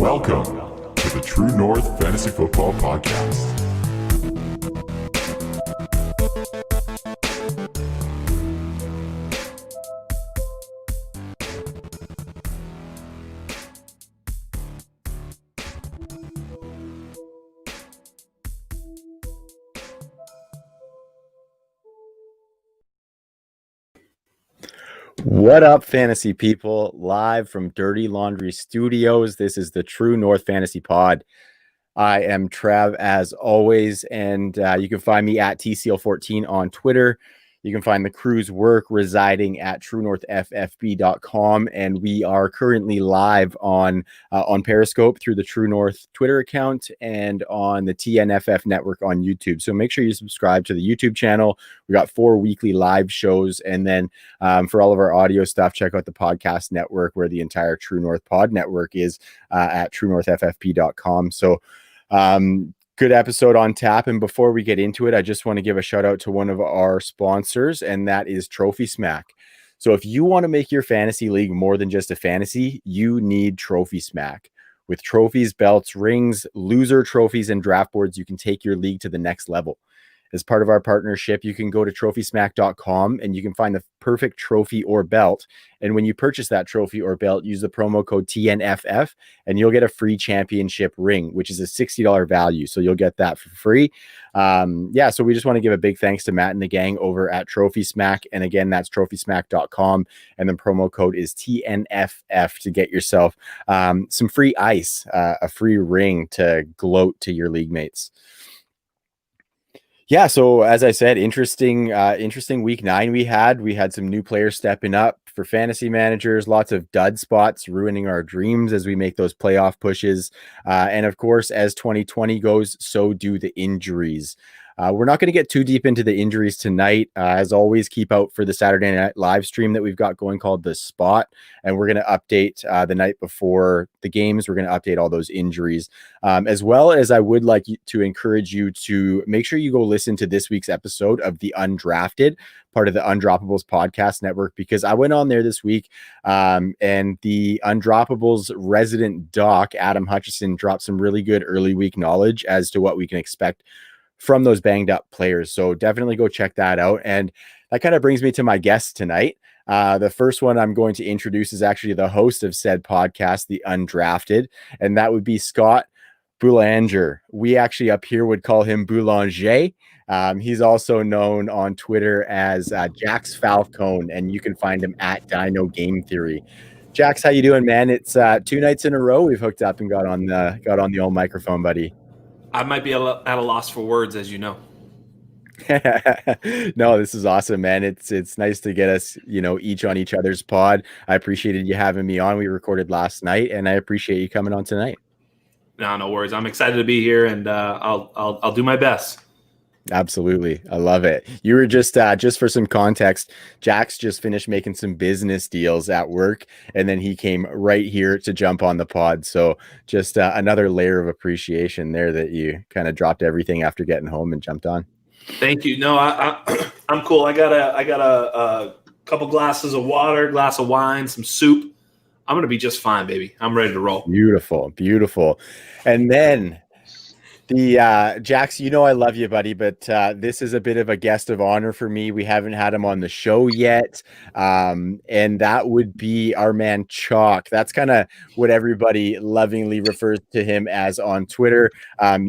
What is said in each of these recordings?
Welcome to the True North Fantasy Football Podcast. What up, fantasy people? Live from Dirty Laundry Studios. This is the True North Fantasy Pod. I am Trav, as always, and you can find me at TCL14 on Twitter. You can find the crew's work residing at TrueNorthFFB.com, and we are currently live on Periscope through the True North Twitter account and on the TNFF network on YouTube. So make sure you subscribe to the YouTube channel. We got 4 weekly live shows, and then for all of our audio stuff, check out the podcast network where the entire True North Pod network is at TrueNorthFFB.com. So good episode on tap. And before we get into it, I just want to give a shout out to one of our sponsors, and that is Trophy Smack. So if you want to make your fantasy league more than just a fantasy, you need Trophy Smack. With trophies, belts, rings, loser trophies, and draft boards, you can take your league to the next level. As part of our partnership, you can go to trophysmack.com and you can find the perfect trophy or belt. And when you purchase that trophy or belt, use the promo code TNFF and you'll get a free championship ring, which is a $60 value. So you'll get that for free. So we just want to give a big thanks to Matt and the gang over at Trophy Smack. And again, that's trophysmack.com. And the promo code is TNFF to get yourself some free ice, a free ring to gloat to your league mates. Yeah, so as I said, interesting week 9 we had some new players stepping up for fantasy managers, lots of dud spots ruining our dreams as we make those playoff pushes. And of course, as 2020 goes, so do the injuries. We're not going to get too deep into the injuries tonight. As always, keep out for the Saturday night live stream that we've got going called The Spot. And we're going to update the night before the games. We're going to update all those injuries. As well as I would like to encourage you to make sure you go listen to this week's episode of The Undrafted, part of the Undroppables podcast network, because I went on there this week and the Undroppables resident doc, Adam Hutchison, dropped some really good early week knowledge as to what we can expect from those banged up players. So definitely go check that out. And that kind of brings me to my guest tonight. The first one I'm going to introduce is actually the host of said podcast, The Undrafted, and that would be Scott Boulanger. We actually up here would call him Boulanger. He's also known on Twitter as Jax Falcone, and you can find him at Dino Game Theory. Jax, how you doing, man? It's 2 nights in a row we've hooked up and got on the old microphone, buddy. I might be at a loss for words, as you know. No, this is awesome, man. It's nice to get us, each on each other's pod. I appreciated you having me on. We recorded last night, and I appreciate you coming on tonight. No worries. I'm excited to be here, and I'll do my best. Absolutely. I love it. You were just for some context, Jax just finished making some business deals at work, and then he came right here to jump on the pod. So just another layer of appreciation there that you kind of dropped everything after getting home and jumped on. Thank you. No, I'm cool. I got a couple glasses of water, glass of wine, some soup. I'm going to be just fine, baby. I'm ready to roll. Beautiful. And then the Jax, I love you, buddy, but this is a bit of a guest of honor for me. We haven't had him on the show yet, and that would be our man Chalk. That's kind of what everybody lovingly refers to him as on Twitter.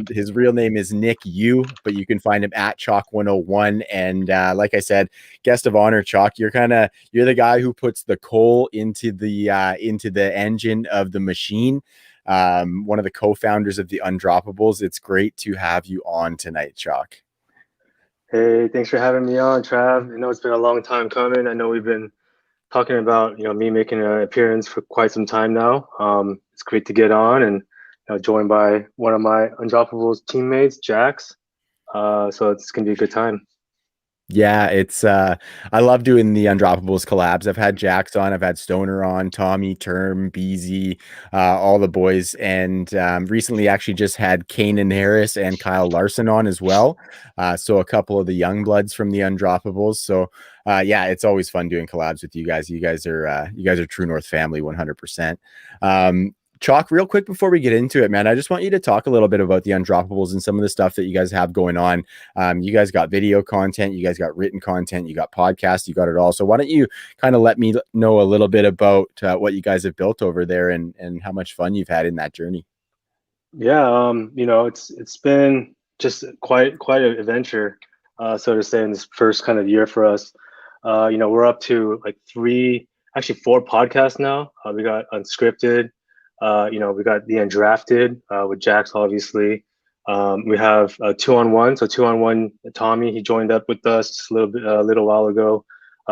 His real name is Nick Yu, but you can find him at Chalk101. And like I said, guest of honor, Chalk. You're the guy who puts the coal into the engine of the machine. One of the co-founders of the Undroppables. It's great to have you on tonight, Chalk. Hey, thanks for having me on, Trav. I know it's been a long time coming. I know we've been talking about, me making an appearance for quite some time now. It's great to get on and joined by one of my Undroppables teammates, Jax. So it's going to be a good time. Yeah, it's I love doing the Undroppables collabs. I've had Jax on, I've had Stoner on, Tommy, Term, Beezy, all the boys, and recently actually just had Kanan Harris and Kyle Larson on as well. So a couple of the young bloods from the Undroppables. So yeah, it's always fun doing collabs with you guys. You guys are True North family 100%. Chalk, real quick before we get into it, man, I just want you to talk a little bit about the Undroppables and some of the stuff that you guys have going on. You guys got video content, you guys got written content, you got podcasts, you got it all. So why don't you kind of let me know a little bit about what you guys have built over there and how much fun you've had in that journey? Yeah, it's been just quite an adventure, so to say, in this first kind of year for us. We're up to like 4 podcasts now. We got Unscripted, we got the Undrafted with Jax, obviously. We have 2-on-1. So 2-on-1, Tommy, he joined up with us a little while ago.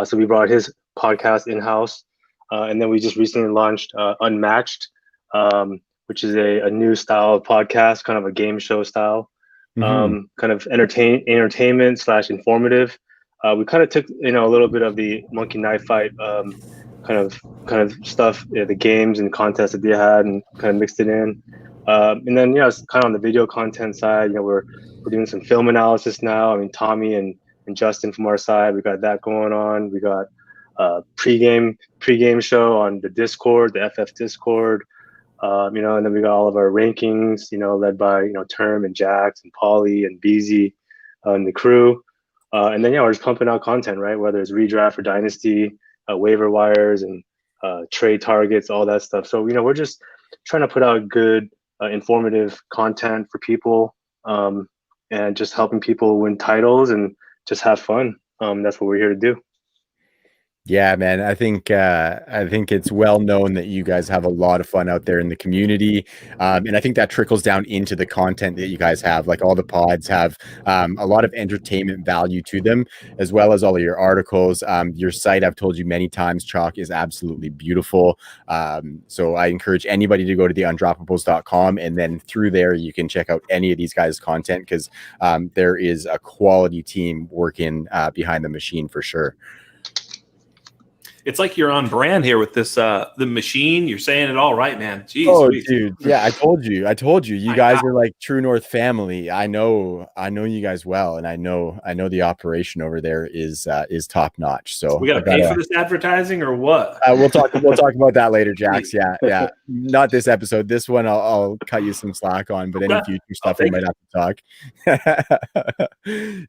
So we brought his podcast in house, and then we just recently launched Unmatched, which is a new style of podcast, kind of a game show style, kind of entertainment / informative. We kind of took a little bit of the Monkey Knife Fight kind of stuff, the games and contests that they had, and kind of mixed it in. And then it's kind of on the video content side. We're doing some film analysis now. I mean, Tommy and Justin from our side, we got that going on. We got pregame show on the Discord, the FF Discord. And then we got all of our rankings, led by Term and Jax and Pauly and Beezy and the crew. And then we're just pumping out content, right? Whether it's redraft or dynasty, waiver wires and trade targets, all that stuff. So we're just trying to put out good, informative content for people, and just helping people win titles and just have fun. That's what we're here to do. Yeah, man. I think it's well known that you guys have a lot of fun out there in the community, and I think that trickles down into the content that you guys have. Like all the pods have a lot of entertainment value to them, as well as all of your articles. Your site, I've told you many times, Chalk, is absolutely beautiful. So I encourage anybody to go to the undroppables.com, and then through there you can check out any of these guys' content, because there is a quality team working behind the machine for sure. It's like you're on brand here with this the machine. You're saying it all right, man. Jeez, Jeez. Dude. Yeah, I told you. You guys are like True North family. I know you guys well, and I know the operation over there is top notch. So we gotta pay for this advertising or what? We'll talk about that later, Jax. Yeah. Not this episode. This one I'll cut you some slack on, but any future stuff we might have to talk.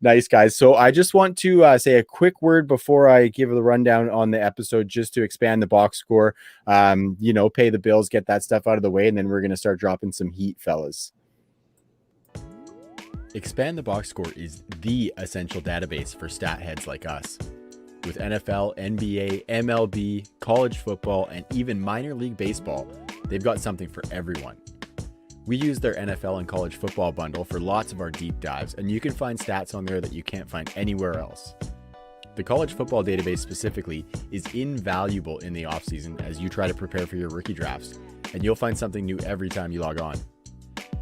Nice, guys. So I just want to say a quick word before I give the rundown on the episode, just to expand the box score, pay the bills, get that stuff out of the way, and then we're going to start dropping some heat, fellas. Expand the Box Score is the essential database for stat heads like us. With NFL, NBA, MLB, college football, and even minor league baseball, they've got something for everyone. We use their NFL and college football bundle for lots of our deep dives, and you can find stats on there that you can't find anywhere else. The college football database specifically is invaluable in the offseason as you try to prepare for your rookie drafts, and you'll find something new every time you log on.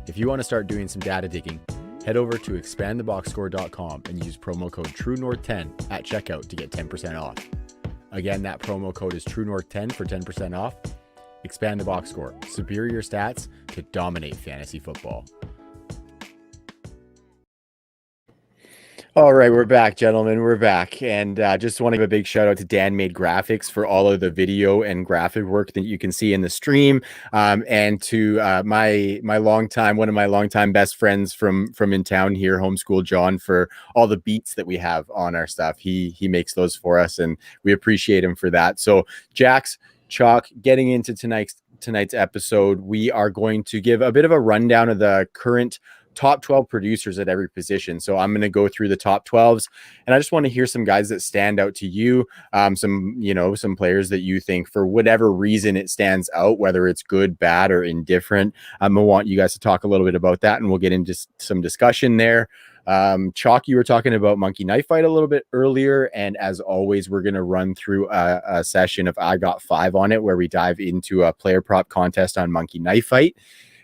If you want to start doing some data digging, head over to expandtheboxscore.com and use promo code TrueNorth10 at checkout to get 10% off. Again, that promo code is TrueNorth10 for 10% off. Expand the Box Score, superior stats to dominate fantasy football. All right, we're back, gentlemen. We're back. And just want to give a big shout out to Dan Made Graphics for all of the video and graphic work that you can see in the stream. And to one of my longtime best friends from in town here, Homeschool John, for all the beats that we have on our stuff. He makes those for us, and we appreciate him for that. So Jax, Chalk, getting into tonight's episode, we are going to give a bit of a rundown of the current top 12 producers at every position. So I'm going to go through the top 12s, and I just want to hear some guys that stand out to you. Some players that you think for whatever reason it stands out, whether it's good, bad, or indifferent. I want you guys to talk a little bit about that, and we'll get into some discussion there. Chalk, you were talking about Monkey Knife Fight a little bit earlier, and as always, we're going to run through a session of I Got 5 on it, where we dive into a player prop contest on Monkey Knife Fight.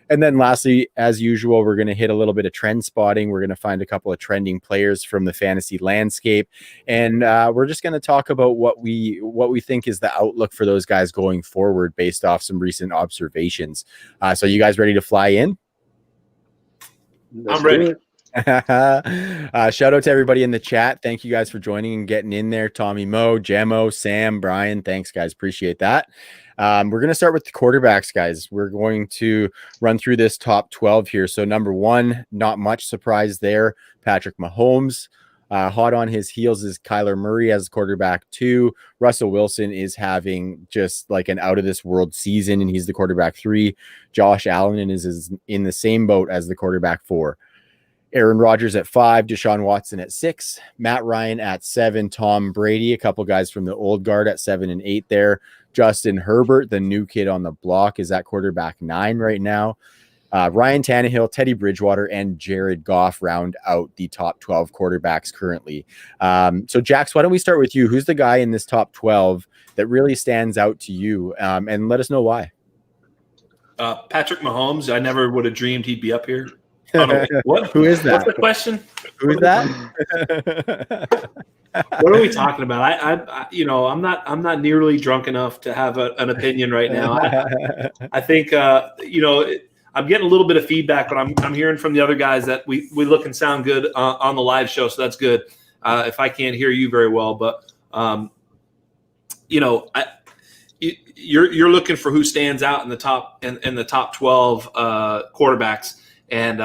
And then lastly, as usual, we're going to hit a little bit of trend spotting. We're going to find a couple of trending players from the fantasy landscape. And we're just going to talk about what we think is the outlook for those guys going forward based off some recent observations. So you guys ready to fly in? I'm ready. Shout out to everybody in the chat. Thank you guys for joining and getting in there. Tommy Mo, Jemo, Sam, Brian. Thanks, guys. Appreciate that. We're going to start with the quarterbacks, guys. We're going to run through this top 12 here. So number one, not much surprise there. Patrick Mahomes. Hot on his heels is Kyler Murray as quarterback 2. Russell Wilson is having just like an out of this world season, and he's the quarterback 3. Josh Allen is in the same boat as the quarterback 4. Aaron Rodgers at 5, Deshaun Watson at 6, Matt Ryan at 7, Tom Brady, a couple guys from the old guard at 7 and 8 there. Justin Herbert, the new kid on the block, is at quarterback 9 right now. Ryan Tannehill, Teddy Bridgewater, and Jared Goff round out the top 12 quarterbacks currently. So, Jax, why don't we start with you? Who's the guy in this top 12 that really stands out to you? And let us know why. Patrick Mahomes. I never would have dreamed he'd be up here. What? Who is that? What's the question? Who is that? What are we talking about? I'm not nearly drunk enough to have an opinion right now. I think I'm getting a little bit of feedback, but I'm hearing from the other guys that we look and sound good on the live show, so that's good. If I can't hear you very well, but you're looking for who stands out in the top in the top 12 quarterbacks. And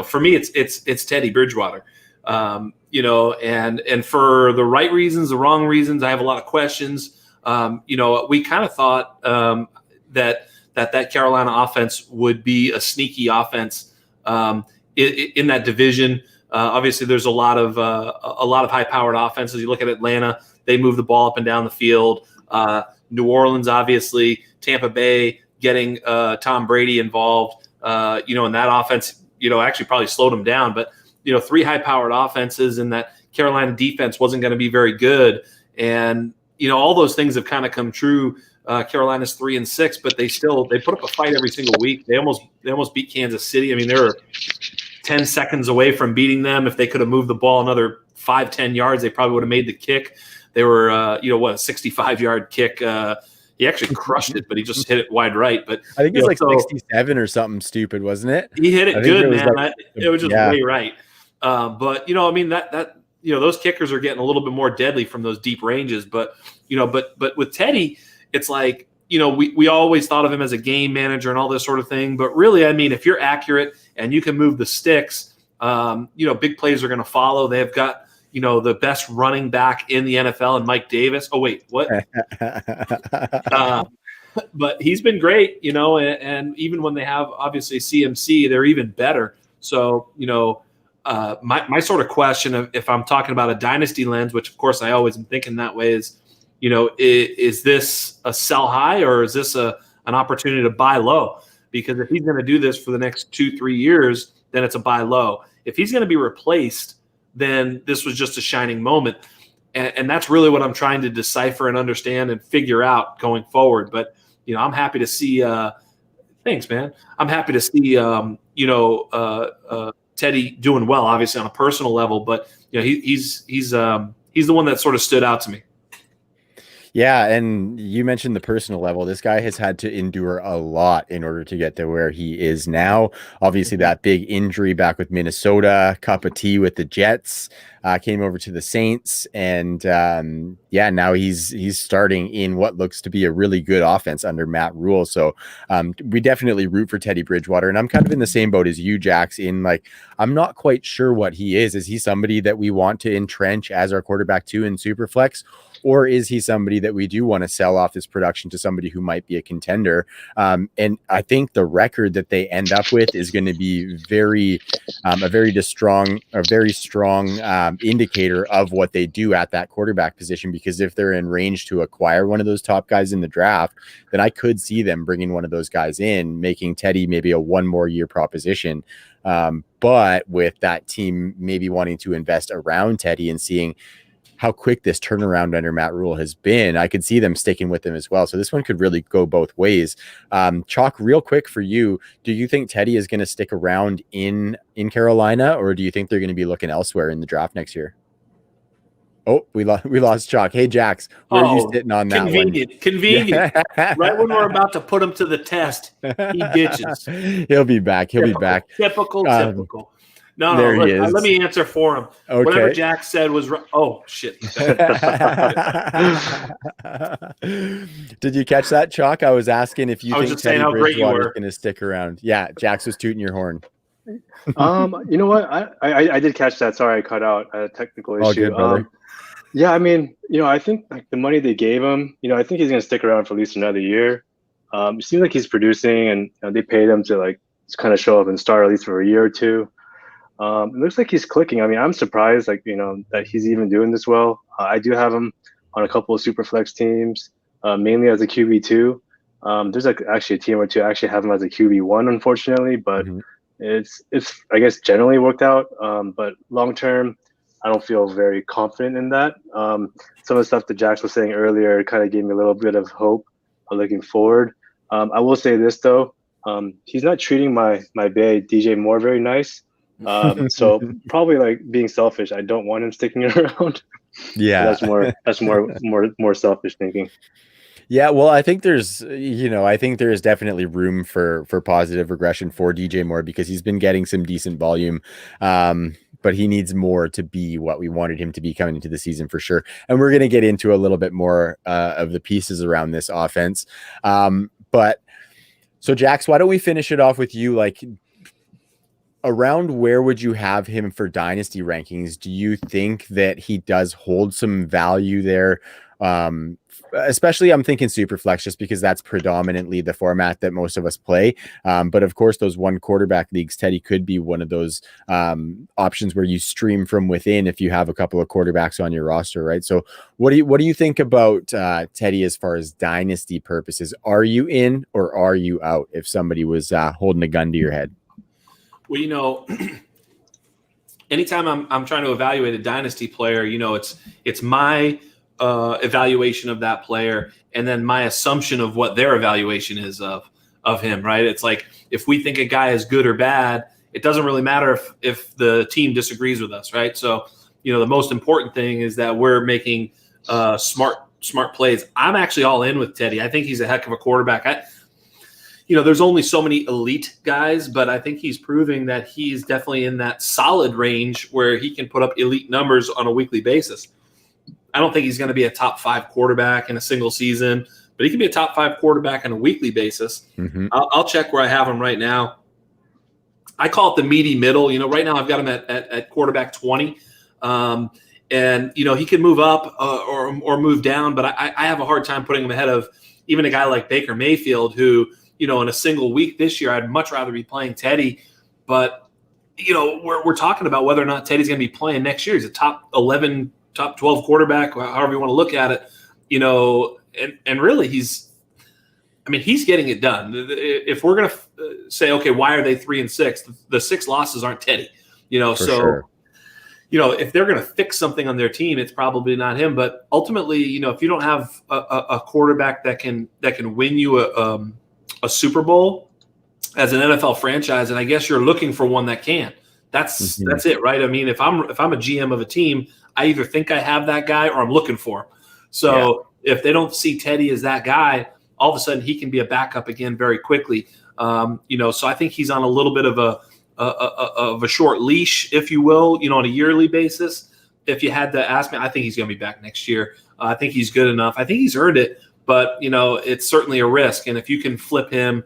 for me, it's Teddy Bridgewater. And for the right reasons, the wrong reasons, I have a lot of questions. We kind of thought that Carolina offense would be a sneaky offense in that division. Obviously, there's a lot of high-powered offenses. You look at Atlanta; they move the ball up and down the field. New Orleans, obviously, Tampa Bay getting Tom Brady involved. In that offense, actually probably slowed them down. But, 3 high-powered offenses, and that Carolina defense wasn't going to be very good. And, all those things have kind of come true. Carolina's 3-6, but they put up a fight every single week. They almost beat Kansas City. I mean, they were 10 seconds away from beating them. If they could have moved the ball another 5-10 yards, they probably would have made the kick. They were, a 65-yard kick. He actually crushed it, but he just hit it wide right. But I think it was 67 or something stupid, wasn't it? He hit it good, man. It was just yeah. way right. But those kickers are getting a little bit more deadly from those deep ranges. But with Teddy, it's like, we always thought of him as a game manager and all this sort of thing. But really, I mean, if you're accurate and you can move the sticks, big plays are going to follow. They've got the best running back in the NFL, and Mike Davis. Oh, wait, what? But he's been great, and even when they have, obviously, CMC, they're even better. So, my sort of question, if I'm talking about a dynasty lens, which, of course, I always am thinking that way, is, is this a sell high, or is this an opportunity to buy low? Because if he's going to do this for the next 2-3 years, then it's a buy low. If he's going to be replaced, then this was just a shining moment. And that's really what I'm trying to decipher and understand and figure out going forward. But, I'm happy to see thanks, man. I'm happy to see, Teddy doing well, obviously on a personal level, but he's the one that sort of stood out to me. Yeah, and you mentioned the personal level. This guy has had to endure a lot in order to get to where he is now. Obviously, that big injury back with Minnesota, cup of tea with the Jets, came over to the Saints, and now he's starting in what looks to be a really good offense under Matt Rule. So we definitely root for Teddy Bridgewater, and I'm kind of in the same boat as you, Jax. I'm not quite sure what he is. Is he somebody that we want to entrench as our quarterback 2 in Superflex? Or is he somebody that we do want to sell off this production to somebody who might be a contender? And I think the record that they end up with is going to be a very strong indicator of what they do at that quarterback position. Because if they're in range to acquire one of those top guys in the draft, then I could see them bringing one of those guys in, making Teddy maybe a 1 more year proposition. But with that team maybe wanting to invest around Teddy and seeing how quick this turnaround under Matt Rule has been, I could see them sticking with him as well. So this one could really go both ways. Chalk, real quick for you, do you think Teddy is going to stick around in Carolina, or do you think they're going to be looking elsewhere in the draft next year? Oh, we lost Chalk. Hey, Jax, where are you sitting on that one? Convenient. Right when we're about to put him to the test, he ditches. He'll be back. He'll be back. Typical. No, There he let is. me answer for him. Okay. Whatever Jack said was right. Oh, shit. Did you catch that, Chalk? I was asking if you I was think just saying Teddy how great you Bridgewater's were. going to stick around. Yeah, Jax was tooting your horn. You know what? I did catch that. Sorry, I cut out a technical All issue. good, brother. Yeah, I mean, I think like the money they gave him, I think he's gonna stick around for at least another year. It seems like he's producing, and they paid him to like just kind of show up and start at least for a year or two. It looks like he's clicking. I mean, I'm surprised, like that he's even doing this well. I do have him on a couple of superflex teams, mainly as a QB2. There's like actually a team or two I actually have him as a QB1, unfortunately, but it's I guess generally worked out. But long term, I don't feel very confident in that. Some of the stuff that Jax was saying earlier kind of gave me a little bit of hope looking forward. I will say this though, he's not treating my bae DJ Moore very nice. So probably like being selfish, I don't want him sticking around. Yeah, that's more selfish thinking. Yeah, well, I think there's definitely room for positive regression for DJ Moore because he's been getting some decent volume. But he needs more to be what we wanted him to be coming into the season for sure. And we're going to get into a little bit more of the pieces around this offense. But so Jax, why don't we finish it off with you? Like, around where would you have him for dynasty rankings? Do you think that he does hold some value there? Especially I'm thinking Superflex just because that's predominantly the format that most of us play. But of course, those one quarterback leagues, Teddy could be one of those options where you stream from within if you have a couple of quarterbacks on your roster, right? So what do you think about Teddy as far as dynasty purposes? Are you in or are you out if somebody was holding a gun to your head? Well, anytime I'm trying to evaluate a dynasty player, it's my evaluation of that player and then my assumption of what their evaluation is of him, right? It's like if we think a guy is good or bad, it doesn't really matter if the team disagrees with us, right? So, the most important thing is that we're making smart plays. I'm actually all in with Teddy. I think he's a heck of a quarterback. There's only so many elite guys, but I think he's proving that he's definitely in that solid range where he can put up elite numbers on a weekly basis. I don't think he's going to be a top 5 quarterback in a single season, but he can be a top 5 quarterback on a weekly basis. Mm-hmm. I'll check where I have him right now. I call it the meaty middle. Right now I've got him at quarterback 20. And, he can move up or move down, but I have a hard time putting him ahead of even a guy like Baker Mayfield who, in a single week this year, I'd much rather be playing Teddy. But, we're talking about whether or not Teddy's going to be playing next year. He's a top 11, top 12 quarterback, however you want to look at it, and really he's getting it done. If we're going to say, okay, why are they 3-6? The 6 losses aren't Teddy, For sure. If they're going to fix something on their team, it's probably not him. But ultimately, if you don't have a quarterback that can win you a Super Bowl as an NFL franchise, and I guess you're looking for one that can. That's it, right? I mean, if I'm a GM of a team, I either think I have that guy or I'm looking for him. So if they don't see Teddy as that guy, all of a sudden he can be a backup again very quickly. So I think he's on a little bit of a short leash, if you will, on a yearly basis. If you had to ask me, I think he's going to be back next year. I think he's good enough. I think he's earned it, but it's certainly a risk. And if you can flip him,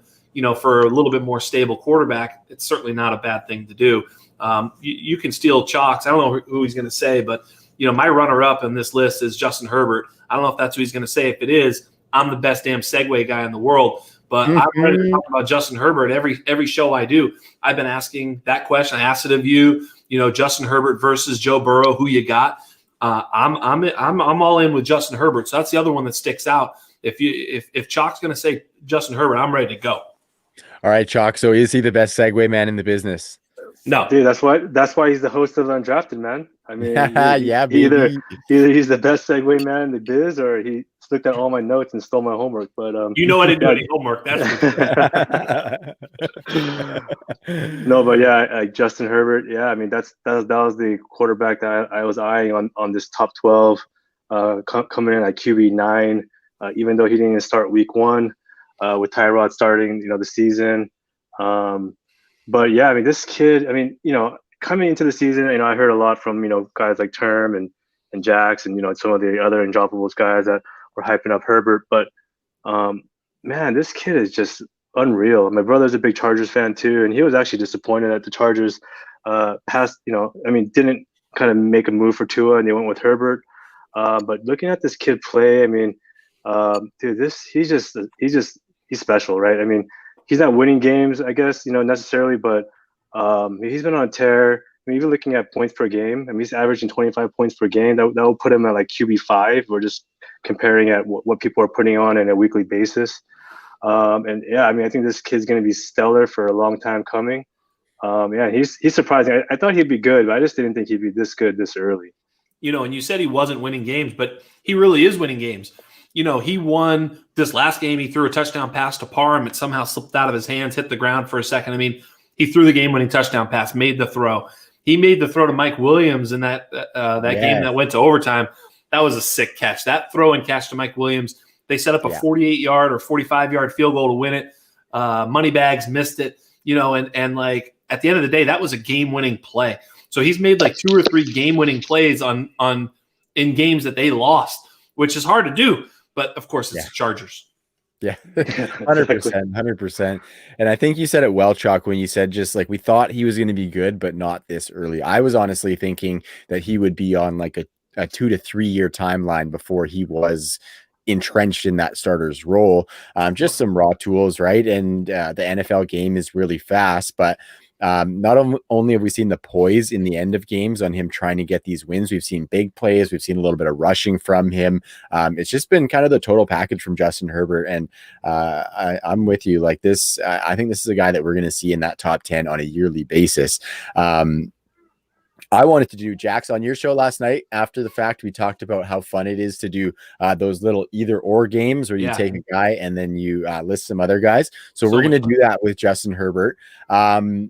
for a little bit more stable quarterback, it's certainly not a bad thing to do. You can steal Chalks. I don't know who he's going to say, but my runner-up in this list is Justin Herbert. I don't know if that's who he's going to say. If it is, I'm the best damn segue guy in the world. But I'm ready to talk about Justin Herbert every show I do. I've been asking that question. I asked it of you. Justin Herbert versus Joe Burrow. Who you got? I'm all in with Justin Herbert. So that's the other one that sticks out. If Chalk's going to say Justin Herbert, I'm ready to go. All right, Chalk. So is he the best segue man in the business? No, dude. That's why he's the host of Undrafted, man. I mean, baby. Either he's the best segue man in the biz, or he looked at all my notes and stole my homework. But I didn't do any homework. That's no, but Justin Herbert. Yeah, I mean that was the quarterback that I was eyeing on this top 12, coming in at QB9. Even though he didn't even start week 1, with Tyrod starting, the season. But yeah, I mean, this kid, coming into the season, I heard a lot from guys like Term and Jax and some of the other Undroppables guys that were hyping up Herbert. But man, this kid is just unreal. My brother's a big Chargers fan too, and he was actually disappointed that the Chargers didn't kind of make a move for Tua and they went with Herbert. But looking at this kid play, dude, he's special, right? He's not winning games, I guess, necessarily, but he's been on a tear. Even looking at points per game, he's averaging 25 points per game. That will put him at like QB5. We're just comparing at what people are putting on a weekly basis. I think this kid's going to be stellar for a long time coming. He's surprising. I thought he'd be good, but I just didn't think he'd be this good this early. And you said he wasn't winning games, but he really is winning games. He won this last game. He threw a touchdown pass to Parham. It somehow slipped out of his hands, hit the ground for a second. He threw the game-winning touchdown pass, made the throw. He made the throw to Mike Williams in that game that went to overtime. That was a sick catch. That throw and catch to Mike Williams, they set up a 48-yard or 45-yard field goal to win it. Moneybags missed it, and like at the end of the day, that was a game-winning play. So he's made like 2 or 3 game-winning plays in games that they lost, which is hard to do. But of course, it's the Chargers. Yeah, 100%. And I think you said it well, Chalk, when you said just like we thought he was going to be good, but not this early. I was honestly thinking that he would be on like a 2 to 3 year timeline before he was entrenched in that starter's role. Just some raw tools, right? And the NFL game is really fast, but not only have we seen the poise in the end of games on him trying to get these wins, we've seen big plays, we've seen a little bit of rushing from him. It's just been kind of the total package from Justin Herbert. And I'm with you like this. I think this is a guy that we're going to see in that top 10 on a yearly basis. I wanted to do Jax on your show last night. After the fact, we talked about how fun it is to do those little either or games where you take a guy and then you list some other guys. So we're going to do that with Justin Herbert.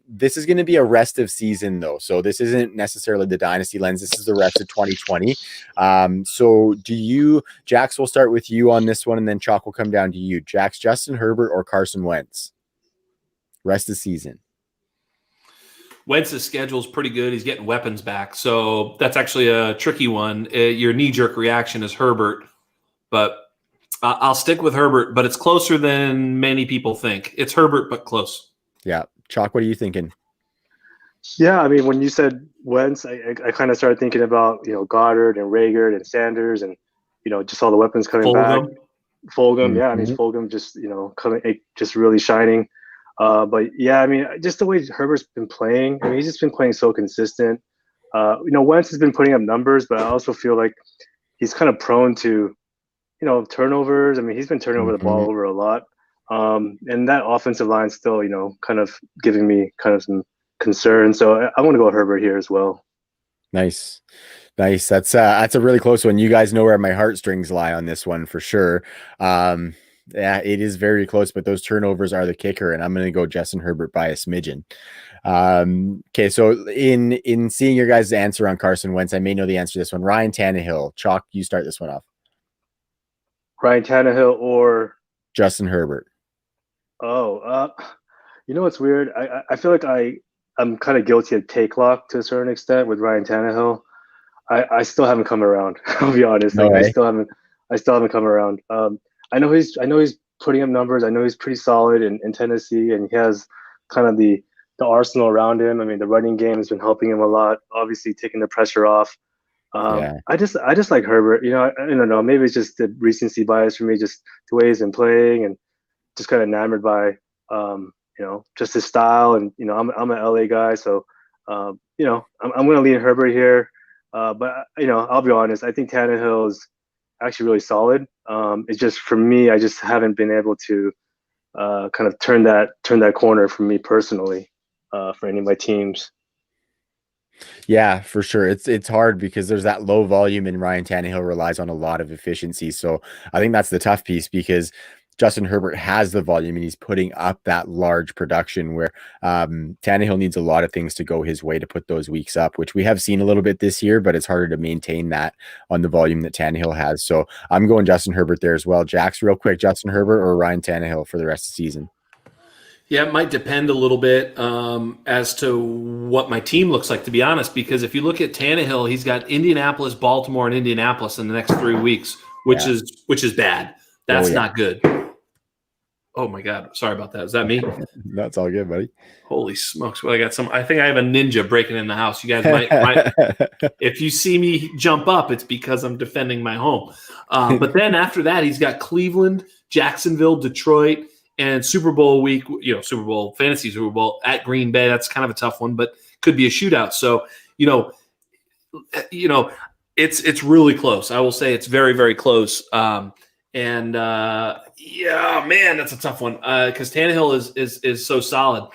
This is going to be a rest of season though. So this isn't necessarily the dynasty lens. This is the rest of 2020. So Jax, we'll start with you on this one and then Chalk will come down to you. Jax, Justin Herbert or Carson Wentz? Rest of season. Wentz's schedule is pretty good. He's getting weapons back. So that's actually a tricky one. Your knee-jerk reaction is Herbert. But I'll stick with Herbert, but it's closer than many people think. It's Herbert, but close. Yeah. Chalk, what are you thinking? Yeah, when you said Wentz, I kind of started thinking about, Goddard and Rager and Sanders and, just all the weapons coming back. Fulgham, Mm-hmm. Fulgham just, coming, just really shining. But yeah, just the way Herbert's been playing, he's just been playing so consistent. Wentz has been putting up numbers, but I also feel like he's kind of prone to, turnovers. He's been turning over the ball over a lot. And that offensive line still, kind of giving me kind of some concern. So I want to go Herbert here as well. Nice. That's a really close one. You guys know where my heartstrings lie on this one for sure. Yeah, it is very close, but those turnovers are the kicker, and I'm going to go Justin Herbert by a smidgen. Okay, so in seeing your guys' answer on Carson Wentz, I may know the answer to this one. Ryan Tannehill. Chalk, you start this one off. Ryan Tannehill or Justin Herbert? What's weird? I feel like I'm kind of guilty of take lock to a certain extent with Ryan Tannehill. I still haven't come around. I'll be honest. I still haven't come around. I know he's putting up numbers. I know he's pretty solid in Tennessee, and he has kind of the arsenal around him. The running game has been helping him a lot. Obviously, taking the pressure off. I just like Herbert. I don't know. Maybe it's just the recency bias for me, just the way he's been playing, and just kind of enamored by just his style. And I'm an LA guy, so I'm going to lean Herbert here. But I'll be honest. I think Tannehill is actually really solid. It's just for me, I just haven't been able to kind of turn that corner for me personally for any of my teams. Yeah, for sure. It's hard because there's that low volume and Ryan Tannehill relies on a lot of efficiency. So I think that's the tough piece because Justin Herbert has the volume and he's putting up that large production where Tannehill needs a lot of things to go his way to put those weeks up, which we have seen a little bit this year, but it's harder to maintain that on the volume that Tannehill has. So I'm going Justin Herbert there as well. Jax, real quick, Justin Herbert or Ryan Tannehill for the rest of the season? Yeah, it might depend a little bit as to what my team looks like, to be honest, because if you look at Tannehill, he's got Indianapolis, Baltimore, and Indianapolis in the next 3 weeks, which is bad. That's not good. Oh my God. Sorry about that. Is that me? That's all good, buddy. Holy smokes. Well, I think I have a ninja breaking in the house. You guys might if you see me jump up, it's because I'm defending my home. But then after that, he's got Cleveland, Jacksonville, Detroit, and Super Bowl week, Super Bowl, fantasy Super Bowl at Green Bay. That's kind of a tough one, but could be a shootout. So, it's really close. I will say it's very, very close. Yeah, man, that's a tough one because Tannehill is so solid.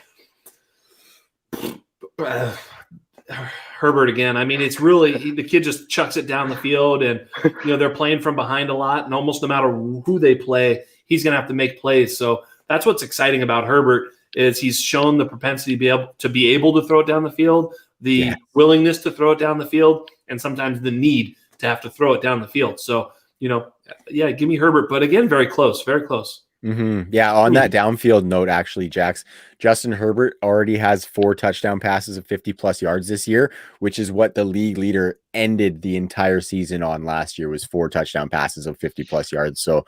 Herbert again. I mean, it's really the kid just chucks it down the field, and they're playing from behind a lot, and almost no matter who they play, he's going to have to make plays. So that's what's exciting about Herbert is he's shown the propensity to be able to throw it down the field, the willingness to throw it down the field, and sometimes the need to have to throw it down the field. So give me Herbert, but again, very close, very close. Mm-hmm. Yeah, on that downfield note, actually, Jax, Justin Herbert already has 4 touchdown passes of 50-plus yards this year, which is what the league leader ended the entire season on last year, was 4 touchdown passes of 50-plus yards. So,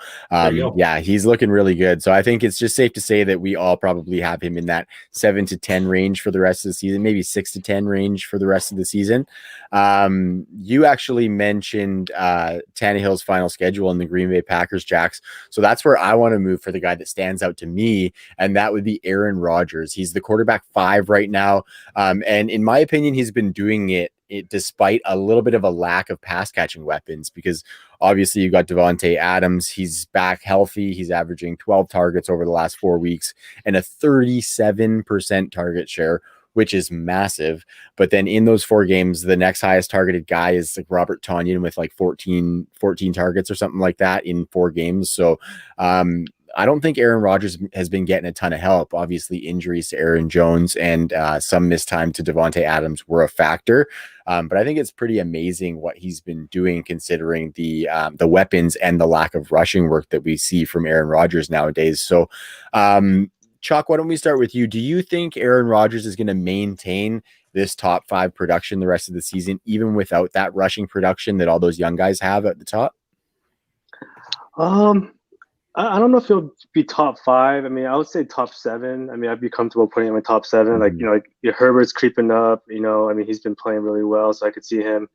he's looking really good. So I think it's just safe to say that we all probably have him in that 7 to 10 range for the rest of the season, maybe 6 to 10 range for the rest of the season. You actually mentioned Tannehill's final schedule in the Green Bay Packers, Jax. So that's where I want to move for the guy that stands out to me, and that would be Aaron Rodgers. He's the quarterback 5 right now. And in my opinion, he's been doing it despite a little bit of a lack of pass catching weapons, because obviously you got Devontae Adams. He's back healthy. He's averaging 12 targets over the last 4 weeks and a 37% target share, which is massive. But then in those 4 games, the next highest targeted guy is like Robert Tonyan with like 14 targets or something like that in 4 games. So I don't think Aaron Rodgers has been getting a ton of help. Obviously, injuries to Aaron Jones and some missed time to Devontae Adams were a factor. But I think it's pretty amazing what he's been doing, considering the weapons and the lack of rushing work that we see from Aaron Rodgers nowadays. So, Chalk, why don't we start with you? Do you think Aaron Rodgers is going to maintain this top 5 production the rest of the season, even without that rushing production that all those young guys have at the top? I don't know if he'll be top 5. I mean, I would say top 7. I mean, I'd be comfortable putting him in top 7. Mm-hmm. Like Herbert's creeping up. I mean, he's been playing really well, so I could see him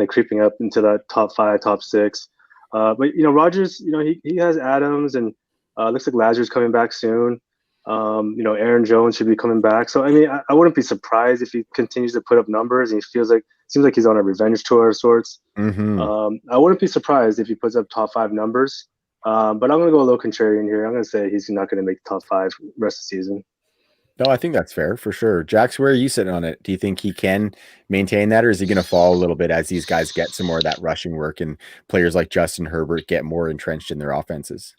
creeping up into that top 5, top 6. But Rodgers, he has Adams, and looks like Lazarus coming back soon. Aaron Jones should be coming back. So I mean, I wouldn't be surprised if he continues to put up numbers, and seems like he's on a revenge tour of sorts. Mm-hmm. I wouldn't be surprised if he puts up top 5 numbers. But I'm going to go a little contrarian here. I'm going to say he's not going to make the top 5 rest of the season. No, I think that's fair for sure. Jax, where are you sitting on it? Do you think he can maintain that, or is he going to fall a little bit as these guys get some more of that rushing work and players like Justin Herbert get more entrenched in their offenses?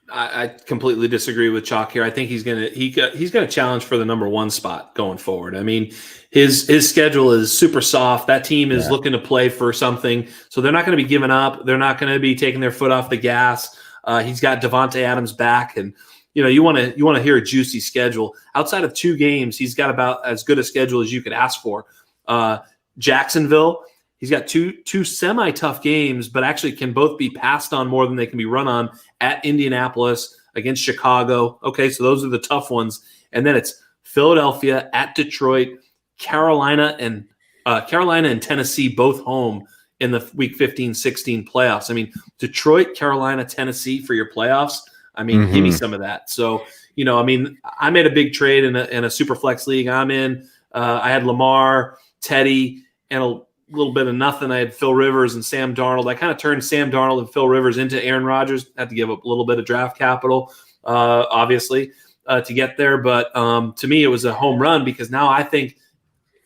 I completely disagree with Chalk here. I think he's gonna challenge for the number 1 spot going forward. I mean, his schedule is super soft. That team is looking to play for something, so they're not going to be giving up. They're not going to be taking their foot off the gas. He's got Devontae Adams back, and you want to hear a juicy schedule. Outside of 2 games, he's got about as good a schedule as you could ask for. Jacksonville. He's got two semi-tough games, but actually can both be passed on more than they can be run on, at Indianapolis, against Chicago. Okay, so those are the tough ones. And then it's Philadelphia, at Detroit, Carolina and Tennessee, both home in the Week 15-16 playoffs. I mean, Detroit, Carolina, Tennessee for your playoffs. I mean, give me some of that. So, I mean, I made a big trade in a super flex league I'm in. I had Lamar, Teddy, and a little bit of nothing. I had Phil Rivers and Sam Darnold. I kind of turned Sam Darnold and Phil Rivers into Aaron Rodgers. Had to give up a little bit of draft capital, obviously, to get there. But to me, it was a home run, because now I think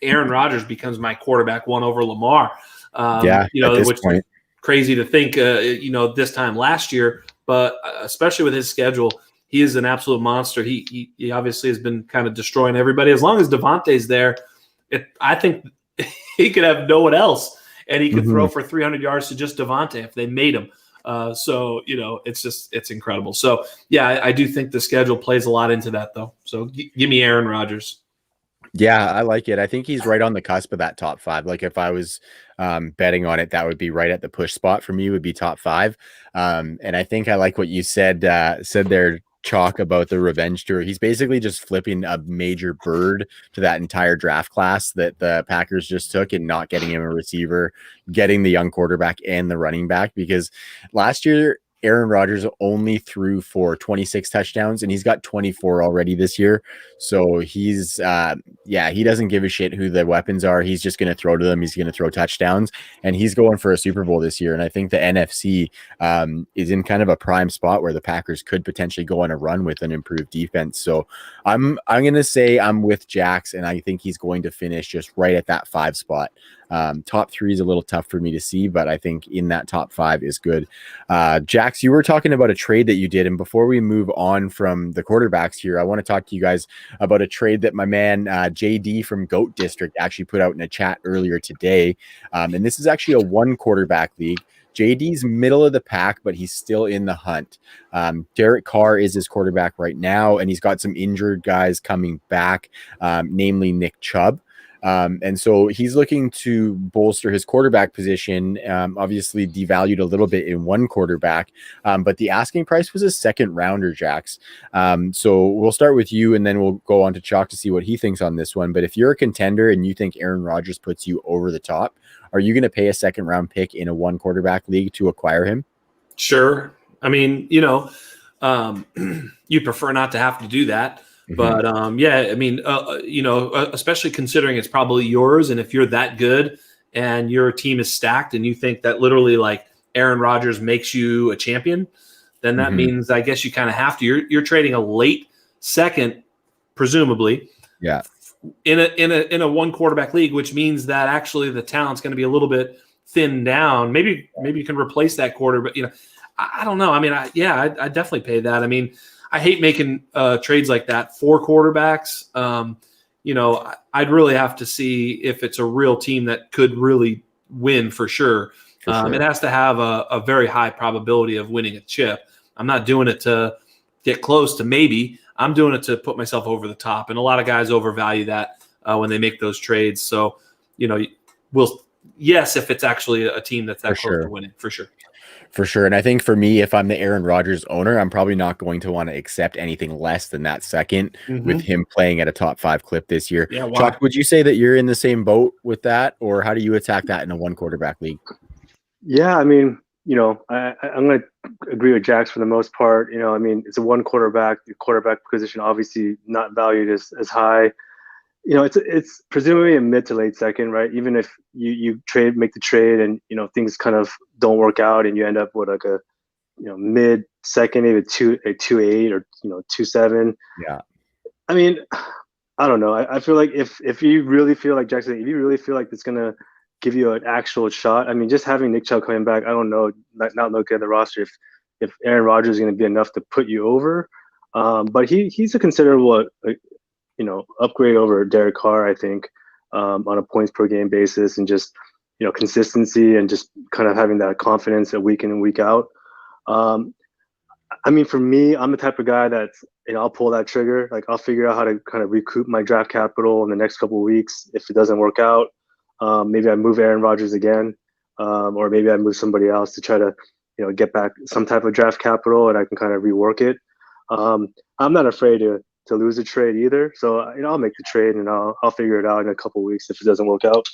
Aaron Rodgers becomes my quarterback 1 over Lamar. At this point. Crazy to think, this time last year, but especially with his schedule, he is an absolute monster. He obviously has been kind of destroying everybody. As long as Devontae's there, I think he could have no one else, and he could throw for 300 yards to just Devontae if they made him. So, it's incredible. So, yeah, I do think the schedule plays a lot into that, though. So give me Aaron Rodgers. Yeah, I like it. I think he's right on the cusp of that top 5. Like if I was betting on it, that would be right at the push spot for me, would be top 5. And I think I like what you said there, Chalk, about the revenge tour. He's basically just flipping a major bird to that entire draft class that the Packers just took and not getting him a receiver, getting the young quarterback and the running back, because last year Aaron Rodgers only threw for 26 touchdowns and he's got 24 already this year. So he's, he doesn't give a shit who the weapons are. He's just going to throw to them. He's going to throw touchdowns, and he's going for a Super Bowl this year. And I think the NFC is in kind of a prime spot where the Packers could potentially go on a run with an improved defense. So I'm going to say I'm with Jax, and I think he's going to finish just right at that 5 spot. Top 3 is a little tough for me to see, but I think in that top 5 is good. Jax, you were talking about a trade that you did, and before we move on from the quarterbacks here, I want to talk to you guys about a trade that my man JD from Goat District actually put out in a chat earlier today. And this is actually a 1 quarterback league. JD's middle of the pack, but he's still in the hunt. Derek Carr is his quarterback right now, and he's got some injured guys coming back, namely Nick Chubb. And so he's looking to bolster his quarterback position, obviously devalued a little bit in 1 quarterback, but the asking price was a 2nd rounder, Jax. So we'll start with you, and then we'll go on to Chalk to see what he thinks on this one. But if you're a contender and you think Aaron Rodgers puts you over the top, are you going to pay a 2nd round pick in a 1 quarterback league to acquire him? Sure. I mean, you prefer not to have to do that. But especially considering it's probably yours, and if you're that good and your team is stacked and you think that literally like Aaron Rodgers makes you a champion, then that means I guess you kind of have to. You're trading a late 2nd, presumably, in a 1 quarterback league, which means that actually the talent's going to be a little bit thinned down. Maybe you can replace that quarter, but I don't know. I mean, I definitely pay that. I mean, I hate making trades like that for quarterbacks. I'd really have to see if it's a real team that could really win for sure. It has to have a very high probability of winning a chip. I'm not doing it to get close to maybe. I'm doing it to put myself over the top. And a lot of guys overvalue that when they make those trades. So, if it's actually a team that's that close to winning, for sure. For sure. And I think for me, if I'm the Aaron Rodgers owner, I'm probably not going to want to accept anything less than that 2nd with him playing at a top 5 clip this year. Yeah, Chuck, would you say that you're in the same boat with that, or how do you attack that in a 1 quarterback league? Yeah, I mean, I'm going to agree with Jax for the most part. It's a 1 quarterback. The quarterback position obviously not valued as high. It's presumably a mid to late 2nd, right? Even if you make the trade and things kind of don't work out and you end up with like a mid 2nd, maybe a 2.8 or 2.7. Yeah. I mean, I don't know. I feel like if you really feel like Jackson, if you really feel like it's gonna give you an actual shot, I mean, just having Nick Chubb coming back, I don't know, not looking at the roster if Aaron Rodgers is going to be enough to put you over. But he's a considerable upgrade over Derek Carr, I think, on a points per game basis, and just consistency and just kind of having that confidence week in and week out. I mean, for me, I'm the type of guy that's I'll pull that trigger. Like, I'll figure out how to kind of recoup my draft capital in the next couple of weeks. If it doesn't work out, maybe I move Aaron Rodgers again, or maybe I move somebody else to try to get back some type of draft capital, and I can kind of rework it. I'm not afraid to lose a trade either. So I'll make the trade and I'll figure it out in a couple of weeks if it doesn't work out.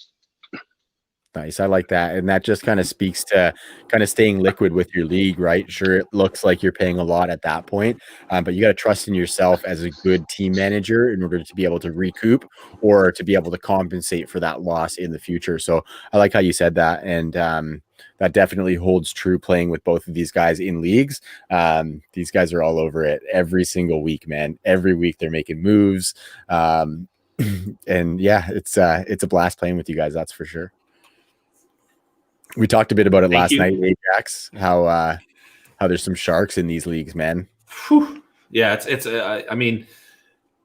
Nice. I like that. And that just kind of speaks to kind of staying liquid with your league, right? Sure, it looks like you're paying a lot at that point, but you got to trust in yourself as a good team manager in order to be able to recoup or to be able to compensate for that loss in the future. So I like how you said that. And that definitely holds true playing with both of these guys in leagues. These guys are all over it every single week, man. Every week they're making moves. And yeah, it's a blast playing with you guys. That's for sure. We talked a bit about it last night, Ajax, how there's some sharks in these leagues, man. Whew. Yeah, I mean,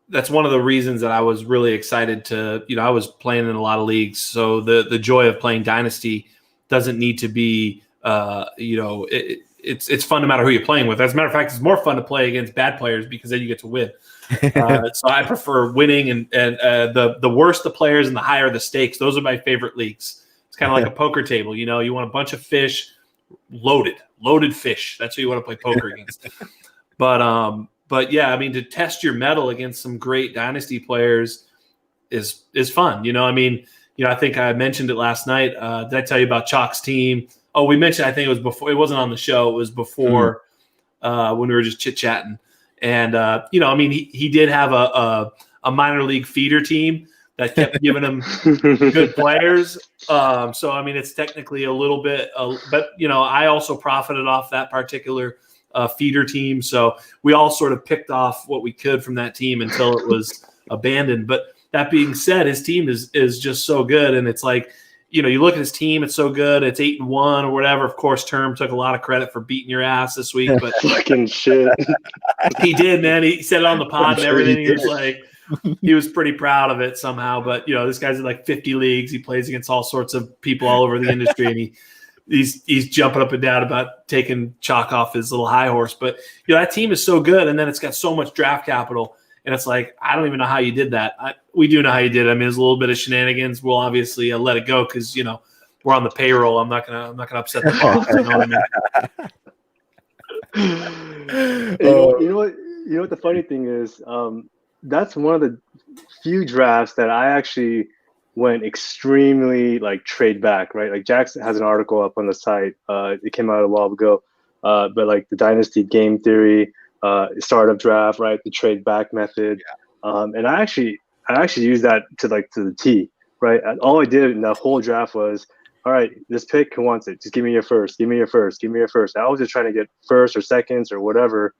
that's one of the reasons that I was really excited to, I was playing in a lot of leagues. So the joy of playing Dynasty doesn't need to be, it's fun no matter who you're playing with. As a matter of fact, it's more fun to play against bad players because then you get to win. So I prefer winning, and the worse the players and the higher the stakes. Those are my favorite leagues. It's kind of like a poker table. You know, you want a bunch of fish, loaded fish. That's who you want to play poker against. But yeah, I mean, to test your mettle against some great dynasty players is fun. You know, I mean, you know, I think I mentioned it last night. Did I tell you about Chalk's team? Oh, we mentioned, I think it was before. It wasn't on the show. It was before when we were just chit-chatting. And, you know, I mean, he did have a minor league feeder team that kept giving him good players. So, I mean, it's technically a little bit but, you know, I also profited off that particular feeder team. So we all sort of picked off what we could from that team until it was abandoned. But that being said, his team is just so good. And it's like, you know, you look at his team, it's so good. It's 8-1 or whatever. Of course, Term took a lot of credit for beating your ass this week, but fucking shit. He did, man. He said it on the pod and everything. He was like, he was pretty proud of it somehow. But, you know, this guy's in like 50 leagues. He plays against all sorts of people all over the industry, and he's jumping up and down about taking Chalk off his little high horse. But, you know, that team is so good, and then it's got so much draft capital. And it's like, I don't even know how you did that. We do know how you did it. I mean, there's a little bit of shenanigans. We'll obviously let it go because, you know, we're on the payroll. I'm not gonna upset the boss. You know what I mean? You know what the funny thing is? That's one of the few drafts that I actually went extremely like trade back, right? Like Jackson has an article up on the site. It came out a while ago, but like the dynasty game theory. Startup draft, right? The trade back method, and I actually used that to the T, right? And all I did in the whole draft was, all right, this pick, who wants it? Just give me your first, give me your first, give me your first. I was just trying to get first or seconds or whatever,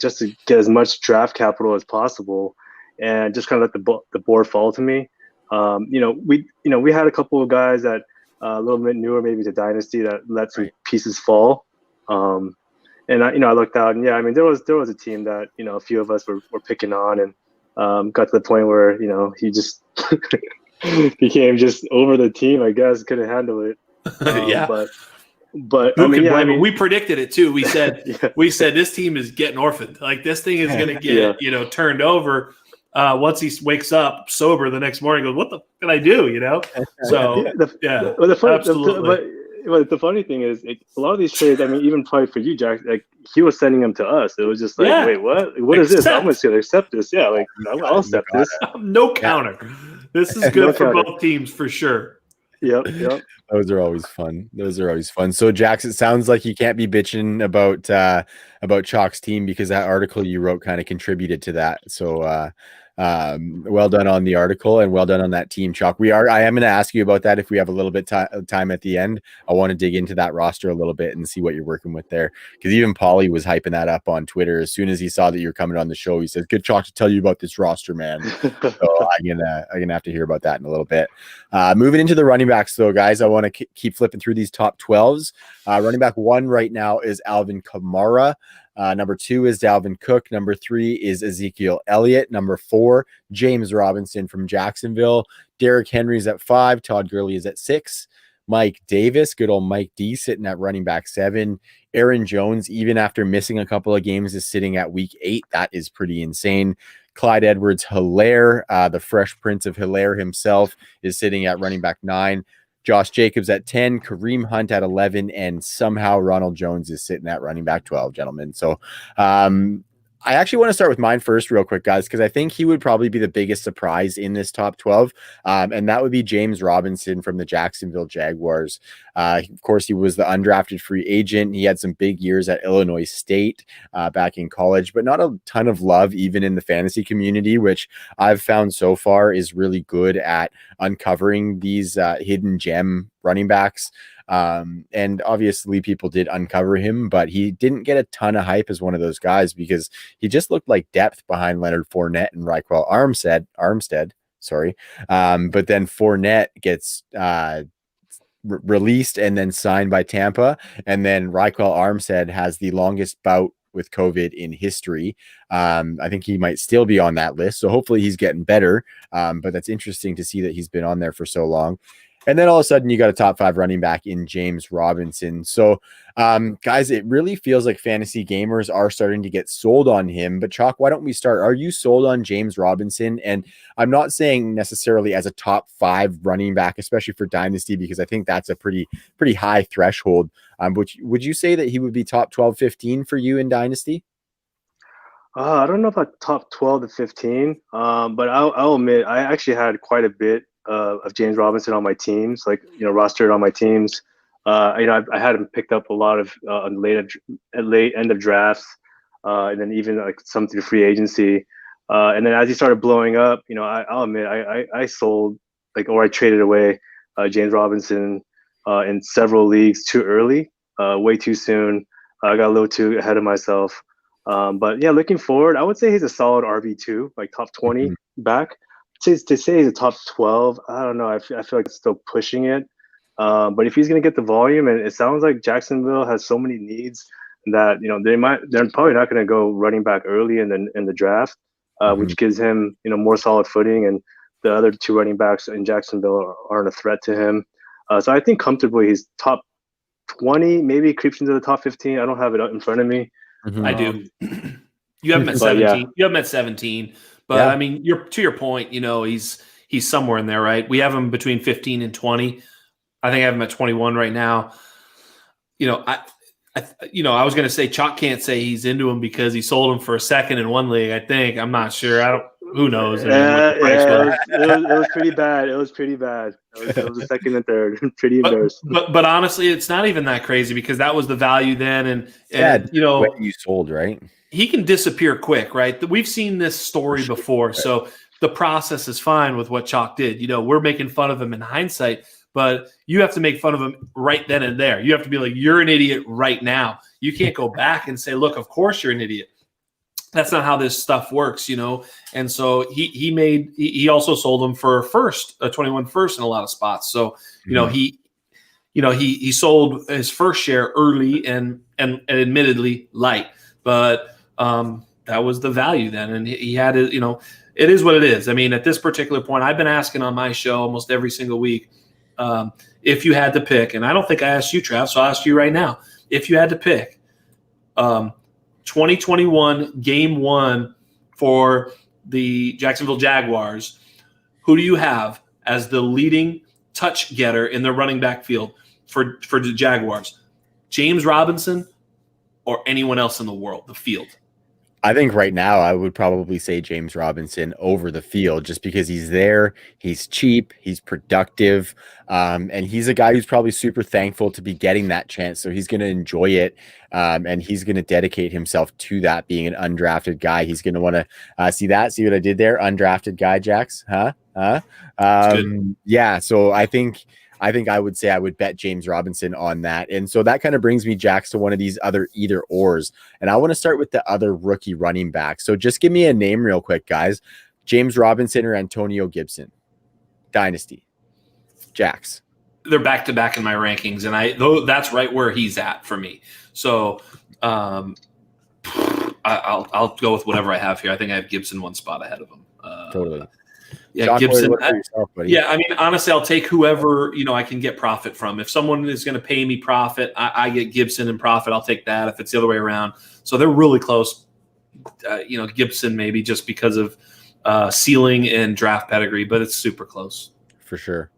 just to get as much draft capital as possible, and just kind of let the board fall to me. We had a couple of guys that a little bit newer, maybe to dynasty, that let some pieces fall. And I looked out, and yeah, I mean, there was a team that, you know, a few of us were picking on, and got to the point where, you know, he just became just over the team. I guess couldn't handle it. Yeah, but I mean, we predicted it too. We said we said this team is getting orphaned. Like this thing is going to get you know, turned over. Once he wakes up sober the next morning, goes, what the fuck did I do? You know, so absolutely. But the funny thing is, a lot of these trades, I mean, even probably for you, Jack, like he was sending them to us. It was just like, wait, what? What is this? I'm going to accept this. Yeah, like I'll accept this. No counter. This is good for both teams for sure. Yep. Those are always fun. So, Jax, it sounds like you can't be bitching about Chalk's team because that article you wrote kind of contributed to that. So, well done on the article and well done on that team, Chalk. I am going to ask you about that if we have a little bit time at the end. I want to dig into that roster a little bit and see what you're working with there, because even Paulie was hyping that up on Twitter as soon as he saw that you're coming on the show. He says, "Good, Chalk, to tell you about this roster, man." So I'm gonna have to hear about that in a little bit. Moving into the running backs, though, guys, I want to keep flipping through these top 12s. Running back 1 right now is Alvin Kamara. Number 2 is Dalvin Cook. Number 3 is Ezekiel Elliott. Number 4, James Robinson from Jacksonville. Derrick Henry's at 5. Todd Gurley is at 6. Mike Davis, good old Mike D, sitting at running back 7. Aaron Jones, even after missing a couple of games, is sitting at week 8. That is pretty insane. Clyde Edwards-Helaire, the Fresh Prince of Hilaire himself, is sitting at running back 9. Josh Jacobs at 10, Kareem Hunt at 11, and somehow Ronald Jones is sitting at running back 12, gentlemen. So I actually want to start with mine first real quick, guys, because I think he would probably be the biggest surprise in this top 12, and that would be James Robinson from the Jacksonville Jaguars. Of course, he was the undrafted free agent. He had some big years at Illinois State back in college, but not a ton of love even in the fantasy community, which I've found so far is really good at uncovering these hidden gem running backs. And obviously people did uncover him, but he didn't get a ton of hype as one of those guys because he just looked like depth behind Leonard Fournette and Raquel Armstead. Sorry. But then Fournette gets released and then signed by Tampa. And then Raquel Armstead has the longest bout with COVID in history. I think he might still be on that list. So hopefully he's getting better. But that's interesting to see that he's been on there for so long. And then all of a sudden you got a top 5 running back in James Robinson. So, guys, it really feels like fantasy gamers are starting to get sold on him. But Chalk, why don't we start? Are you sold on James Robinson? And I'm not saying necessarily as a top 5 running back, especially for Dynasty, because I think that's a pretty high threshold. Would you say that he would be top 12, 15 for you in Dynasty? I don't know about top 12 to 15, but I'll admit I actually had quite a bit of James Robinson on my teams, like, rostered on my teams. I had him picked up a lot of late end of drafts, and then even like some through free agency. And then as he started blowing up, I'll admit I sold, or I traded away James Robinson in several leagues too early, way too soon. I got a little too ahead of myself. But yeah, looking forward, I would say he's a solid RB2, like top 20 back. To say he's a top 12, I don't know. I feel like it's still pushing it. But if he's going to get the volume, and it sounds like Jacksonville has so many needs that they're probably not going to go running back early in the draft, which gives him more solid footing, and the other 2 running backs in Jacksonville aren't a threat to him. So I think comfortably he's top 20, maybe creeps into the top 15. I don't have it in front of me. I do. You have him at 17. Yeah. You have him at 17. But Yeah. I mean, to your point, he's somewhere in there, right? We have him between 15 and 20. I think I have him at 21 right now. I was going to say Chalk can't say he's into him because he sold him for a second in one league. I think I'm not sure. Who knows? It was pretty bad. It was pretty bad. It was a second and third. Pretty embarrassing. But honestly, it's not even that crazy because that was the value then, and when you sold, right? He can disappear quick, right? We've seen this story before, so the process is fine with what Chalk did. We're making fun of him in hindsight, but you have to make fun of him right then and there. You have to be like, you're an idiot right now. You can't go back and say, look, of course you're an idiot. That's not how this stuff works, And so he also sold him for a 21 first in a lot of spots. So, he sold his first share early and admittedly light, but that was the value then. And he had it, it is what it is. I mean, at this particular point, I've been asking on my show almost every single week, if you had to pick, and I don't think I asked you, Trav, so I'll ask you right now. If you had to pick 2021 game 1 for the Jacksonville Jaguars, who do you have as the leading touch getter in the running back field for the Jaguars? James Robinson or anyone else in the field? I think right now I would probably say James Robinson over the field just because he's there, he's cheap, he's productive, and he's a guy who's probably super thankful to be getting that chance. So he's going to enjoy it, and he's going to dedicate himself to that, being an undrafted guy. He's going to want to see what I did there? Undrafted guy, Jax? Yeah, so I think I would say I would bet James Robinson on that. And so that kind of brings me, Jax, to one of these other either ors. And I want to start with the other rookie running back. So just give me a name real quick, guys. James Robinson or Antonio Gibson? Dynasty. Jax. They're back-to-back in my rankings, and that's right where he's at for me. So I'll go with whatever I have here. I think I have Gibson one spot ahead of him. Totally. Yeah, John, Gibson. yourself, Yeah, I mean, honestly, I'll take whoever I can get profit from. If someone is going to pay me profit, I get Gibson and profit. I'll take that. If it's the other way around, so they're really close. Gibson maybe just because of ceiling and draft pedigree, but it's super close for sure.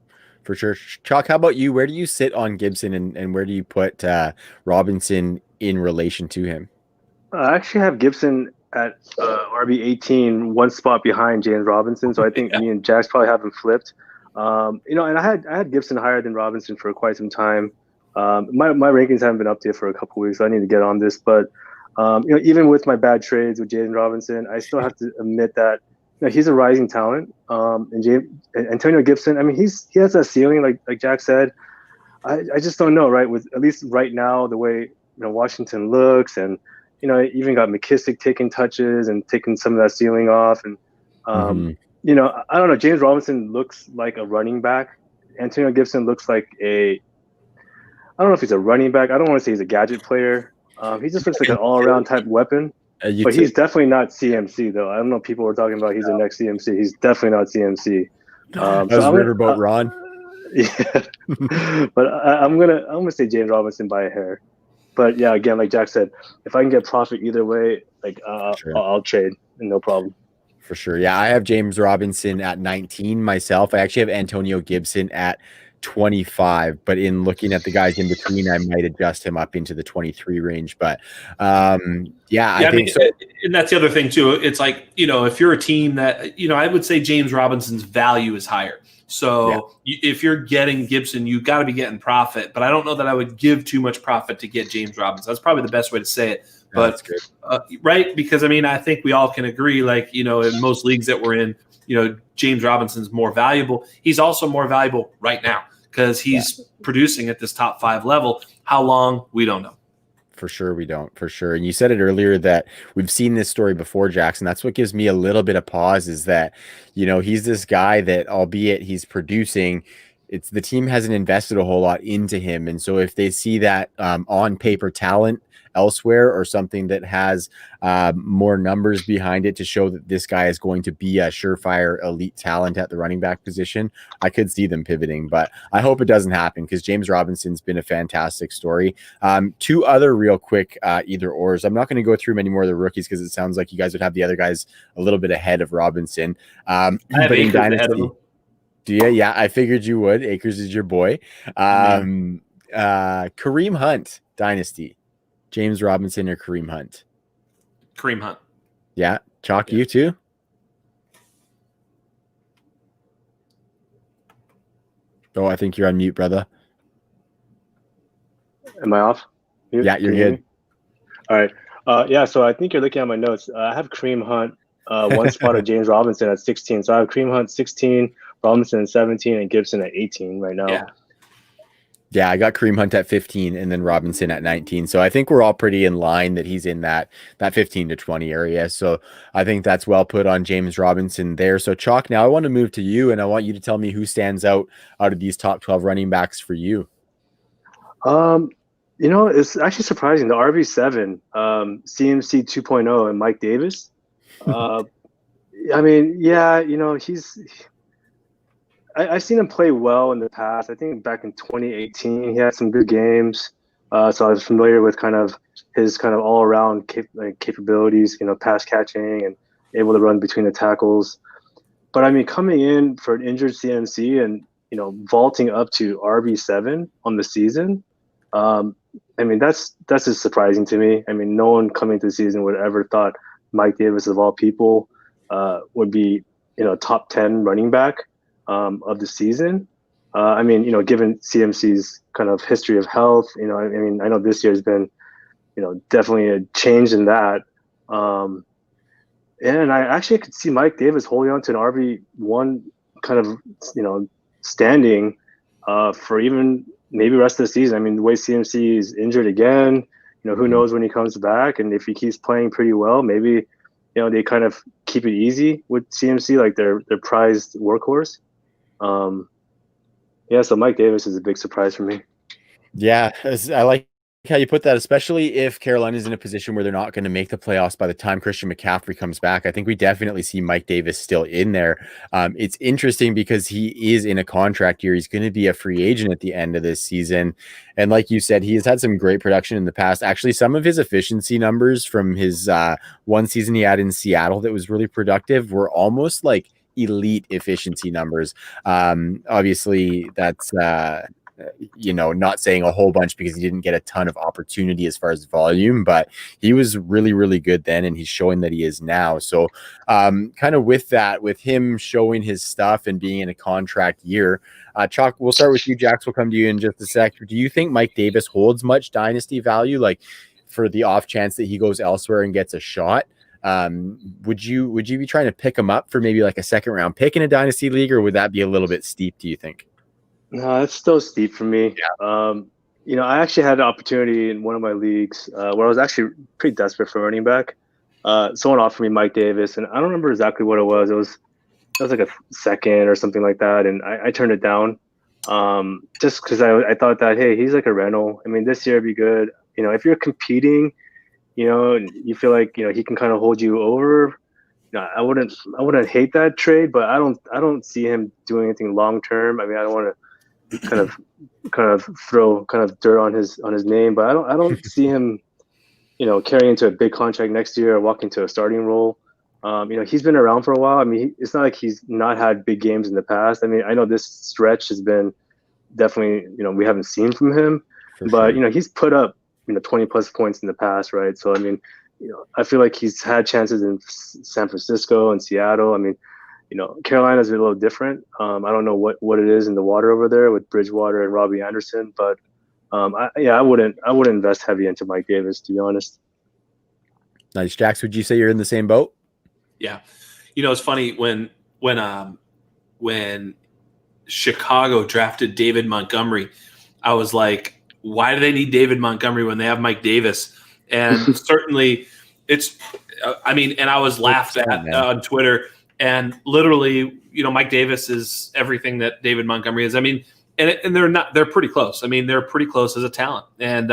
Chalk, how about you? Where do you sit on Gibson, and where do you put Robinson in relation to him? I actually have Gibson at RB 18, one spot behind James Robinson. So I think me and Jax probably have him flipped. And I had Gibson higher than Robinson for quite some time. My rankings haven't been updated for a couple weeks. So I need to get on this, but even with my bad trades with James Robinson, I still have to admit that he's a rising talent. And Antonio Gibson, I mean, he has that ceiling, like Jack said. I just don't know, right? With at least right now, the way Washington looks, and even got McKissick taking touches and taking some of that ceiling off, and I don't know. James Robinson looks like a running back. Antonio Gibson looks like I don't know if he's a running back. I don't want to say he's a gadget player. He just looks like an all-around type weapon. But he's definitely not CMC, though. I don't know. People were talking about he's the next CMC. He's definitely not CMC. Riverboat Ron. Yeah, but I'm gonna say James Robinson by a hair. But yeah, again, like Jack said, if I can get profit either way, like Sure. I'll trade, no problem. For sure. Yeah, I have James Robinson at 19 myself. I actually have Antonio Gibson at 25, but in looking at the guys in between, I might adjust him up into the 23 range. But yeah, I Yeah, I think mean, so. and that's the other thing too. It's like, if you're a team that, I would say James Robinson's value is higher. So if you're getting Gibson, you got to be getting profit. But I don't know that I would give too much profit to get James Robinson. That's probably the best way to say it. That's But good. right, because I mean, I think we all can agree, like, in most leagues that we're in, James Robinson's more valuable. He's also more valuable right now because he's producing at this top 5 level. How long, we don't know. For sure, we don't. For sure. And you said it earlier that we've seen this story before, Jackson. That's what gives me a little bit of pause is that, he's this guy that, albeit he's producing, it's the team hasn't invested a whole lot into him. And so if they see that on paper talent elsewhere or something that has more numbers behind it to show that this guy is going to be a surefire elite talent at the running back position, I could see them pivoting, but I hope it doesn't happen because James Robinson's been a fantastic story. 2 other real quick either ors. I'm not going to go through many more of the rookies because it sounds like you guys would have the other guys a little bit ahead of Robinson. I have but in Akers ahead of Dynasty, him. do you? Yeah, I figured you would. Akers is your boy. Kareem Hunt, Dynasty. James Robinson or Kareem Hunt? Kareem Hunt. Yeah. Chalk, you too? Oh, I think you're on mute, brother. Am I off? Yeah, you're good. All right. Yeah, so I think you're looking at my notes. I have Kareem Hunt, one spot of James Robinson at 16. So I have Kareem Hunt 16, Robinson at 17, and Gibson at 18 right now. Yeah, I got Kareem Hunt at 15 and then Robinson at 19. So I think we're all pretty in line that he's in that 15 to 20 area. So I think that's well put on James Robinson there. So Chalk, now I want to move to you and I want you to tell me who stands out of these top 12 running backs for you. It's actually surprising. The RB7, CMC 2.0 and Mike Davis. I mean, yeah, I've seen him play well in the past. I think back in 2018, he had some good games. So I was familiar with kind of his kind of all-around capabilities, pass catching and able to run between the tackles. But I mean, coming in for an injured CMC and vaulting up to RB7 on the season, I mean that's just surprising to me. I mean, no one coming to the season would ever thought Mike Davis of all people would be top 10 running back of the season. I mean, given CMC's kind of history of health, I mean, I know this year's been, definitely a change in that. And I actually could see Mike Davis holding on to an RB1 kind of, standing for even maybe the rest of the season. I mean, the way CMC is injured again, who knows when he comes back. And if he keeps playing pretty well, maybe, they kind of keep it easy with CMC, like their prized workhorse. Yeah, so Mike Davis is a big surprise for me. Yeah, I like how you put that, especially if Carolina's in a position where they're not going to make the playoffs by the time Christian McCaffrey comes back. I think we definitely see Mike Davis still in there. It's interesting because he is in a contract year. He's going to be a free agent at the end of this season. And like you said, he has had some great production in the past. Actually, some of his efficiency numbers from his one season he had in Seattle that was really productive were almost like elite efficiency numbers. Obviously, that's not saying a whole bunch because he didn't get a ton of opportunity as far as volume, but he was really, really good then, and he's showing that he is now. So kind of with that, with him showing his stuff and being in a contract year, Chalk, we'll start with you. Jax will come to you in just a sec. Do you think Mike Davis holds much dynasty value, like for the off chance that he goes elsewhere and gets a shot? Would you be trying to pick him up for maybe like a second round pick in a dynasty league, or would that be a little bit steep, do you think? No, it's still steep for me. Yeah. I actually had an opportunity in one of my leagues where I was actually pretty desperate for running back. Someone offered me Mike Davis, and I don't remember exactly what it was. It was like a second or something like that, and I turned it down just because I thought that, hey, he's like a rental. I mean, this year would be good. If you're competing, and you feel like he can kind of hold you over. I wouldn't hate that trade, but I don't see him doing anything long term. I mean, I don't want to kind of throw kind of dirt on his name, but I don't see him, carrying into a big contract next year or walking to a starting role. He's been around for a while. I mean, it's not like he's not had big games in the past. I mean, I know this stretch has been definitely, we haven't seen from him, but he's put up 20 plus points in the past, right? So I mean, I feel like he's had chances in San Francisco and Seattle. I mean, Carolina's a little different. I don't know what it is in the water over there with Bridgewater and Robbie Anderson, but I wouldn't invest heavy into Mike Davis, to be honest. Nice. Jax, would you say you're in the same boat? Yeah. It's funny when Chicago drafted David Montgomery, I was like, why do they need David Montgomery when they have Mike Davis? And certainly and I was laughed at on Twitter, and literally, Mike Davis is everything that David Montgomery is. I mean, and they're pretty close. I mean, they're pretty close as a talent. And,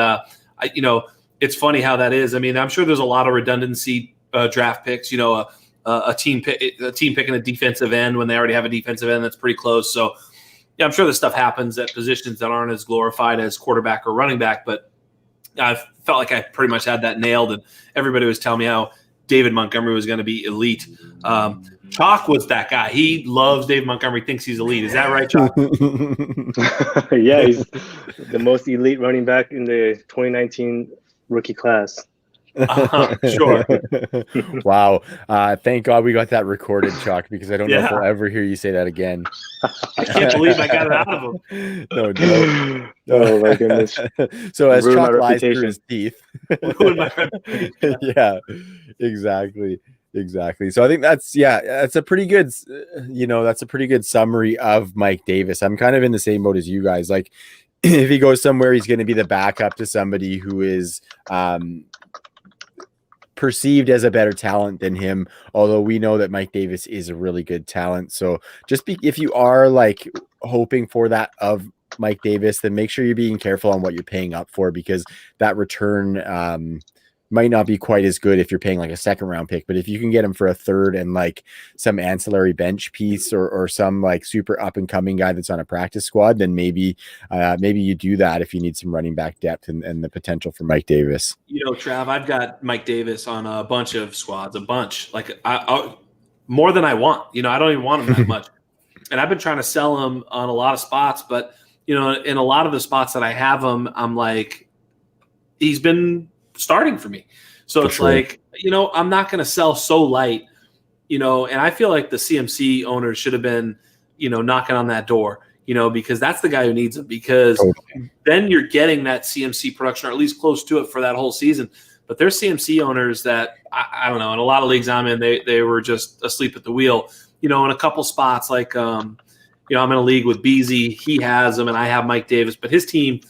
it's funny how that is. I mean, I'm sure there's a lot of redundancy draft picks, a team picking a defensive end when they already have a defensive end that's pretty close. So yeah, I'm sure this stuff happens at positions that aren't as glorified as quarterback or running back, but I felt like I pretty much had that nailed, and everybody was telling me how David Montgomery was going to be elite. Chalk was that guy. He loves David Montgomery, thinks he's elite. Is that right, Chalk? Yeah, he's the most elite running back in the 2019 rookie class. Sure. Wow. Thank God we got that recorded, Chalk, because I don't know if I'll ever hear you say that again. I can't believe I got it out of him. No. Oh my goodness. So as Ruined Chalk my lies through reputation. his teeth. Ruined my reputation. Yeah, exactly. So I think that's a pretty good, that's a pretty good summary of Mike Davis. I'm kind of in the same boat as you guys. Like, if he goes somewhere, he's going to be the backup to somebody who is perceived as a better talent than him, although we know that Mike Davis is a really good talent. So if you are like hoping for that of Mike Davis, then make sure you're being careful on what you're paying up for, because that return might not be quite as good if you're paying like a second round pick. But if you can get him for a third and like some ancillary bench piece or some like super up and coming guy that's on a practice squad, then maybe you do that if you need some running back depth and the potential for Mike Davis. Trav, I've got Mike Davis on a bunch of squads, like I more than I want. I don't even want him that much. And I've been trying to sell him on a lot of spots, but in a lot of the spots that I have him, I'm like, he's been starting for me. So for it's sure. Like, I'm not going to sell so light, and I feel like the CMC owners should have been, knocking on that door, because that's the guy who needs him, because then you're getting that CMC production, or at least close to it, for that whole season. But there's CMC owners that I don't know, in a lot of leagues I'm in, they were just asleep at the wheel, in a couple spots, like, I'm in a league with Beasy. He has him and I have Mike Davis, but his team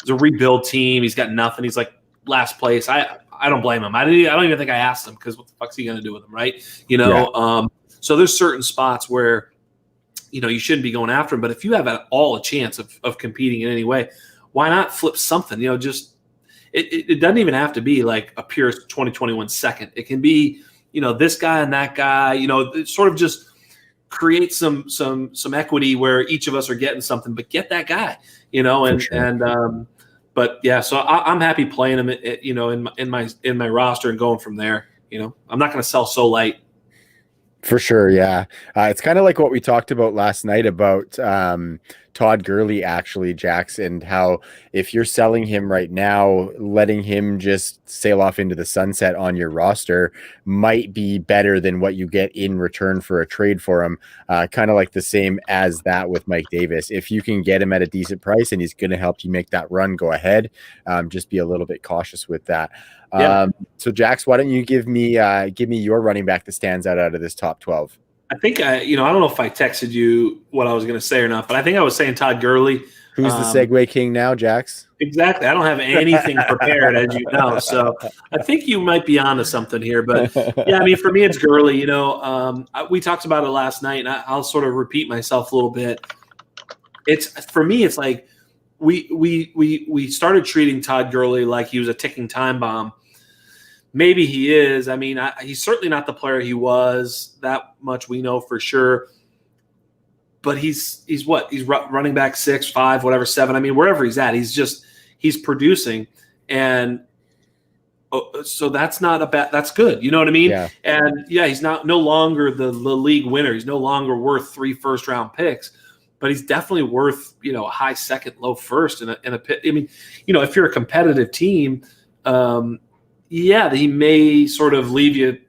is a rebuild team. He's got nothing. He's like last place. I don't blame him. I don't even think I asked him, because what the fuck's he going to do with him, right? So there's certain spots where, you shouldn't be going after him. But if you have at all a chance of competing in any way, why not flip something? Just it doesn't even have to be like a pure 2021 second. It can be, this guy and that guy. It sort of just create some equity where each of us are getting something, but get that guy, but yeah, so I'm happy playing him, in my roster and going from there. I'm not going to sell so light. For sure, yeah. It's kind of like what we talked about last night about Todd Gurley, actually, Jax, and how if you're selling him right now, letting him just sail off into the sunset on your roster might be better than what you get in return for a trade for him. Kind of like the same as that with Mike Davis. If you can get him at a decent price and he's going to help you make that run, go ahead. Just be a little bit cautious with that. Yeah. So Jax, why don't you give me your running back that stands out of this top 12? I think I don't know if I texted you what I was going to say or not, but I think I was saying Todd Gurley. Who's the segue king now, Jax? Exactly. I don't have anything prepared, as you know. So I think you might be onto something here. But yeah, I mean, for me, it's Gurley. We talked about it last night, and I'll sort of repeat myself a little bit. For me, it's like we started treating Todd Gurley like he was a ticking time bomb. Maybe he is. I mean, he's certainly not the player he was. That much we know for sure. but he's what? He's running back 6, 5, whatever, 7. I mean, wherever he's at, he's producing. And so that's not a bad, that's good. You know what I mean? Yeah. And yeah, he's no longer the league winner. He's no longer worth 3 first-round picks, but he's definitely worth, a high second, low first in a pit. I mean, if you're a competitive team, he may sort of leave you,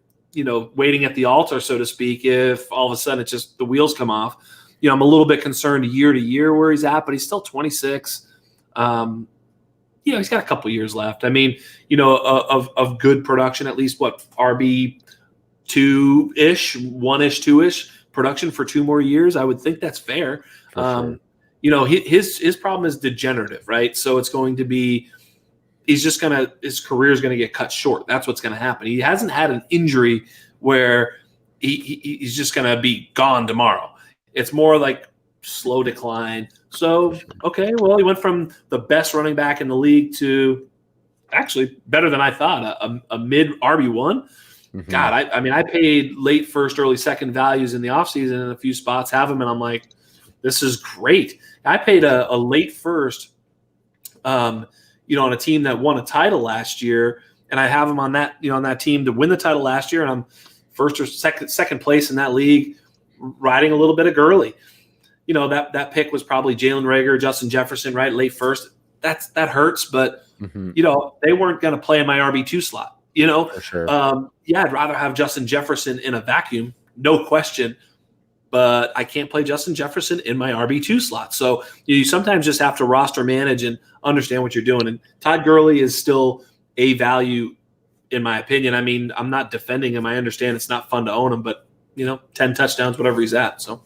waiting at the altar, so to speak, if all of a sudden it's just the wheels come off. I'm a little bit concerned year to year where he's at, but he's still 26. He's got a couple years left. I mean, of good production, at least what, RB 2-ish, 1-ish, 2-ish production for 2 more years. I would think that's fair. Sure. His problem is degenerative, right? So it's going to be, his career is going to get cut short. That's what's going to happen. He hasn't had an injury where he's just going to be gone tomorrow. It's more like slow decline. So, okay, well, he went from the best running back in the league to actually better than I thought, a mid RB1. Mm-hmm. God, I paid late first, early second values in the offseason in a few spots, have him, and I'm like, this is great. I paid a late first, on a team that won a title last year, and I have him on that, on that team to win the title last year, and I'm first or second place in that league, riding a little bit of Gurley. That pick was probably Jalen Reagor, Justin Jefferson, right? Late first. That hurts, but Mm-hmm. They weren't going to play in my RB2 slot. For sure. I'd rather have Justin Jefferson in a vacuum, no question. But I can't play Justin Jefferson in my RB2 slot. So you sometimes just have to roster manage and understand what you're doing. And Todd Gurley is still a value, in my opinion. I mean, I'm not defending him. I understand it's not fun to own him, but 10 touchdowns, whatever he's at. So.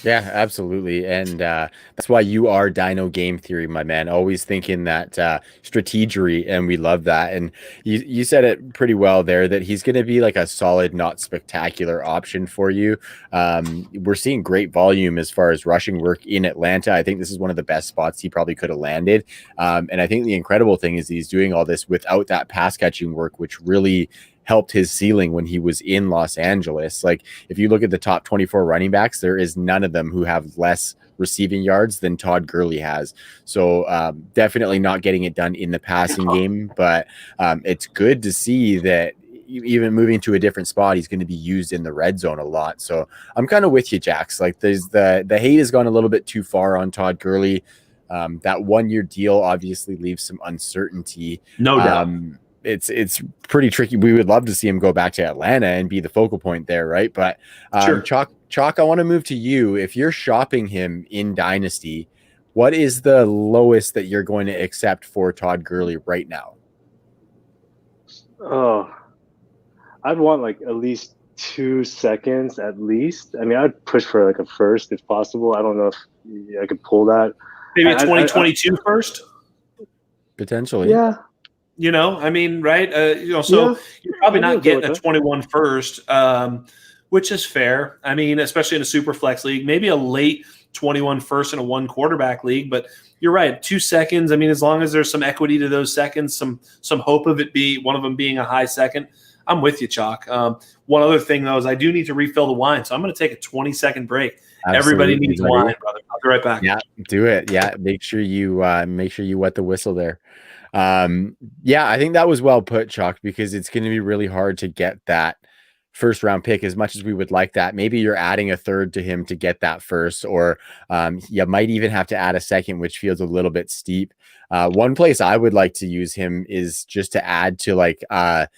Yeah, absolutely. And that's why you are Dino Game Theory, my man. Always thinking that strategery, and we love that. And you said it pretty well there, that he's going to be like a solid, not spectacular option for you. We're seeing great volume as far as rushing work in Atlanta. I think this is one of the best spots he probably could have landed. And I think the incredible thing is he's doing all this without that pass catching work, which really helped his ceiling when he was in Los Angeles. Like, if you look at the top 24 running backs, there is none of them who have less receiving yards than Todd Gurley has. So definitely not getting it done in the passing game, but it's good to see that even moving to a different spot, he's going to be used in the red zone a lot. So I'm kind of with you, Jax. Like, there's the hate has gone a little bit too far on Todd Gurley. That 1-year deal obviously leaves some uncertainty. No doubt. It's pretty tricky. We would love to see him go back to Atlanta and be the focal point there, right? But sure. Chalk, I want to move to you. If you're shopping him in Dynasty, what is the lowest that you're going to accept for Todd Gurley right now? Oh, I'd want like at least 2 seconds at least. I mean, I'd push for like a first if possible. I don't know if I could pull that. Maybe a 2022 first? Potentially. Yeah. I mean, right? So you're probably not getting a 21 first, which is fair. I mean, especially in a super flex league, maybe a late 21 first in a 1 quarterback league, but you're right. 2 seconds. I mean, as long as there's some equity to those seconds, some hope of it be one of them being a high second, I'm with you, Chalk. One other thing though, is I do need to refill the wine. So I'm going to take a 20-second break. Absolutely, everybody needs wine, brother. I'll be right back. Yeah, do it. Yeah. Make sure you wet the whistle there. I think that was well put, Chalk, because it's going to be really hard to get that first round pick as much as we would like that. Maybe you're adding a third to him to get that first, or you might even have to add a second, which feels a little bit steep. One place I would like to use him is just to add to like a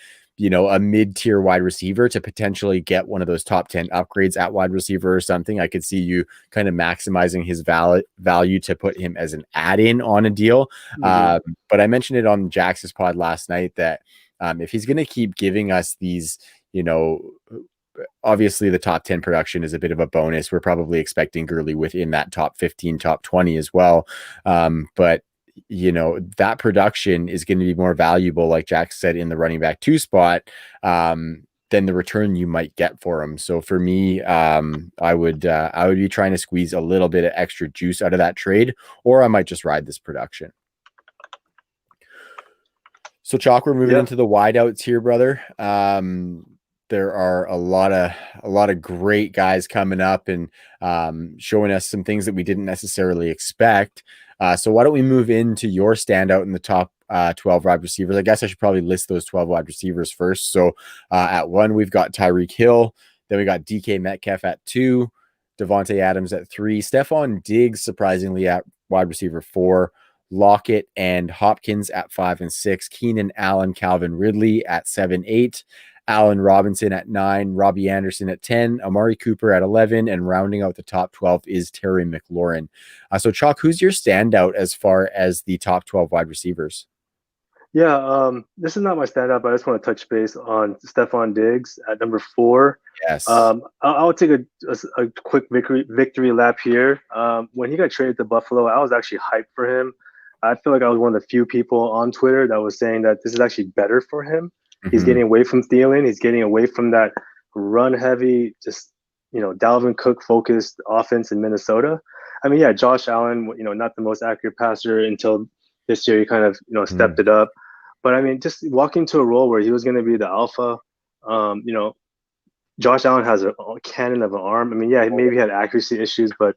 mid-tier wide receiver to potentially get one of those top 10 upgrades at wide receiver or something. I could see you kind of maximizing his value to put him as an add-in on a deal. Mm-hmm. But I mentioned it on Jax's pod last night that if he's going to keep giving us these, obviously the top 10 production is a bit of a bonus. We're probably expecting Gurley within that top 15, top 20 as well. But that production is going to be more valuable, like Jax said, in the running back 2 spot than the return you might get for him. So for me, I would be trying to squeeze a little bit of extra juice out of that trade, or I might just ride this production. So Chalk, we're moving into the wideouts here, brother. there are a lot of great guys coming up and showing us some things that we didn't necessarily expect. So why don't we move into your standout in the top 12 wide receivers? I guess I should probably list those 12 wide receivers first. So at 1, we've got Tyreek Hill. Then we got DK Metcalf at 2, Devontae Adams at 3, Stephon Diggs surprisingly at wide receiver 4, Lockett and Hopkins at 5 and 6, Keenan Allen, Calvin Ridley at 7, 8, Allen Robinson at 9, Robbie Anderson at 10, Amari Cooper at 11, and rounding out the top 12 is Terry McLaurin. So Chalk, who's your standout as far as the top 12 wide receivers? Yeah, this is not my standout, but I just want to touch base on Stephon Diggs at number 4. Yes. I'll take a quick victory lap here. When he got traded to Buffalo, I was actually hyped for him. I feel like I was one of the few people on Twitter that was saying that this is actually better for him. Mm-hmm. He's getting away from Thielen. He's getting away from that run-heavy, just Dalvin Cook-focused offense in Minnesota. I mean, yeah, Josh Allen, not the most accurate passer until this year. He kind of stepped it up. But I mean, just walking to a role where he was going to be the alpha. Josh Allen has a cannon of an arm. I mean, yeah, maybe he had accuracy issues, but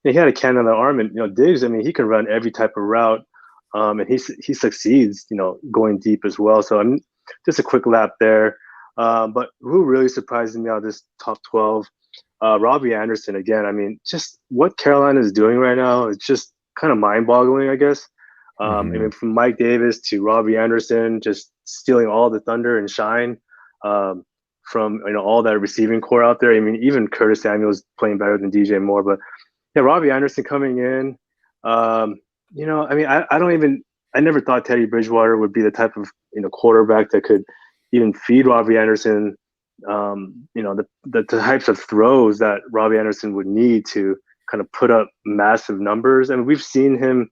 he had a cannon of an arm. And Diggs, I mean, he can run every type of route, and he succeeds, going deep as well. So I'm just a quick lap there. But who really surprised me out of this top 12? Robbie Anderson again. I mean, just what Carolina is doing right now is just kind of mind-boggling, I guess. I mean, from Mike Davis to Robbie Anderson, just stealing all the thunder and shine from all that receiving core out there. I mean, even Curtis Samuel's playing better than DJ Moore, but yeah, Robbie Anderson coming in. I mean, I never thought Teddy Bridgewater would be the type of quarterback that could even feed Robbie Anderson. The types of throws that Robbie Anderson would need to kind of put up massive numbers. I mean, we've seen him.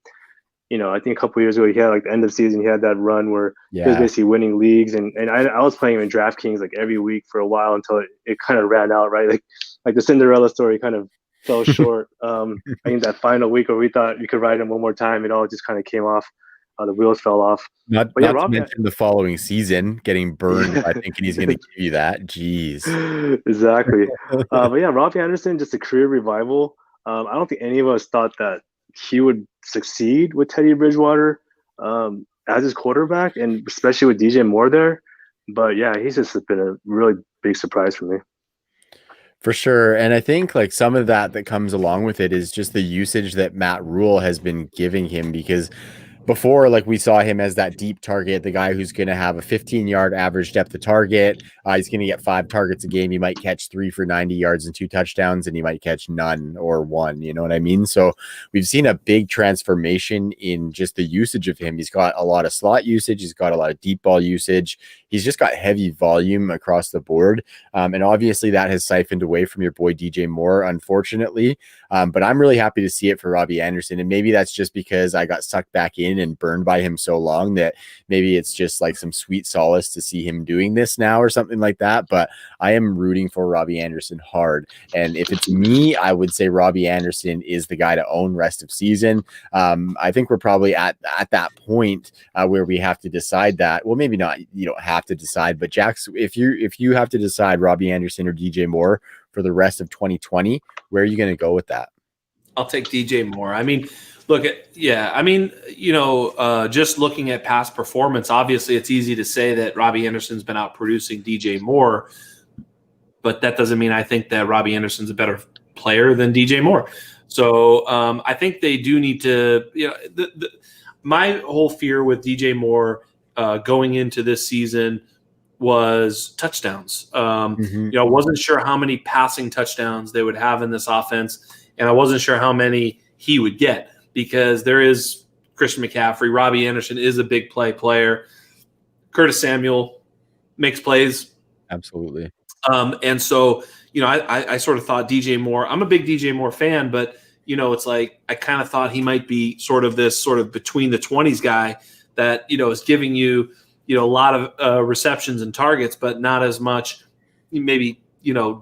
I think a couple of years ago, he had the end of season, he had that run where he was basically winning leagues. And I was playing him in DraftKings every week for a while until it kind of ran out, right? Like the Cinderella story kind of fell short. I think that final week where we thought you could ride him one more time, it all just kind of came off. The wheels fell off. Not to mention the following season getting burned by thinking he's going to give you that. Jeez. Exactly. But yeah, Robbie Anderson, just a career revival. I don't think any of us thought that he would succeed with Teddy Bridgewater as his quarterback, and especially with DJ Moore there. But yeah, he's just been a really big surprise for me. For sure. And I think some of that comes along with it is just the usage that Matt Rule has been giving him, because before, we saw him as that deep target, the guy who's going to have a 15-yard average depth of target. He's going to get 5 targets a game. He might catch 3 for 90 yards and 2 touchdowns, and he might catch none or 1. You know what I mean? So we've seen a big transformation in just the usage of him. He's got a lot of slot usage. He's got a lot of deep ball usage. He's just got heavy volume across the board. And obviously that has siphoned away from your boy DJ Moore, unfortunately. But I'm really happy to see it for Robbie Anderson. And maybe that's just because I got sucked back in and burned by him so long that maybe it's just some sweet solace to see him doing this now or something like that. But I am rooting for Robbie Anderson hard. And if it's me, I would say Robbie Anderson is the guy to own rest of season. I think we're probably at that point where we have to decide that. Well, maybe not. You don't have to decide, but Jax, if you have to decide Robbie Anderson or DJ Moore for the rest of 2020, where are you going to go with that? I'll take DJ Moore. I mean, just looking at past performance, obviously it's easy to say that Robbie Anderson's been out producing DJ Moore, but that doesn't mean I think that Robbie Anderson's a better player than DJ Moore. So I think they do need to, my whole fear with DJ Moore going into this season was touchdowns. I wasn't sure how many passing touchdowns they would have in this offense, and I wasn't sure how many he would get, because there is Christian McCaffrey. Robbie Anderson is a big player. Curtis Samuel makes plays. Absolutely. And so, I sort of thought DJ Moore, I'm a big DJ Moore fan, but, it's I kind of thought he might be sort of this sort of between the 20s guy that, is giving you, a lot of receptions and targets, but not as much maybe,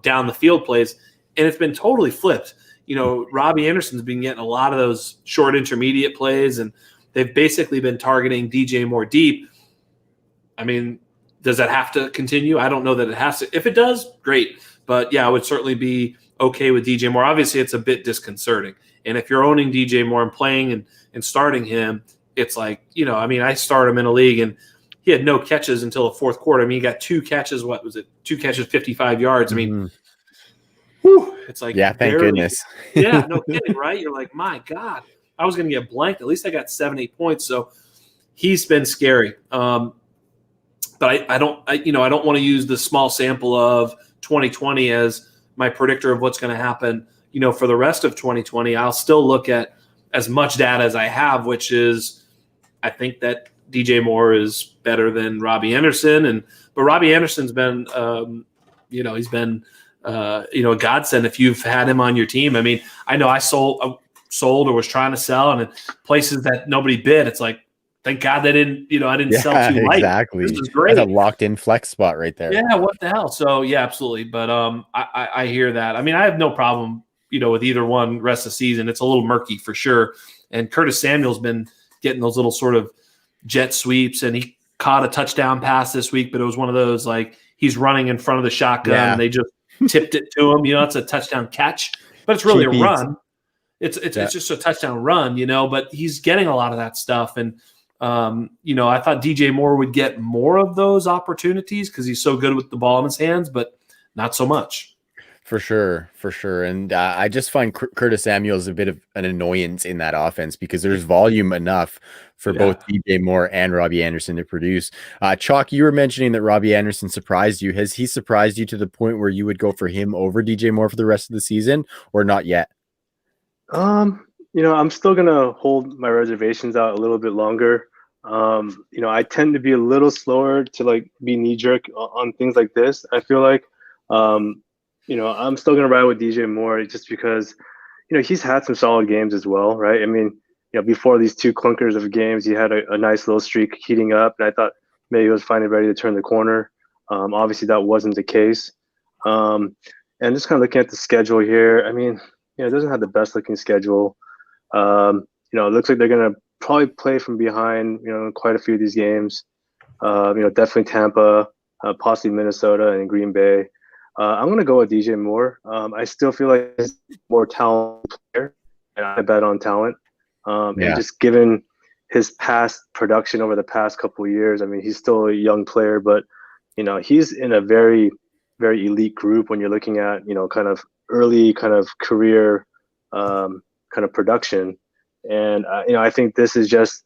down the field plays. And it's been totally flipped. Robbie Anderson's been getting a lot of those short intermediate plays, and they've basically been targeting DJ Moore deep. I mean, Does that have to continue? I don't know that it has to. If it does, great. But yeah, I would certainly be okay with DJ Moore. Obviously, it's a bit disconcerting. And if you're owning DJ Moore and playing and starting him, it's like, I mean, I start him in a league and he had no catches until the fourth quarter. I mean, he got 2 catches. What was it? 2 catches, 55 yards. I mean, whew, it's like, yeah, thank goodness. Yeah, no kidding, right? You're like, my God, I was going to get blanked. At least I got 7-8 points. So he's been scary. But I don't want to use the small sample of 2020 as my predictor of what's going to happen, for the rest of 2020. I'll still look at as much data as I have, which is, I think that DJ Moore is better than Robbie Anderson, but Robbie Anderson's been, he's been, a godsend if you've had him on your team. I mean, I know I sold or was trying to sell, and in places that nobody bid, it's like, thank God they didn't, I didn't sell too light. Exactly. This is great. That's a locked-in flex spot right there. Yeah, what the hell? So yeah, absolutely. But I hear that. I mean, I have no problem, with either one rest of the season. It's a little murky for sure. And Curtis Samuel's been getting those little sort of jet sweeps, and he caught a touchdown pass this week, but it was one of those like he's running in front of the shotgun and they just tipped it to him. It's a touchdown catch, but it's really a run. It's just a touchdown run, but he's getting a lot of that stuff. And I thought DJ Moore would get more of those opportunities because he's so good with the ball in his hands, but not so much. For sure. And I just find Curtis Samuel is a bit of an annoyance in that offense because there's volume enough for both DJ Moore and Robbie Anderson to produce. Chalk, you were mentioning that Robbie Anderson surprised you. Has he surprised you to the point where you would go for him over DJ Moore for the rest of the season, or not yet? I'm still gonna hold my reservations out a little bit longer. I tend to be a little slower to like be knee jerk on things like this. I feel like, I'm still going to ride with DJ Moore just because, he's had some solid games as well, right? I mean, before these 2 clunkers of games, he had a nice little streak heating up, and I thought maybe he was finally ready to turn the corner. Obviously, that wasn't the case. And just kind of looking at the schedule here, I mean, it doesn't have the best looking schedule. It looks like they're going to probably play from behind, quite a few of these games. Definitely Tampa, possibly Minnesota and Green Bay. I'm going to go with DJ Moore. I still feel like he's a more talented player, and I bet on talent. And just given his past production over the past couple of years, I mean, he's still a young player, but, he's in a very, very elite group when you're looking at, kind of early kind of career kind of production. And, I think this is just,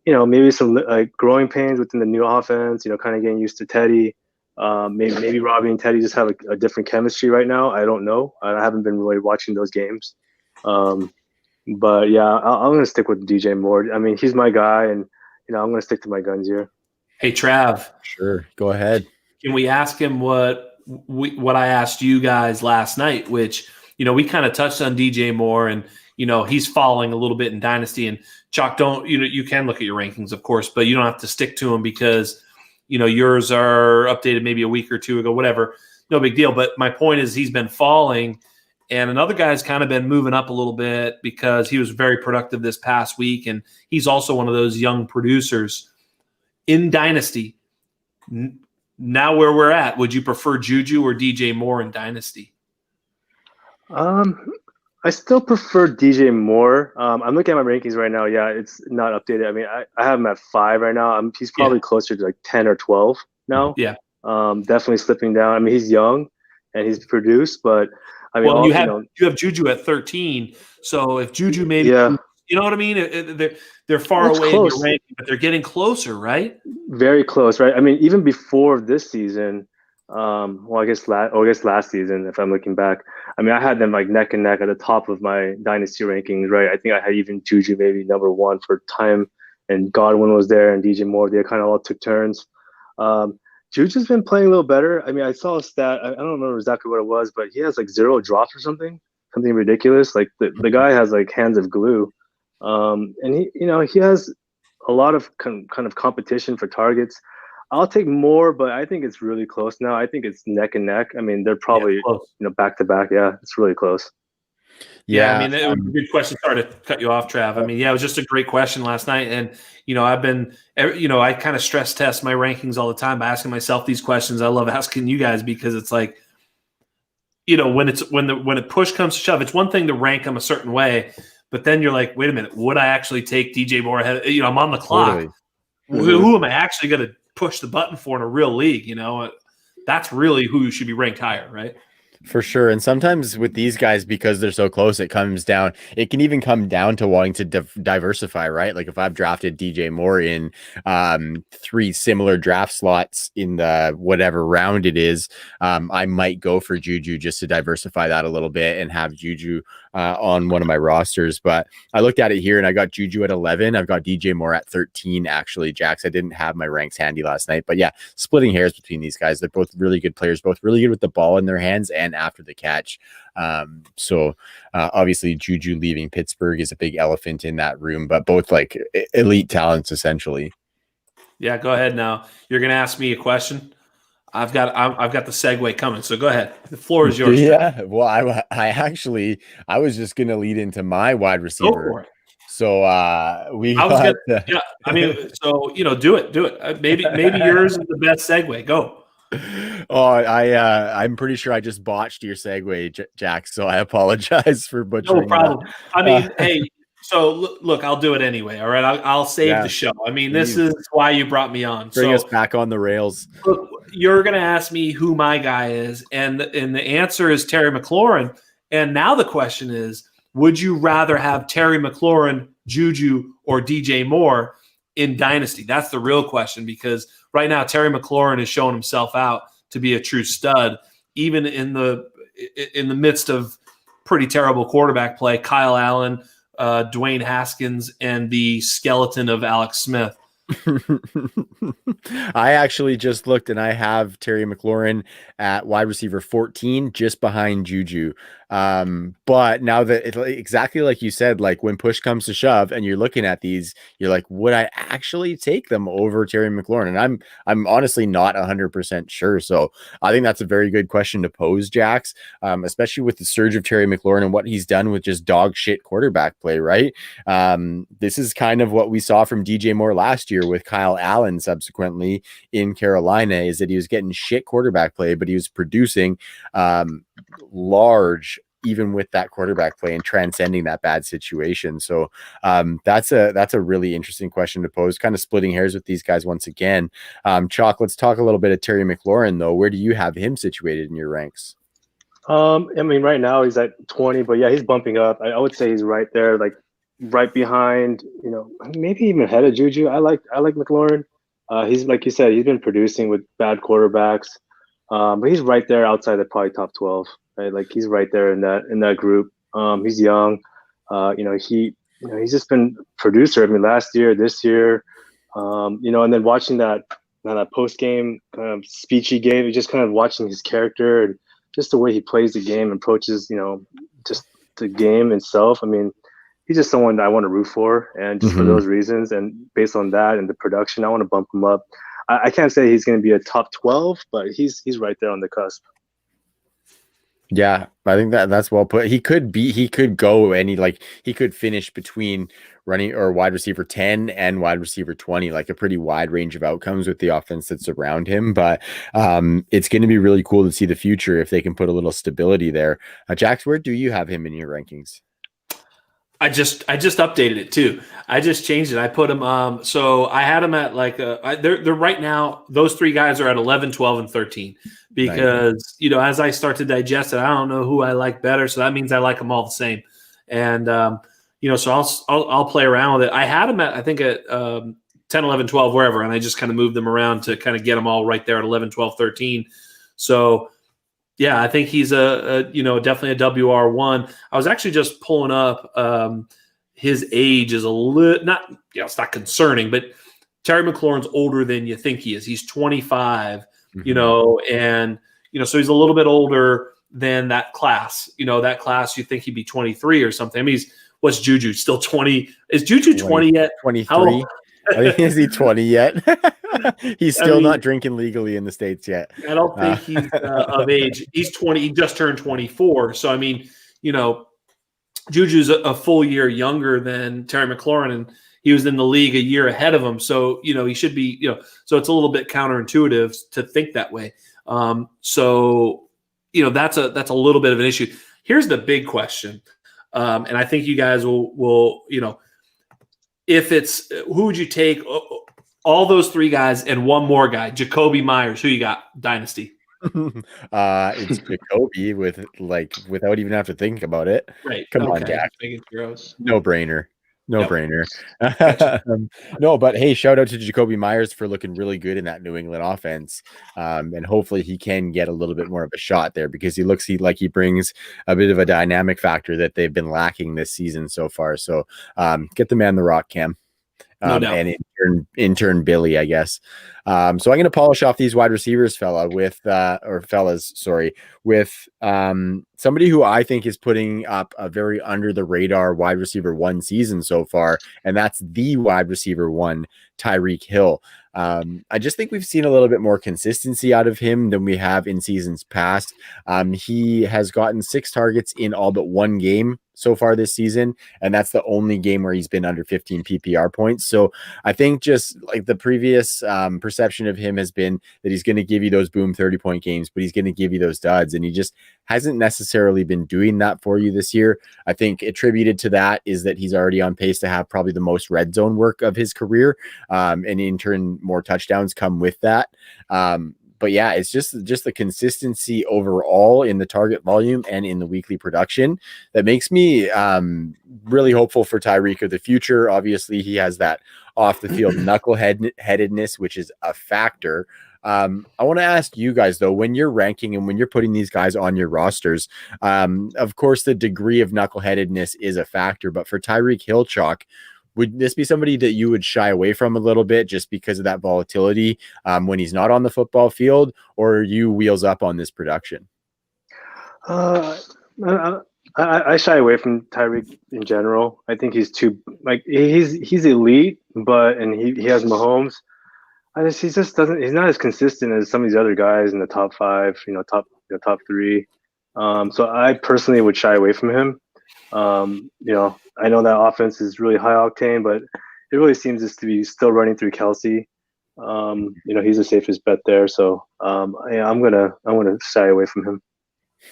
maybe some like growing pains within the new offense, kind of getting used to Teddy. Maybe Robbie and Teddy just have a different chemistry right now. I don't know. I haven't been really watching those games. But yeah, I'm going to stick with DJ Moore. I mean, he's my guy, and, I'm going to stick to my guns here. Hey, Trav. Sure. Go ahead. Can we ask him what I asked you guys last night, which, we kind of touched on DJ Moore, and, he's falling a little bit in Dynasty, and Chalk, you can look at your rankings, of course, but you don't have to stick to them because, yours are updated maybe a week or 2 ago, whatever. No big deal. But my point is he's been falling, and another guy's kind of been moving up a little bit because he was very productive this past week, and he's also one of those young producers in Dynasty. Now where we're at, would you prefer Juju or DJ Moore in Dynasty? I still prefer DJ Moore. I'm looking at my rankings right now. Yeah, it's not updated. I mean, I have him at 5 right now. He's probably closer to like 10 or 12 now. Yeah. Definitely slipping down. I mean, he's young and he's produced, but I mean, you have Juju at 13. So if Juju maybe, you know what I mean? They're far away in your ranking, but they're getting closer, right? Very close, right? I mean, even before this season, I guess last season, if I'm looking back, I mean, I had them like neck and neck at the top of my dynasty rankings, right? I think I had even Juju maybe number 1 for time, and Godwin was there, and DJ Moore. They kind of all took turns. Juju's been playing a little better. I mean, I saw a stat. I don't remember exactly what it was, but he has like 0 drops or something ridiculous. Like the guy has like hands of glue, and he has a lot of kind of competition for targets. I'll take more, but I think it's really close now. I think it's neck and neck. I mean, they're probably back to back. Yeah, it's really close. Yeah, I mean, it was a good question. Sorry to cut you off, Trav. I mean, yeah, it was just a great question last night. And, I kind of stress test my rankings all the time by asking myself these questions. I love asking you guys because it's like, when it push comes to shove, it's one thing to rank them a certain way, but then you're like, wait a minute, would I actually take DJ Moore ahead? I'm on the clock. Totally. Who am I actually going to push the button for in a real league? That's really who should be ranked higher, right? For sure. And sometimes with these guys, because they're so close, it can even come down to wanting to diversify, right? Like if I've drafted DJ Moore in 3 similar draft slots in the whatever round it is, I might go for Juju just to diversify that a little bit and have Juju on one of my rosters. But I looked at it here and I got Juju at 11. I've got DJ Moore at 13, actually, Jax. I didn't have my ranks handy last night, but yeah, splitting hairs between these guys. They're both really good players, both really good with the ball in their hands and after the catch. So obviously Juju leaving Pittsburgh is a big elephant in that room, but both like elite talents essentially. Yeah, go ahead now. You're going to ask me a question. I've got the segue coming. So go ahead. The floor is yours. Yeah. Well, I was just going to lead into my wide receiver. Go for it. So do it. Maybe yours is the best segue. Go. Oh, I'm pretty sure I just botched your segue, Jack. So I apologize for butchering. No problem. That. I mean, hey. So look, I'll do it anyway. All right, I'll save the show. I mean, this is why you brought me on. Bring us back on the rails. Look, you're going to ask me who my guy is, and the answer is Terry McLaurin. And now the question is, would you rather have Terry McLaurin, Juju, or DJ Moore in Dynasty? That's the real question, because right now Terry McLaurin is showing himself out to be a true stud, even in the midst of pretty terrible quarterback play. Kyle Allen, Dwayne Haskins, and the skeleton of Alex Smith. I actually just looked and I have Terry McLaurin at wide receiver 14, just behind Juju. But now that exactly like you said, like when push comes to shove and you're looking at these, you're like, would I actually take them over Terry McLaurin? And I'm honestly not 100% sure. So I think that's a very good question to pose, Jax, especially with the surge of Terry McLaurin and what he's done with just dog shit quarterback play, right? This is kind of what we saw from DJ Moore last year with Kyle Allen subsequently in Carolina, is that he was getting shit quarterback play, but he was producing large even with that quarterback play and transcending that bad situation. So that's a really interesting question to pose, kind of splitting hairs with these guys once again. Chalk, let's talk a little bit of Terry McLaurin though. Where do you have him situated in your ranks? I mean, right now he's at 20, but yeah, he's bumping up. I would say he's right there, like right behind, maybe even ahead of Juju. I like McLaurin. He's, like you said, he's been producing with bad quarterbacks, but he's right there outside the probably top 12. Right? Like he's right there in that group. He's young. He's just been producer. I mean, last year, this year, and then watching that post game kind of speech he gave, just kind of watching his character and just the way he plays the game and approaches, just the game itself. I mean, he's just someone that I want to root for, and just for those reasons, and based on that and the production, I want to bump him up. I can't say he's going to be a top 12, but he's right there on the cusp. Yeah, I think that's well put. He could go he could finish between running or wide receiver 10 and wide receiver 20, like a pretty wide range of outcomes with the offense that's around him. But it's going to be really cool to see the future if they can put a little stability there. Jax, where do you have him in your rankings? I just updated it too. I just changed it. I put him so I had him at they're right now, those three guys are at 11, 12, and 13 because as I start to digest it, I don't know who I like better, so that means I like them all the same. And so I'll play around with it. I had them at, I think, at 10, 11, 12, wherever, and I just kind of moved them around to kind of get them all right there at 11, 12, 13. So yeah, I think he's definitely a WR1. I was actually just pulling up his age is a little it's not concerning, but Terry McLaurin's older than you think he is. He's 25, and so he's a little bit older than that class. That class you think he'd be 23 or something. I mean, what's Juju? Still 20? Is Juju 20 yet? 23. Is he 20 yet? He's still not drinking legally in the States yet. I don't think he's of age. He's 20. He just turned 24. So, I mean, Juju's a full year younger than Terry McLaurin, and he was in the league a year ahead of him. So, he should be, so it's a little bit counterintuitive to think that way. So, that's a little bit of an issue. Here's the big question. And I think you guys will, if it's, who would you take? All those three guys and one more guy, Jacoby Myers. Who you got? Dynasty. It's Jacoby without even have to think about it. Right. Come on, Jack. Gross. No brainer. No Yep. brainer. Gotcha. No, but hey, shout out to Jacoby Myers for looking really good in that New England offense. And hopefully he can get a little bit more of a shot there because he looks like he brings a bit of a dynamic factor that they've been lacking this season so far. So get the man the rock, Cam. No doubt. And intern Billy, I guess. So I'm going to polish off these wide receivers, fellas, with somebody who I think is putting up a very under the radar wide receiver one season so far, and that's the wide receiver one, Tyreek Hill. I just think we've seen a little bit more consistency out of him than we have in seasons past. He has gotten 6 targets in all but one game so far this season, and that's the only game where he's been under 15 PPR points. So I think just like the previous perception of him has been that he's going to give you those boom 30-point games, but he's going to give you those duds, and he just hasn't necessarily been doing that for you this year. I think attributed to that is that he's already on pace to have probably the most red zone work of his career, and in turn more touchdowns come with that. But yeah, it's just the consistency overall in the target volume and in the weekly production that makes me really hopeful for Tyreek of the future. Obviously, he has that off the field knuckleheadedness, which is a factor. I want to ask you guys, though, when you're ranking and when you're putting these guys on your rosters, of course, the degree of knuckleheadedness is a factor. But for Tyreek Hill, Chalk, would this be somebody that you would shy away from a little bit just because of that volatility when he's not on the football field, or are you wheels up on this production? I shy away from Tyreek in general. I think he's too he's elite, and he has Mahomes. He just doesn't. He's not as consistent as some of these other guys in the top 5, top 3. So I personally would shy away from him. I know that offense is really high octane, but it really seems just to be still running through Kelsey. He's the safest bet there. So I'm gonna shy away from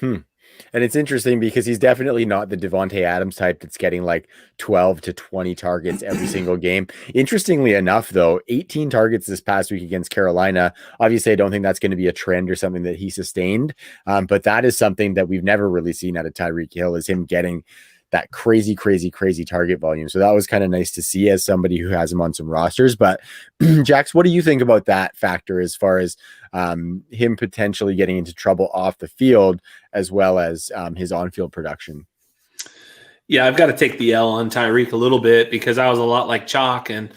him. And it's interesting because he's definitely not the Devontae Adams type that's getting like 12 to 20 targets every single game. Interestingly enough, though, 18 targets this past week against Carolina. Obviously, I don't think that's going to be a trend or something that he sustained. But that is something that we've never really seen out of Tyreek Hill, is him getting that crazy target volume. So that was kind of nice to see as somebody who has him on some rosters. But Jax, what do you think about that factor as far as him potentially getting into trouble off the field as well as his on-field production? Yeah, I've got to take the L on Tyreek a little bit because I was a lot like Chalk and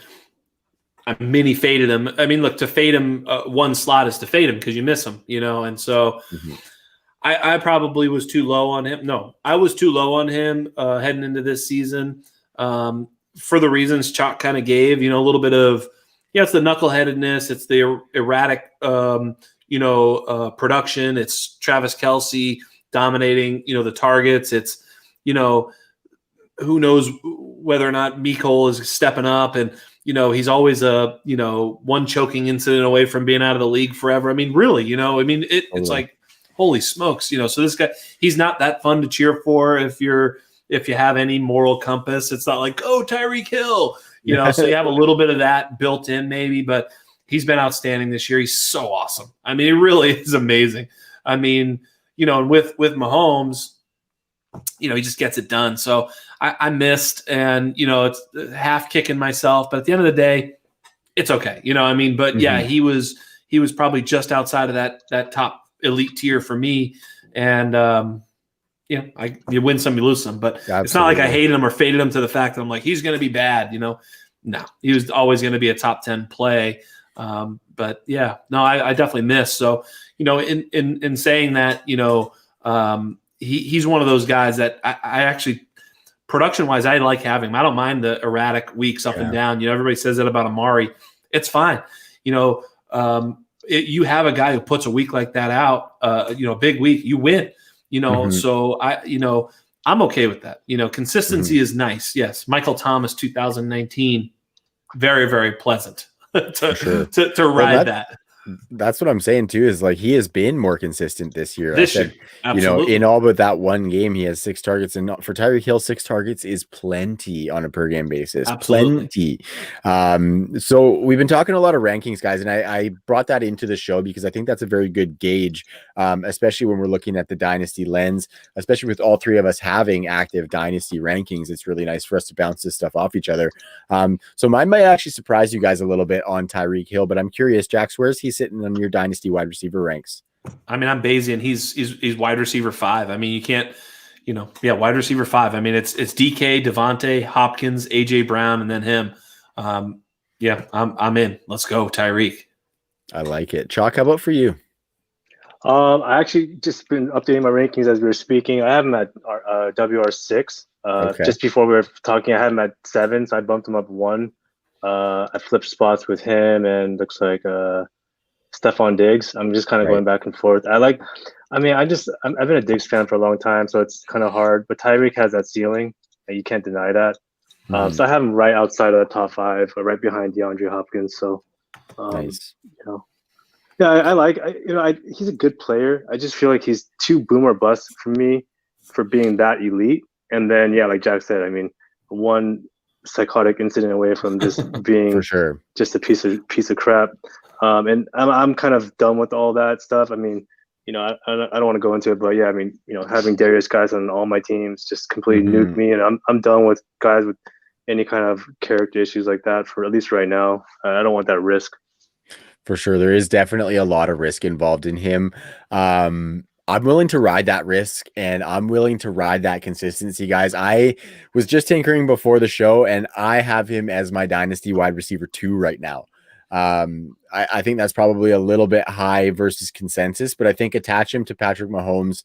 I mini faded him. I mean, look, to fade him one slot is to fade him because you miss him, and so I probably was too low on him. No, I was too low on him heading into this season for the reasons Chalk kind of gave. A little bit of it's the knuckleheadedness, it's the erratic production, it's Travis Kelce dominating the targets. It's who knows whether or not Mecole is stepping up, and he's always a one choking incident away from being out of the league forever. I mean, really, it's like, holy smokes, so this guy, he's not that fun to cheer for if you have any moral compass. It's not like, oh, Tyreek Hill, so you have a little bit of that built in maybe, but he's been outstanding this year. He's so awesome. I mean, it really is amazing. I mean, and with Mahomes, he just gets it done. So I missed, and it's half kicking myself, but at the end of the day, it's okay. But yeah, he was probably just outside of that top elite tier for me. And you win some, you lose some, but Absolutely. It's not like I hated him or faded him to the fact that I'm like, he's going to be bad. No, he was always going to be a top 10 play. But yeah, no, I definitely missed. So, in saying that, he's one of those guys that I actually, production wise, I like having him. I don't mind the erratic weeks up and down. Everybody says that about Amari. It's fine. You have a guy who puts a week like that out, big week, you win. So I'm okay with that. Consistency Mhm. is nice. Yes, Michael Thomas, 2019, very, very pleasant For sure. to Well, ride that that's what I'm saying too, is like he has been more consistent this year. I this said, year. Absolutely. in all but that one game, he has 6 targets, and for Tyreek Hill, 6 targets is plenty on a per game basis. Absolutely. Plenty. So we've been talking a lot of rankings, guys, and I brought that into the show because I think that's a very good gauge, especially when we're looking at the dynasty lens, especially with all 3 of us having active dynasty rankings. It's really nice for us to bounce this stuff off each other. So mine might actually surprise you guys a little bit on Tyreek Hill, but I'm curious, Jax, where's he sitting on your dynasty wide receiver ranks? I mean, I'm Bayesian. He's wide receiver 5. I mean, you can't, wide receiver 5. I mean, it's DK, Devontae, Hopkins, AJ Brown, and then him. I'm in. Let's go, Tyreek. I like it. Chalk, how about for you? I actually just been updating my rankings as we were speaking. I have him at WR6. Okay. Just before we were talking, I had him at 7, so I bumped him up 1. I flipped spots with him, and looks like Stephon Diggs. I'm just kind of going back and forth. I've been a Diggs fan for a long time, so it's kind of hard. But Tyreek has that ceiling, and you can't deny that. So I have him right outside of the top 5, or right behind DeAndre Hopkins. So, Nice. yeah, he's a good player. I just feel like he's too boom or bust for me for being that elite. And then, yeah, like Jack said, I mean, one psychotic incident away from just being For sure. just a piece of crap. And I'm kind of done with all that stuff. I mean, I don't want to go into it, but yeah, I mean, having Darius guys on all my teams just completely nuked me, and I'm done with guys with any kind of character issues like that for at least right now. I don't want that risk. For sure. There is definitely a lot of risk involved in him. I'm willing to ride that risk, and I'm willing to ride that consistency, guys. I was just tinkering before the show, and I have him as my dynasty wide receiver 2 right now. I think that's probably a little bit high versus consensus, but I think attach him to Patrick Mahomes,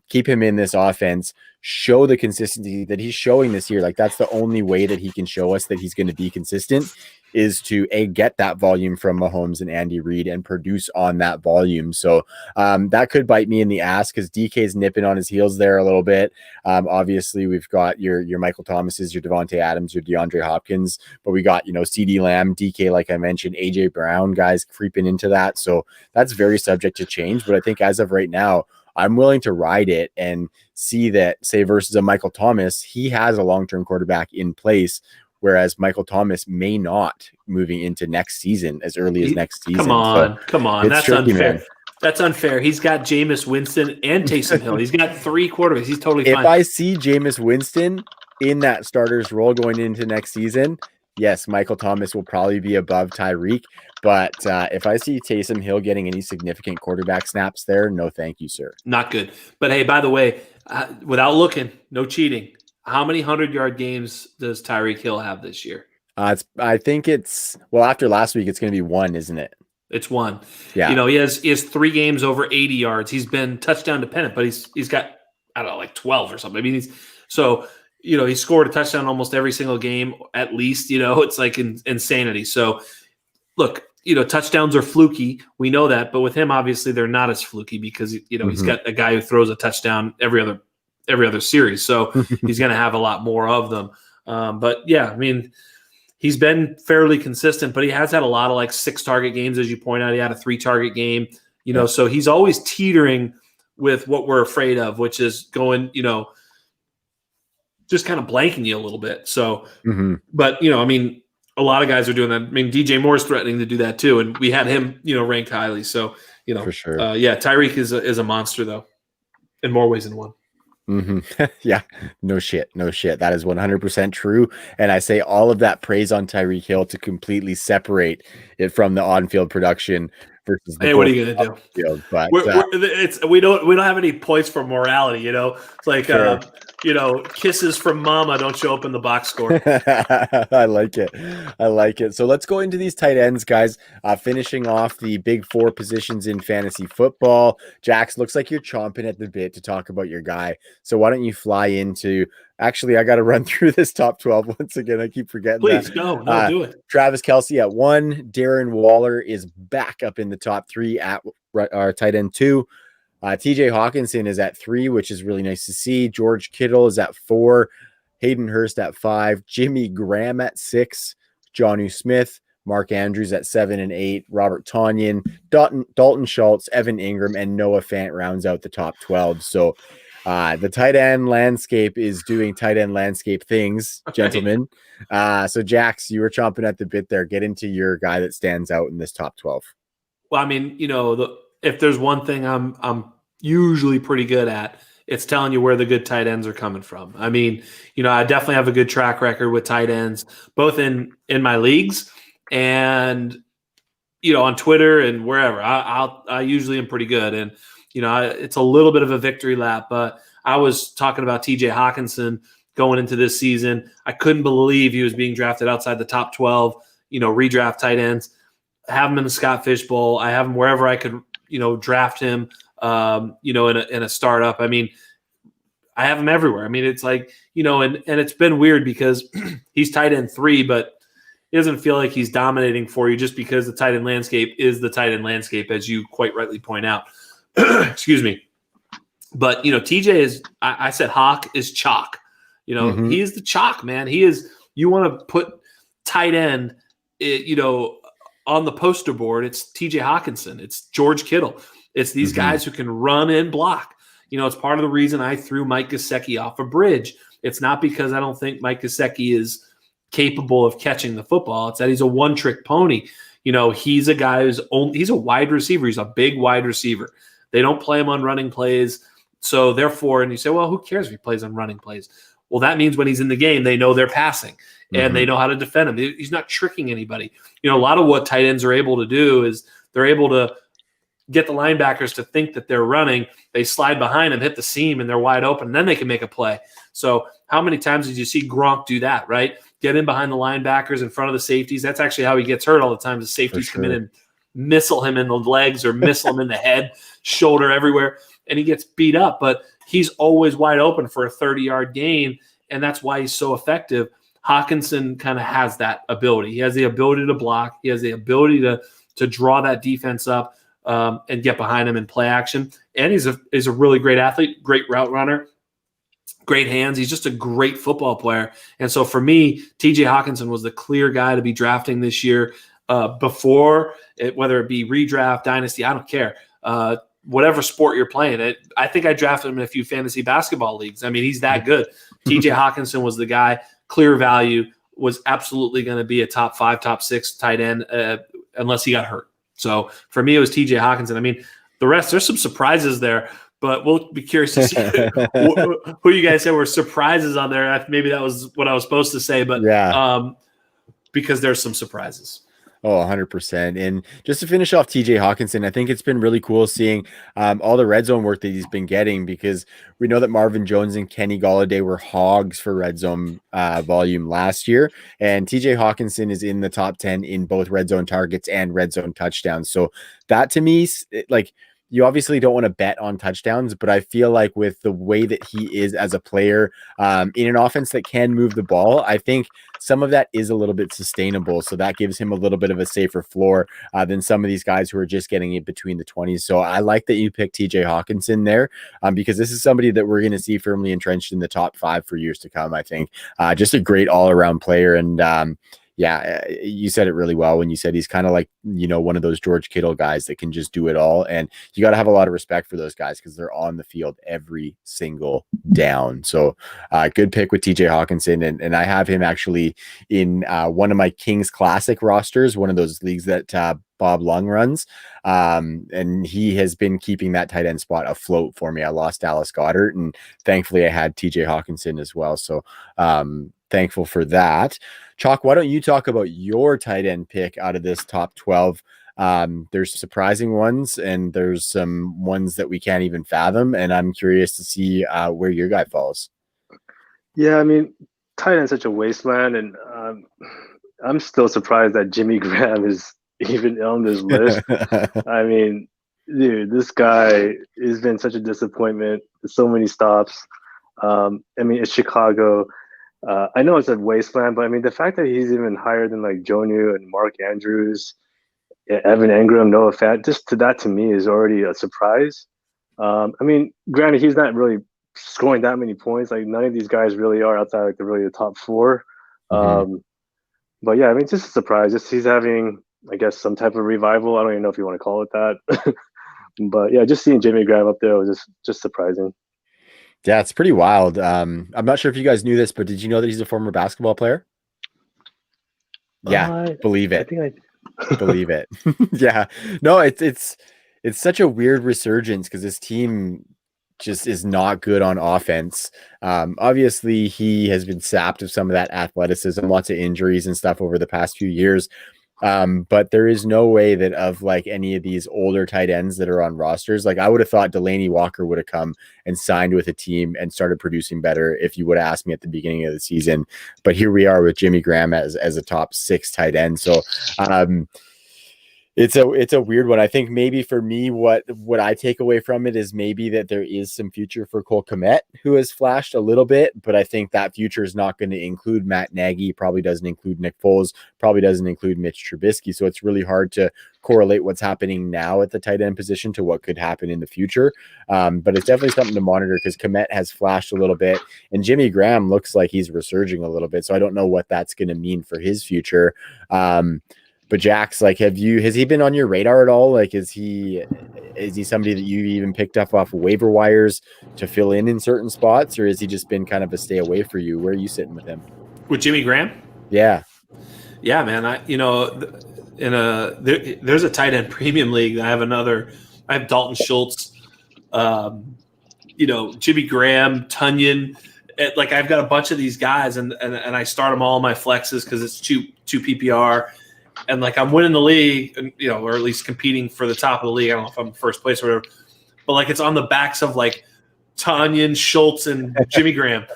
keep him in this offense, show the consistency that he's showing this year. Like, that's the only way that he can show us that he's going to be consistent, is to get that volume from Mahomes and Andy Reid and produce on that volume. So that could bite me in the ass, because DK's nipping on his heels there a little bit. Obviously, we've got your Michael Thomases, your Devontae Adams, your DeAndre Hopkins, but we got, CeeDee Lamb, DK, like I mentioned, AJ Brown, guys creeping into that. So that's very subject to change. But I think as of right now, I'm willing to ride it and see that, say, versus a Michael Thomas, he has a long-term quarterback in place, whereas Michael Thomas may not moving into next season, as early as next season. Come on. That's tricky, unfair. Man. That's unfair. He's got Jameis Winston and Taysom Hill. He's got 3 quarterbacks. He's totally fine. If I see Jameis Winston in that starter's role going into next season, yes, Michael Thomas will probably be above Tyreek. But if I see Taysom Hill getting any significant quarterback snaps there, no thank you, sir. Not good. But hey, by the way, without looking, no cheating, how many 100-yard games does Tyreek Hill have this year? I think it's, well, after last week, it's going to be 1, isn't it? It's 1. Yeah. He has 3 games over 80 yards. He's been touchdown dependent, but he's got, I don't know, like 12 or something. I mean, he scored a touchdown almost every single game, at least. It's like insanity. So look, touchdowns are fluky. We know that, but with him, obviously, they're not as fluky, because he's got a guy who throws a touchdown every other series. So he's going to have a lot more of them. But yeah, I mean, he's been fairly consistent, but he has had a lot of like 6 target games, as you point out. He had a 3 target game, so he's always teetering with what we're afraid of, which is going, just kind of blanking you a little bit. So, but I mean, a lot of guys are doing that. I mean, DJ Moore's threatening to do that too, and we had him, ranked highly. So, for sure. Tyreek is a monster though, in more ways than one. Yeah, no shit. That is 100% true. And I say all of that praise on Tyreek Hill to completely separate it from the on-field production versus the what are you gonna do? Field. But we don't have any points for morality. It's like sure. Kisses from mama don't show up in the box score. I like it. So let's go into these tight ends, guys. Finishing off the big 4 positions in fantasy football. Jax, looks like you're chomping at the bit to talk about your guy. So why don't you fly into? Actually, I got to run through this top 12 once again. I keep forgetting. Please, do it. Travis Kelce at 1. Darren Waller is back up in the top 3 at our tight end 2. TJ Hawkinson is at 3, which is really nice to see. George Kittle is at 4. Hayden Hurst at 5. Jimmy Graham at 6. Jonnu Smith. Mark Andrews at 7 and 8. Robert Tonyan, Dalton Schultz, Evan Ingram, and Noah Fant rounds out the top 12. So the tight end landscape is doing tight end landscape things, gentlemen. So Jax, you were chomping at the bit there. Get into your guy that stands out in this top 12. Well, I mean, if there's one thing I'm usually pretty good at, it's telling you where the good tight ends are coming from. I mean, I definitely have a good track record with tight ends, both in my leagues and on Twitter and wherever. I usually am pretty good, and it's a little bit of a victory lap. But I was talking about TJ Hawkinson going into this season. I couldn't believe he was being drafted outside the top 12. Redraft tight ends. I have him in the Scott Fish Bowl. I have him wherever I could, draft him, in a startup. I mean, I have him everywhere. I mean, it's like, and it's been weird because he's tight end 3, but it doesn't feel like he's dominating for you just because the tight end landscape is the tight end landscape, as you quite rightly point out. Excuse me. But, TJ is, I said Hawk is chalk. He is the chalk, man. He is, you want to put tight end, on the poster board, it's TJ Hawkinson. It's George Kittle. It's these guys who can run and block. It's part of the reason I threw Mike Gesicki off a bridge. It's not because I don't think Mike Gesicki is capable of catching the football. It's that he's a one-trick pony. He's a guy he's a wide receiver. He's a big wide receiver. They don't play him on running plays. So therefore, and you say, well, who cares if he plays on running plays? Well, that means when he's in the game, they know they're passing and they know how to defend him. He's not tricking anybody. A lot of what tight ends are able to do is they're able to get the linebackers to think that they're running. They slide behind them, hit the seam, and they're wide open, and then they can make a play. So how many times did you see Gronk do that, right? Get in behind the linebackers in front of the safeties. That's actually how he gets hurt all the time. The safeties come in and missile him in the legs or missile him in the head, shoulder, everywhere, and he gets beat up. But he's always wide open for a 30-yard gain, and that's why he's so effective. Hawkinson kind of has that ability. He has the ability to block. He has the ability to draw that defense up and get behind him in play action. And he's a really great athlete, great route runner, great hands. He's just a great football player. And so for me, TJ Hawkinson was the clear guy to be drafting this year before, whether it be redraft, dynasty, I don't care. Whatever sport you're playing. I think I drafted him in a few fantasy basketball leagues. I mean, he's that good. TJ Hawkinson was the guy, clear value, was absolutely going to be a top 5, top 6 tight end unless he got hurt. So for me, it was TJ Hawkinson. I mean, the rest, there's some surprises there, but we'll be curious to see who you guys said were surprises on there. Maybe that was what I was supposed to say, but because there's some surprises. Oh, 100%. And just to finish off TJ Hawkinson, I think it's been really cool seeing all the red zone work that he's been getting, because we know that Marvin Jones and Kenny Golladay were hogs for red zone volume last year. And TJ Hawkinson is in the top 10 in both red zone targets and red zone touchdowns. So that to me, like, you obviously don't want to bet on touchdowns, but I feel like with the way that he is as a player in an offense that can move the ball, I think some of that is a little bit sustainable. So that gives him a little bit of a safer floor than some of these guys who are just getting it between the 20s. So I like that you picked TJ Hawkinson there because this is somebody that we're going to see firmly entrenched in the top 5 for years to come, I think. Just a great all-around player. And yeah, you said it really well when you said he's kind of like, one of those George Kittle guys that can just do it all. And you got to have a lot of respect for those guys because they're on the field every single down. So good pick with TJ Hawkinson. And I have him actually in one of my Kings Classic rosters, one of those leagues that Bob Lung runs. And he has been keeping that tight end spot afloat for me. I lost Dallas Goedert, and thankfully I had TJ Hawkinson as well. So thankful for that. Chalk, why don't you talk about your tight end pick out of this top 12? There's surprising ones and there's some ones that we can't even fathom. And I'm curious to see where your guy falls. Yeah, I mean, tight end is such a wasteland. And I'm still surprised that Jimmy Graham is even on this list. I mean, dude, this guy has been such a disappointment. So many stops. I mean, it's Chicago. I know it's a wasteland, but I mean, the fact that he's even higher than like Jonnu and Mark Andrews, Evan Ingram, Noah Fant, just that to me is already a surprise. I mean, granted, he's not really scoring that many points. Like none of these guys really are outside like the top four. Mhm. But yeah, I mean, it's just a surprise. Just he's having, I guess, some type of revival. I don't even know if you want to call it that. But yeah, just seeing Jimmy Graham up there was just surprising. Yeah, it's pretty wild. I'm not sure if you guys knew this, but did you know that he's a former basketball player? Yeah, Uh, believe I it. think Believe it. Yeah. No, it's such a weird resurgence because this team just is not good on offense. Obviously, he has been sapped of some of that athleticism, lots of injuries and stuff over the past few years. But there is no way that of like any of these older tight ends that are on rosters, like I would have thought Delaney Walker would have come and signed with a team and started producing better if you would have asked me at the beginning of the season. But here we are with Jimmy Graham as a top 6 tight end. So it's a weird one. I think maybe for me, what I take away from it is maybe that there is some future for Cole Kmet, who has flashed a little bit, but I think that future is not going to include Matt Nagy, probably doesn't include Nick Foles, probably doesn't include Mitch Trubisky. So it's really hard to correlate what's happening now at the tight end position to what could happen in the future. But it's definitely something to monitor because Kmet has flashed a little bit, and Jimmy Graham looks like he's resurging a little bit. So I don't know what that's going to mean for his future. But Jax, like, has he been on your radar at all? Like, is he somebody that you even picked up off waiver wires to fill in certain spots, or has he just been kind of a stay away for you? Where are you sitting with him? With Jimmy Graham? Yeah, man. There's a tight end premium league. I have Dalton Schultz, Jimmy Graham, Tunyon. Like I've got a bunch of these guys, and I start them all in my flexes because it's two PPR. And like I'm winning the league, or at least competing for the top of the league. I don't know if I'm first place or whatever, but like it's on the backs of like Tanyan, Schultz, and Jimmy Graham.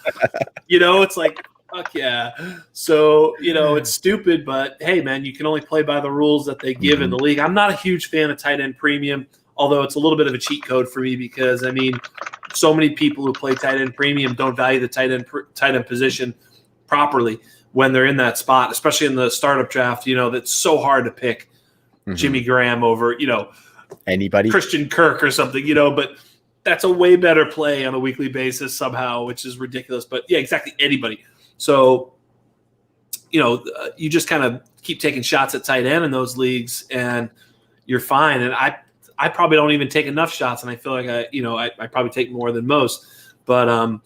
It's like fuck yeah. So it's stupid, but hey, man, you can only play by the rules that they give in the league. I'm not a huge fan of tight end premium, although it's a little bit of a cheat code for me because I mean, so many people who play tight end premium don't value the tight end position properly when they're in that spot, especially in the startup draft, that's so hard to pick Jimmy Graham over, anybody, Christian Kirk or something, but that's a way better play on a weekly basis somehow, which is ridiculous. But yeah, exactly. Anybody. So, you just kind of keep taking shots at tight end in those leagues and you're fine. And I probably don't even take enough shots. And I feel like I probably take more than most, but and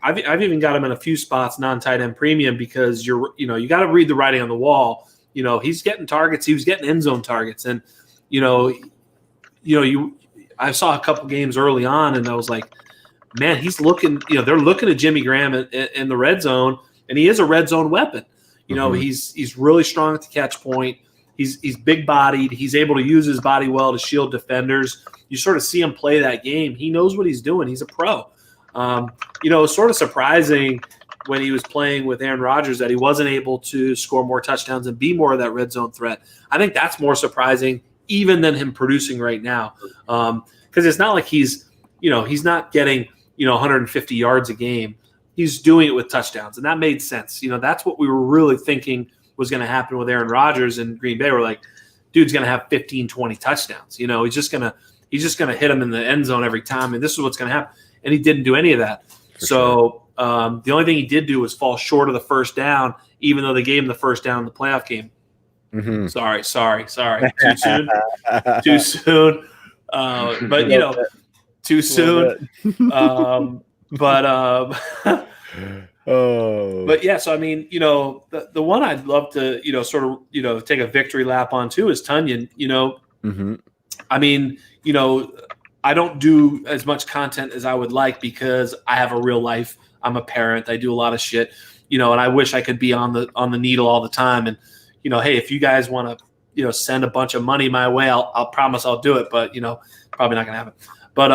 I've even got him in a few spots, non-tight end premium, because you got to read the writing on the wall. He's getting targets. He was getting end zone targets, and I saw a couple games early on, and I was like, man, he's looking. They're looking at Jimmy Graham in the red zone, and he is a red zone weapon. He's really strong at the catch point. He's big bodied. He's able to use his body well to shield defenders. You sort of see him play that game. He knows what he's doing. He's a pro. It's sort of surprising when he was playing with Aaron Rodgers that he wasn't able to score more touchdowns and be more of that red zone threat. I think that's more surprising even than him producing right now. Because it's not like he's not getting, 150 yards a game. He's doing it with touchdowns, and that made sense. That's what we were really thinking was going to happen with Aaron Rodgers in Green Bay. We're like, dude's going to have 15, 20 touchdowns. He's just going to hit him in the end zone every time, and this is what's going to happen. And he didn't do any of that. The only thing he did do was fall short of the first down, even though they gave him the first down in the playoff game. Sorry. Too soon. But, too soon. But yeah, so I mean, the one I'd love to, sort of, take a victory lap on too is Tunyon. I mean, I don't do as much content as I would like because I have a real life. I'm a parent. I do a lot of shit, and I wish I could be on the needle all the time. And, hey, if you guys want to, send a bunch of money my way, I'll promise I'll do it. But, probably not going to happen. But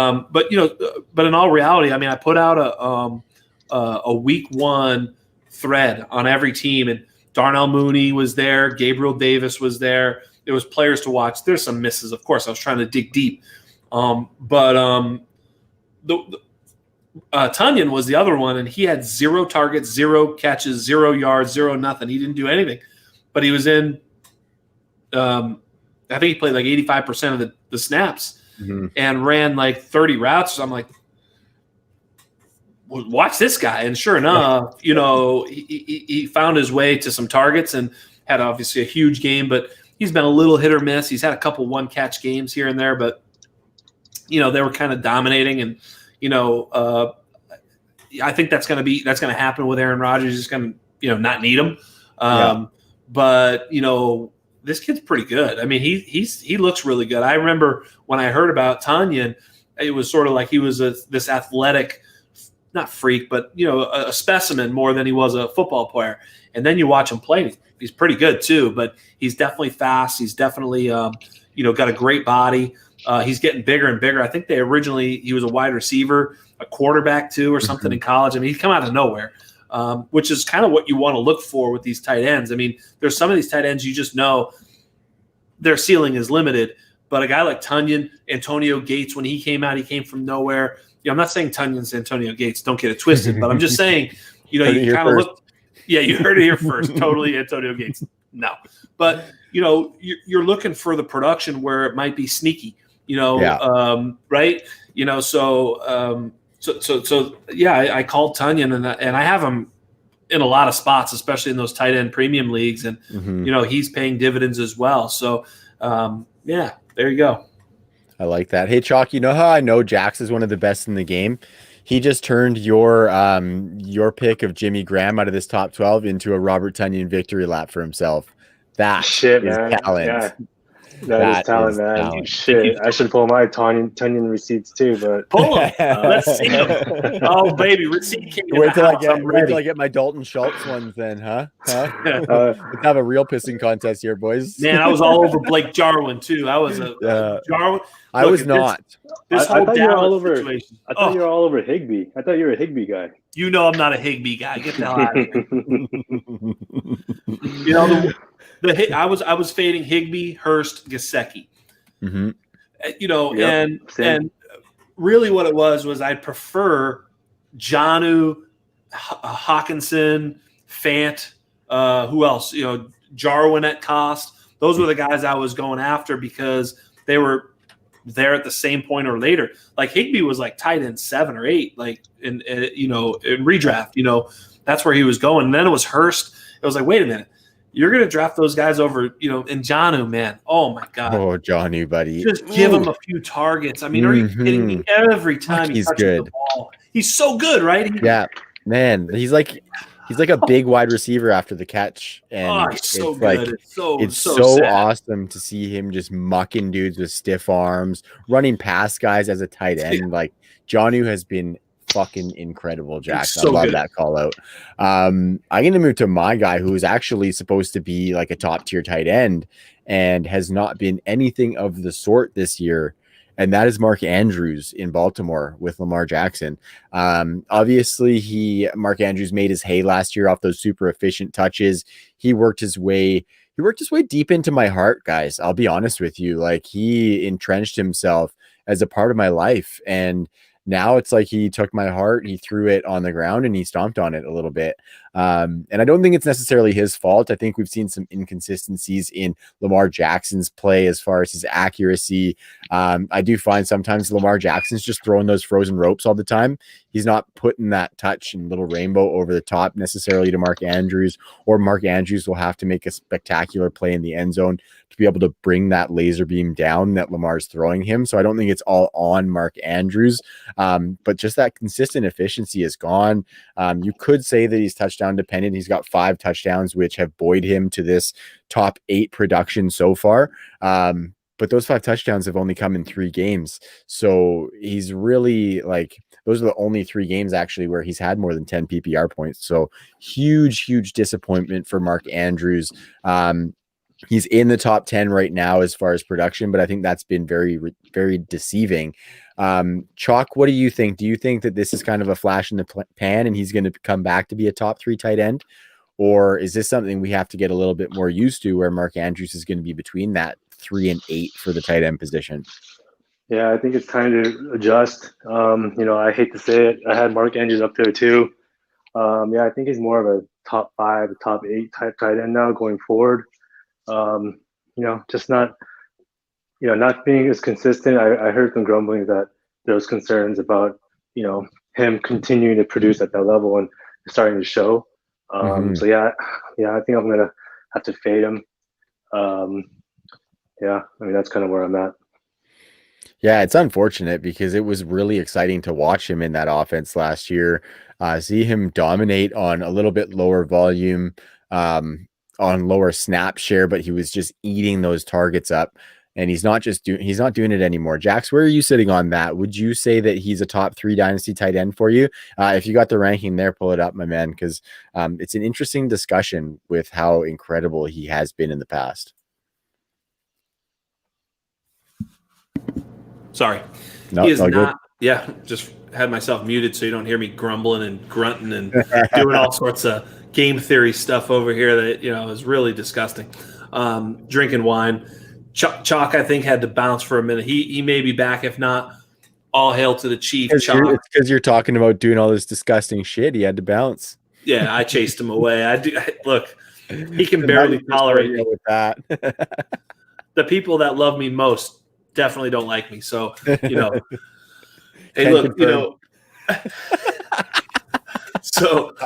in all reality, I mean, I put out a week one thread on every team, and Darnell Mooney was there. Gabriel Davis was there. There was players to watch. There's some misses, of course. I was trying to dig deep. Tunyon was the other one, and he had 0 targets, 0 catches, 0 yards, 0 nothing. He didn't do anything, but he was in. I think he played like 85% of the snaps, and ran like 30 routes. So I'm like, well, watch this guy. And sure enough, he found his way to some targets and had obviously a huge game, but he's been a little hit or miss. He's had a couple one catch games here and there, but they were kind of dominating. And, I think that's going to happen with Aaron Rodgers. He's going to, not need him. But, this kid's pretty good. I mean, he looks really good. I remember when I heard about Tanyan, it was sort of like he was this athletic, not freak, but, a specimen more than he was a football player. And then you watch him play, he's pretty good too, but he's definitely fast. He's definitely, got a great body. He's getting bigger and bigger. I think he was a wide receiver, a quarterback too, or something in college. I mean, he's come out of nowhere. Which is kind of what you want to look for with these tight ends. I mean, there's some of these tight ends you just know their ceiling is limited. But a guy like Tanyan, Antonio Gates, when he came out, he came from nowhere. I'm not saying Tanyan's Antonio Gates. Don't get it twisted. But I'm just saying, you kind of look. Yeah, you heard it here first. Totally Antonio Gates. No. But, you're looking for the production where it might be sneaky, right? So I called Tanyan and I have him in a lot of spots, especially in those tight end premium leagues, and he's paying dividends as well. So there you go. I like that. Hey Chalk, you know how I know Jax is one of the best in the game? He just turned your pick of Jimmy Graham out of this top 12 into a Robert Tonyan victory lap for himself. That shit, is man. talent. Yeah. That is talent, man. Talent. Shit, I should pull my Tonyan receipts too, but pull them. Let's see them. Oh, baby, receipt king. Wait till I get my Dalton Schultz ones, then, huh? Let's have a real pissing contest here, boys. Man, I was all over Blake Jarwin too. I was Jarwin. I was not. This I whole thought you were all over. situation. I thought you were all over Higbee. I thought you were a Higbee guy. I'm not a Higbee guy. Get the hell out of here. I was fading Higbee, Hurst, Gesicki. And really what it was I prefer Jonnu, Hawkinson, Fant, who else? Jarwin at cost. Those were the guys I was going after because they were there at the same point or later. Like Higbee was like tight end 7 or 8, like in redraft. That's where he was going. And then it was Hurst. It was like, wait a minute. You're going to draft those guys over, in Jonnu, man. Oh, my God. Oh, Jonnu, buddy. Just give him a few targets. I mean, are you kidding me? Every time he touches the ball. He's so good, right? Man. He's like a big wide receiver after the catch. And he's so good. It's so awesome to see him just mucking dudes with stiff arms, running past guys as a tight end. Like, Jonnu has been fucking incredible, Jax. I love that call out. I'm gonna move to my guy who is actually supposed to be like a top tier tight end and has not been anything of the sort this year, and that is Mark Andrews in Baltimore with Lamar Jackson. Obviously Mark Andrews made his hay last year off those super efficient touches. He worked his way deep into my heart, guys. I'll be honest with you. Like, he entrenched himself as a part of my life, and now it's like he took my heart, he threw it on the ground, and he stomped on it a little bit. And I don't think it's necessarily his fault. I think we've seen some inconsistencies in Lamar Jackson's play as far as his accuracy. I do find sometimes Lamar Jackson's just throwing those frozen ropes all the time. He's not putting that touch and little rainbow over the top necessarily to Mark Andrews, or Mark Andrews will have to make a spectacular play in the end zone to be able to bring that laser beam down that Lamar's throwing him. So I don't think it's all on Mark Andrews, but just that consistent efficiency is gone. You could say that he's touchdown dependent. He's got 5 touchdowns, which have buoyed him to this top 8 production so far. But those 5 touchdowns have only come in 3 games. So he's really like, those are the only 3 games actually where he's had more than 10 PPR points. So huge disappointment for Mark Andrews. He's in the top 10 right now as far as production, but I think that's been very, very deceiving. Chalk, what do you think? Do you think that this is kind of a flash in the pan and he's going to come back to be a top 3 tight end? Or is this something we have to get a little bit more used to, where Mark Andrews is going to be between that 3 and 8 for the tight end position? Yeah, I think it's time to adjust. I hate to say it. I had Mark Andrews up there too. I think he's more of a top 5, top 8 type tight end now going forward. Just not, not being as consistent. I heard some grumbling that there was concerns about, him continuing to produce at that level, and it's starting to show. So yeah, I think I'm gonna have to fade him. Yeah, I mean that's kind of where I'm at. Yeah, it's unfortunate because it was really exciting to watch him in that offense last year. See him dominate on a little bit lower volume, on lower snap share, but he was just eating those targets up. And he's not doing it anymore. Jax, where are you sitting on that? Would you say that he's a top 3 dynasty tight end for you? If you got the ranking there, pull it up, my man, because it's an interesting discussion with how incredible he has been in the past. Sorry. No, he is not. good. Yeah, just had myself muted so you don't hear me grumbling and grunting and doing all sorts of game theory stuff over here that, is really disgusting. Drinking wine. Chalk, I think, had to bounce for a minute. He may be back. If not, all hail to the chief. It's because you're talking about doing all this disgusting shit. He had to bounce. Yeah, I chased him away. Look, he can barely tolerate me. With that. The people that love me most definitely don't like me. So, hey, look, so,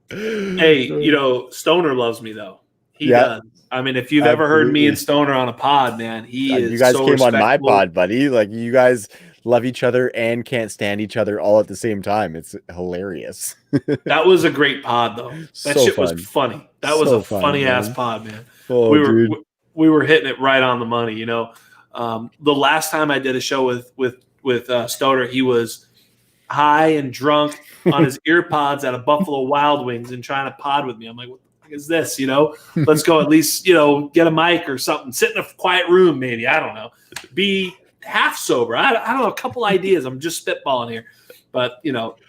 hey, Stoner loves me though. He does. I mean, if you've ever heard me and Stoner on a pod, man, he is. You guys so came respectful. on my pod, buddy. Like, you guys love each other and can't stand each other all at the same time. It's hilarious. That was a great pod, though. That shit was funny. That was a funny ass pod, man. Oh, we were hitting it right on the money. The last time I did a show with Stoner, he was high and drunk on his ear pods at a Buffalo Wild Wings and trying to pod with me. I'm like, what the fuck is this? Let's go at least, get a mic or something. Sit in a quiet room, maybe. I don't know. Be half sober. I don't know. A couple ideas. I'm just spitballing here. But,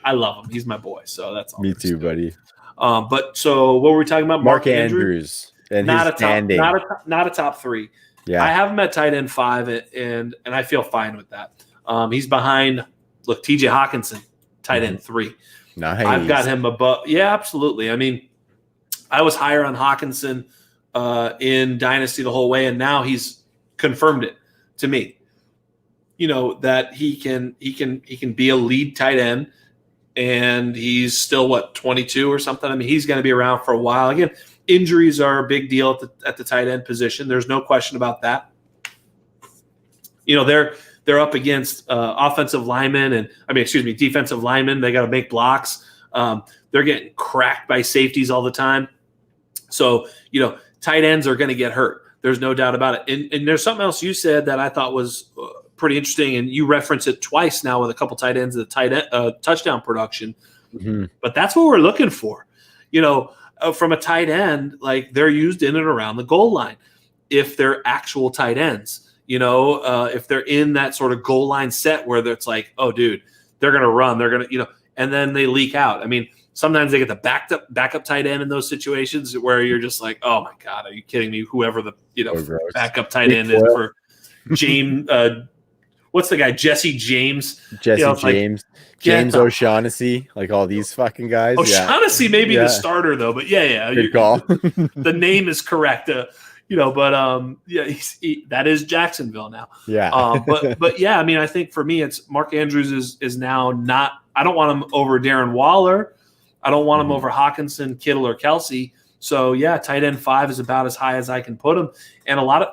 I love him. He's my boy. So that's all. Me too, buddy. But so what were we talking about? Mark Andrews. And not his standing. Not a top 3. Yeah. I have him at tight end 5, and I feel fine with that. He's behind, look, TJ Hawkinson, tight end 3. Nice. I've got him above. Yeah, absolutely. I mean, I was higher on Hawkinson in Dynasty the whole way, and now he's confirmed it to me. That he can be a lead tight end, and he's still 22 or something. I mean, he's going to be around for a while. Again, injuries are a big deal at the tight end position. There's no question about that. They're up against offensive linemen defensive linemen. They got to make blocks. They're getting cracked by safeties all the time. So, tight ends are going to get hurt. There's no doubt about it. And there's something else you said that I thought was pretty interesting, and you reference it twice now with a couple tight ends, the tight end touchdown production. Mm-hmm. But that's what we're looking for. From a tight end, like, they're used in and around the goal line. If they're actual tight ends, if they're in that sort of goal line set where it's like, oh, dude, they're going to run, they're going to, and then they leak out. I mean, sometimes they get the backup tight end in those situations where you're just like, oh my God, are you kidding me? Whoever the backup tight end is for James, what's the guy? Jesse James. James. Like, James O'Shaughnessy, like all these fucking guys. O'Shaughnessy may be the starter though, but yeah. Good call. The name is correct. That is Jacksonville now. Yeah. But yeah, I mean, I think for me, it's Mark Andrews is now not. I don't want him over Darren Waller. I don't want him over Hawkinson, Kittle, or Kelsey. So yeah, tight end 5 is about as high as I can put him. And a lot of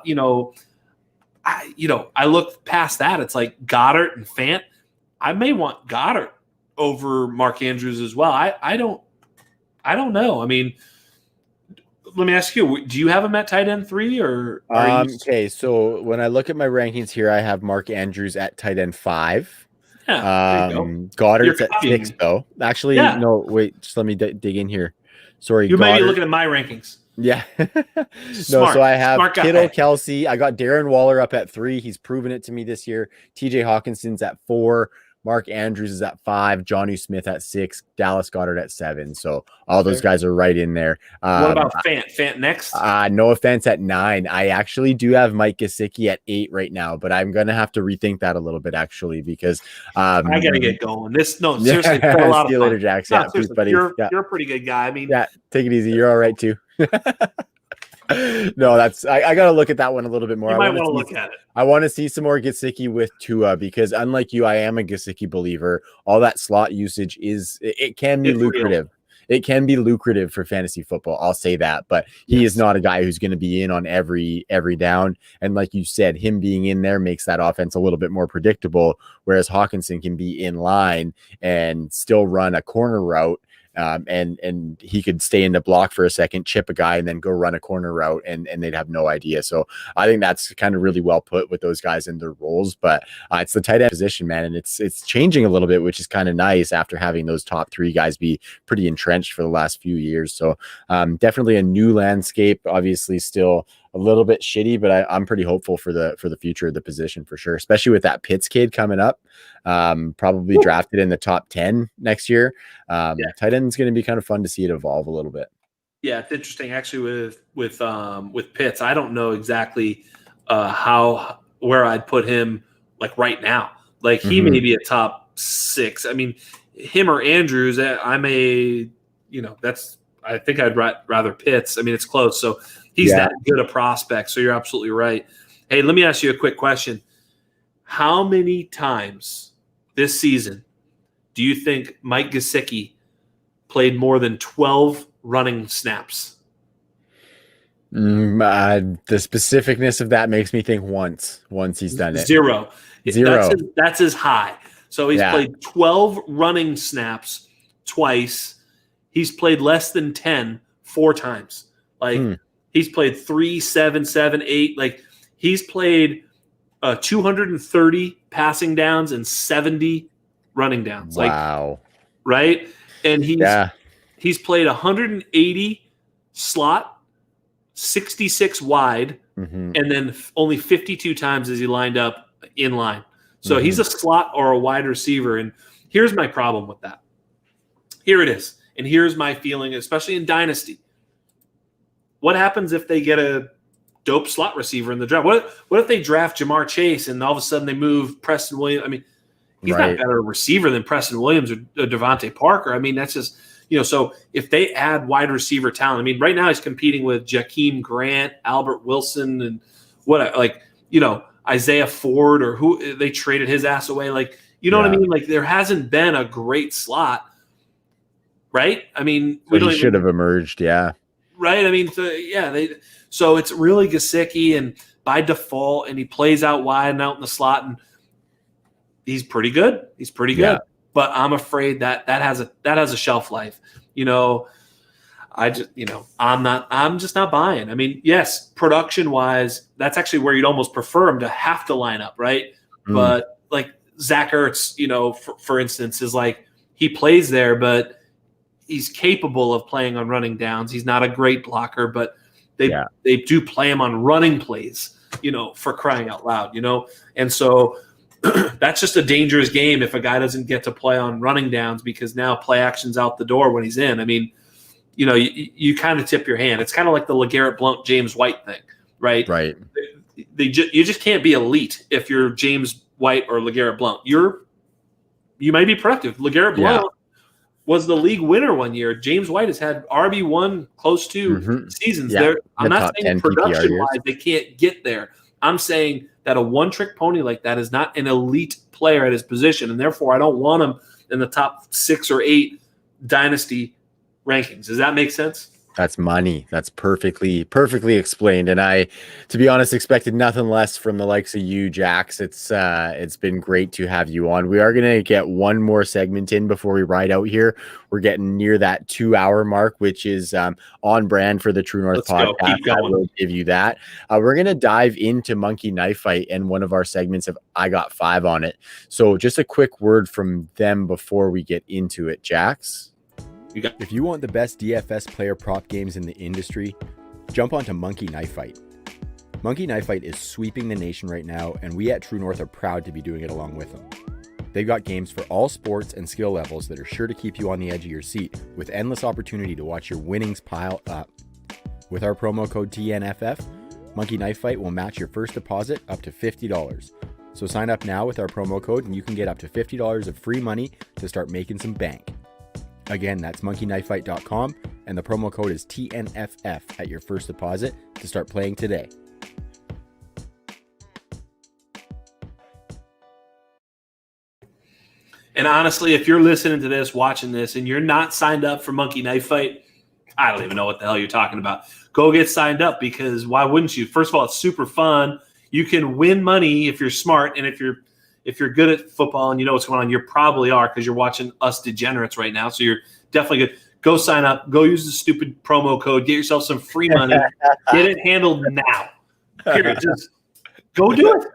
I look past that. It's like Goddard and Fant. I may want Goddard over Mark Andrews as well. I don't know. I mean, let me ask you: do you have him at tight end 3 or? Okay, so when I look at my rankings here, I have Mark Andrews at tight end 5. Yeah, Goddard's at 6 though. Actually, no, wait, just let me dig in here. Sorry, you may be looking at my rankings. Yeah. Smart. So I have Kittle, Kelsey. I got Darren Waller up at 3. He's proven it to me this year. TJ Hawkinson's at 4. Mark Andrews is at 5. Jonnu Smith at 6. Dallas Goedert at 7. So all those guys are right in there. What about Fant? Fant next? No offense at 9. I actually do have Mike Gesicki at 8 right now, but I'm gonna have to rethink that a little bit actually because I gotta get going. Seriously, a lot see you later, Jax. Yeah, please, buddy. You're a pretty good guy. I mean, yeah, take it easy. You're all right too. No, that's I got to look at that one a little bit more. You I might want want to to look at it. I want to see some more Gesicki with Tua because unlike you, I am a Gesicki believer. All that slot usage it can be It's lucrative. real. It can be lucrative for fantasy football. I'll say that, but he is not a guy who's going to be in on every down. And like you said, him being in there makes that offense a little bit more predictable. Whereas Hawkinson can be in line and still run a corner route. And he could stay in the block for a second, chip a guy, and then go run a corner route, and they'd have no idea. So I think that's kind of really well put with those guys in their roles. But it's the tight end position, man, and it's changing a little bit, which is kind of nice after having those top three guys be pretty entrenched for the last few years. So definitely a new landscape. Obviously, still a little bit shitty, but I'm pretty hopeful for the future of the position for sure, especially with that Pitts kid coming up, probably drafted in the top 10 next year. Tight end is going to be kind of fun to see it evolve a little bit. Yeah, it's interesting actually with Pitts. I don't know exactly where I'd put him like right now. Like he may be a top 6. I mean, him or Andrews. I think I'd rather Pitts. I mean, it's close. So he's that good a prospect. So you're absolutely right. Hey, let me ask you a quick question. How many times this season do you think Mike Gesicki played more than 12 running snaps? The specificness of that makes me think once he's done it. Zero. That's his high. So he's played 12 running snaps twice. He's played less than 10 4 times. Like he's played 3, 7, 7, 8. Like he's played 230 passing downs and 70 running downs. Wow. Like, right? And he's played 180 slot, 66 wide, and then only 52 times as he lined up in line. So he's a slot or a wide receiver. And here's my problem with that. Here it is. And here's my feeling, especially in Dynasty. What happens if they get a dope slot receiver in the draft? What if they draft Jamar Chase and all of a sudden they move Preston Williams? I mean, he's not a better receiver than Preston Williams or Devontae Parker. I mean, that's just, so if they add wide receiver talent, I mean, right now he's competing with Jakeem Grant, Albert Wilson, and Isaiah Ford, or who they traded his ass away. Like, you know what I mean? Like, there hasn't been a great slot, right? I mean, he should have emerged, right? I mean, so it's really Gesicki, and by default, and he plays out wide and out in the slot, and he's pretty good. He's pretty good. But I'm afraid that has a shelf life. I'm just not buying. I mean, yes, production wise, that's actually where you'd almost prefer him to have to line up, right? But like Zach Ertz, for instance, is like he plays there, but he's capable of playing on running downs. He's not a great blocker, but they do play him on running plays, for crying out loud, and so. That's just a dangerous game if a guy doesn't get to play on running downs because now play action's out the door when he's in. I mean, you kind of tip your hand. It's kind of like the LeGarrette Blount, James White thing, right? Right. You just can't be elite if you're James White or LeGarrette Blount. You might be productive. LeGarrette Blount was the league winner one year. James White has had RB1 close to seasons. Yeah. I'm not saying production-wise they can't get there. I'm saying that a one-trick pony like that is not an elite player at his position, and therefore I don't want him in the top 6 or 8 dynasty rankings. Does that make sense? That's money. That's perfectly explained. And I, to be honest, expected nothing less from the likes of you, Jax. It's been great to have you on. We are going to get one more segment in before we ride out here. We're getting near that 2-hour mark, which is on brand for the True North podcast. I will give you that. We're going to dive into Monkey Knife Fight and one of our segments of I Got 5 on it. So just a quick word from them before we get into it, Jax. If you want the best DFS player prop games in the industry, jump onto Monkey Knife Fight. Monkey Knife Fight is sweeping the nation right now, and we at True North are proud to be doing it along with them. They've got games for all sports and skill levels that are sure to keep you on the edge of your seat, with endless opportunity to watch your winnings pile up. With our promo code TNFF, Monkey Knife Fight will match your first deposit up to $50. So sign up now with our promo code, and you can get up to $50 of free money to start making some bank. Again, that's monkeyknifefight.com, and the promo code is TNFF at your first deposit to start playing today. And honestly, if you're listening to this, watching this, and you're not signed up for Monkey Knife Fight, I don't even know what the hell you're talking about. Go get signed up, because why wouldn't you? First of all, it's super fun. You can win money if you're smart, and if you're good at football and you know what's going on, you probably are, because you're watching us degenerates right now. So you're definitely good. Go sign up. Go use the stupid promo code. Get yourself some free money. Get it handled now. Period. Just go do it.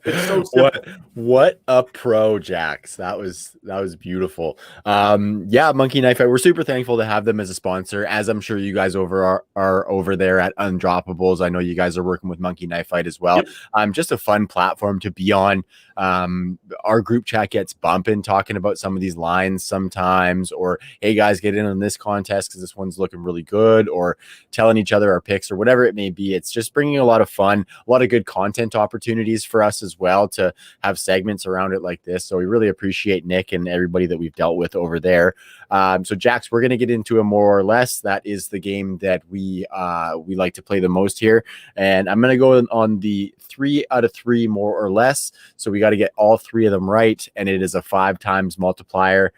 It's so simple. What a pro, Jax. That was beautiful. Yeah, Monkey Knife Fight. We're super thankful to have them as a sponsor, as I'm sure you guys are over there at Undroppables. I know you guys are working with Monkey Knife Fight as well. Yep. Just a fun platform to be on. Our group chat gets bumping, talking about some of these lines sometimes, or hey guys, get in on this contest because this one's looking really good, or telling each other our picks or whatever it may be. It's just bringing a lot of fun, a lot of good content opportunities for us as well to have segments around it like this. So we really appreciate Nick and everybody that we've dealt with over there. So Jax, we're going to get into a more or less. That is the game that we like to play the most here. And I'm going to go on the 3 out of 3 more or less. So we got to get all 3 of them right. And it is a 5 times multiplier.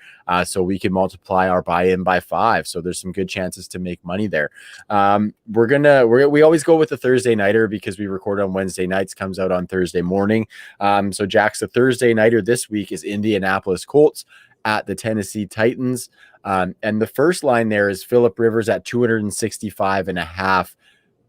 So we can multiply our buy-in by 5. So there's some good chances to make money there. We always go with the Thursday nighter because we record on Wednesday nights, comes out on Thursday morning. So Jax, the Thursday nighter this week is Indianapolis Colts at the Tennessee Titans. And the first line there is Phillip Rivers at 265.5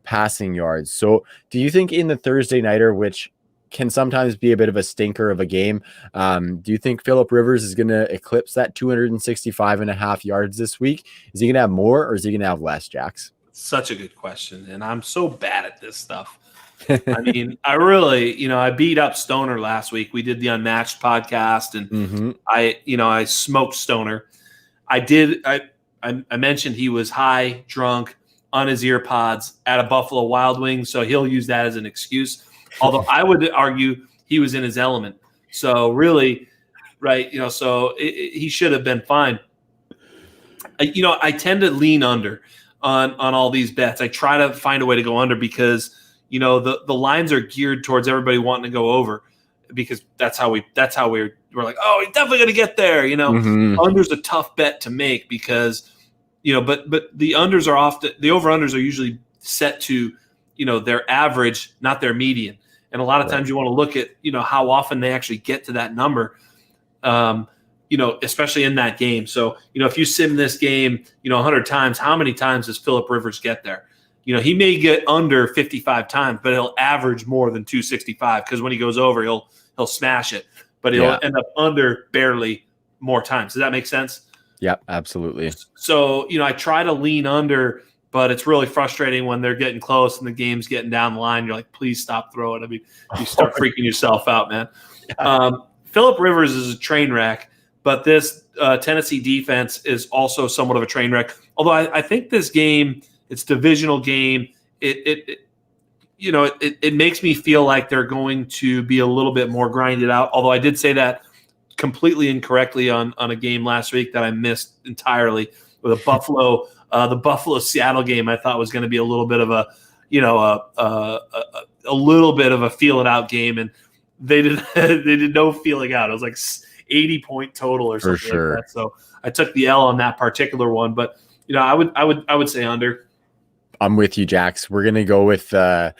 passing yards. So do you think in the Thursday nighter, which can sometimes be a bit of a stinker of a game, do you think Phillip Rivers is going to eclipse that 265.5 yards this week? Is he going to have more or is he going to have less, Jax? Such a good question. And I'm so bad at this stuff. I mean, I really, I beat up Stoner last week. We did the Unmatched podcast, and I smoked Stoner. I mentioned he was high, drunk, on his ear pods at a Buffalo Wild Wings, so he'll use that as an excuse. Although I would argue he was in his element. So really, right, he should have been fine. I tend to lean under on all these bets. I try to find a way to go under because the lines are geared towards everybody wanting to go over, because that's how we're like, oh, he's definitely going to get there. Under's a tough bet to make because, but the unders are often, the over unders are usually set to, their average, not their median. And a lot of times you want to look at, how often they actually get to that number, especially in that game. So, if you sim this game, 100 times, how many times does Phillip Rivers get there? He may get under 55 times, but he'll average more than 265 because when he goes over, he'll smash it, but he'll end up under barely more times. Does that make sense? Yep, absolutely. So, I try to lean under, but it's really frustrating when they're getting close and the game's getting down the line. You're like, please stop throwing. I mean, you start freaking yourself out, man. Phillip Rivers is a train wreck, but this Tennessee defense is also somewhat of a train wreck. Although I think this game, it's a divisional game. It makes me feel like they're going to be a little bit more grinded out. Although I did say that completely incorrectly on a game last week that I missed entirely with the Buffalo Seattle game. I thought was going to be a little bit of a little bit of a feel it out game, and they did no feeling out. It was like 80-point total or something like that. So I took the L on that particular one, but I would say under. I'm with you, Jax. We're going to go with the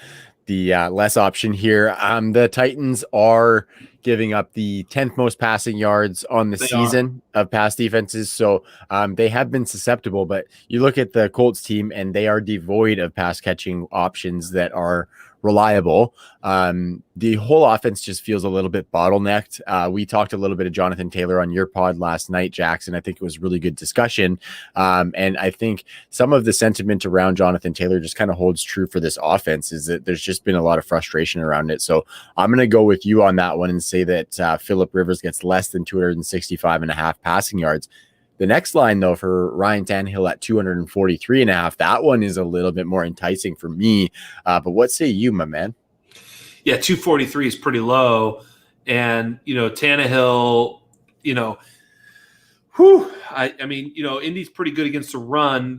less option here. The Titans are giving up the 10th most passing yards on the season of pass defenses. So they have been susceptible, but you look at the Colts team and they are devoid of pass catching options that are reliable. The whole offense just feels a little bit bottlenecked. We talked a little bit of Jonathan Taylor on your pod last night, Jackson. I think it was really good discussion. And I think some of the sentiment around Jonathan Taylor just kind of holds true for this offense, is that there's just been a lot of frustration around it. So I'm going to go with you on that one and say that Phillip Rivers gets less than 265.5 passing yards. The next line, though, for Ryan Tannehill at 243.5, that one is a little bit more enticing for me. But what say you, my man? Yeah, 243 is pretty low. And, Tannehill, Whew. I mean, Indy's pretty good against the run.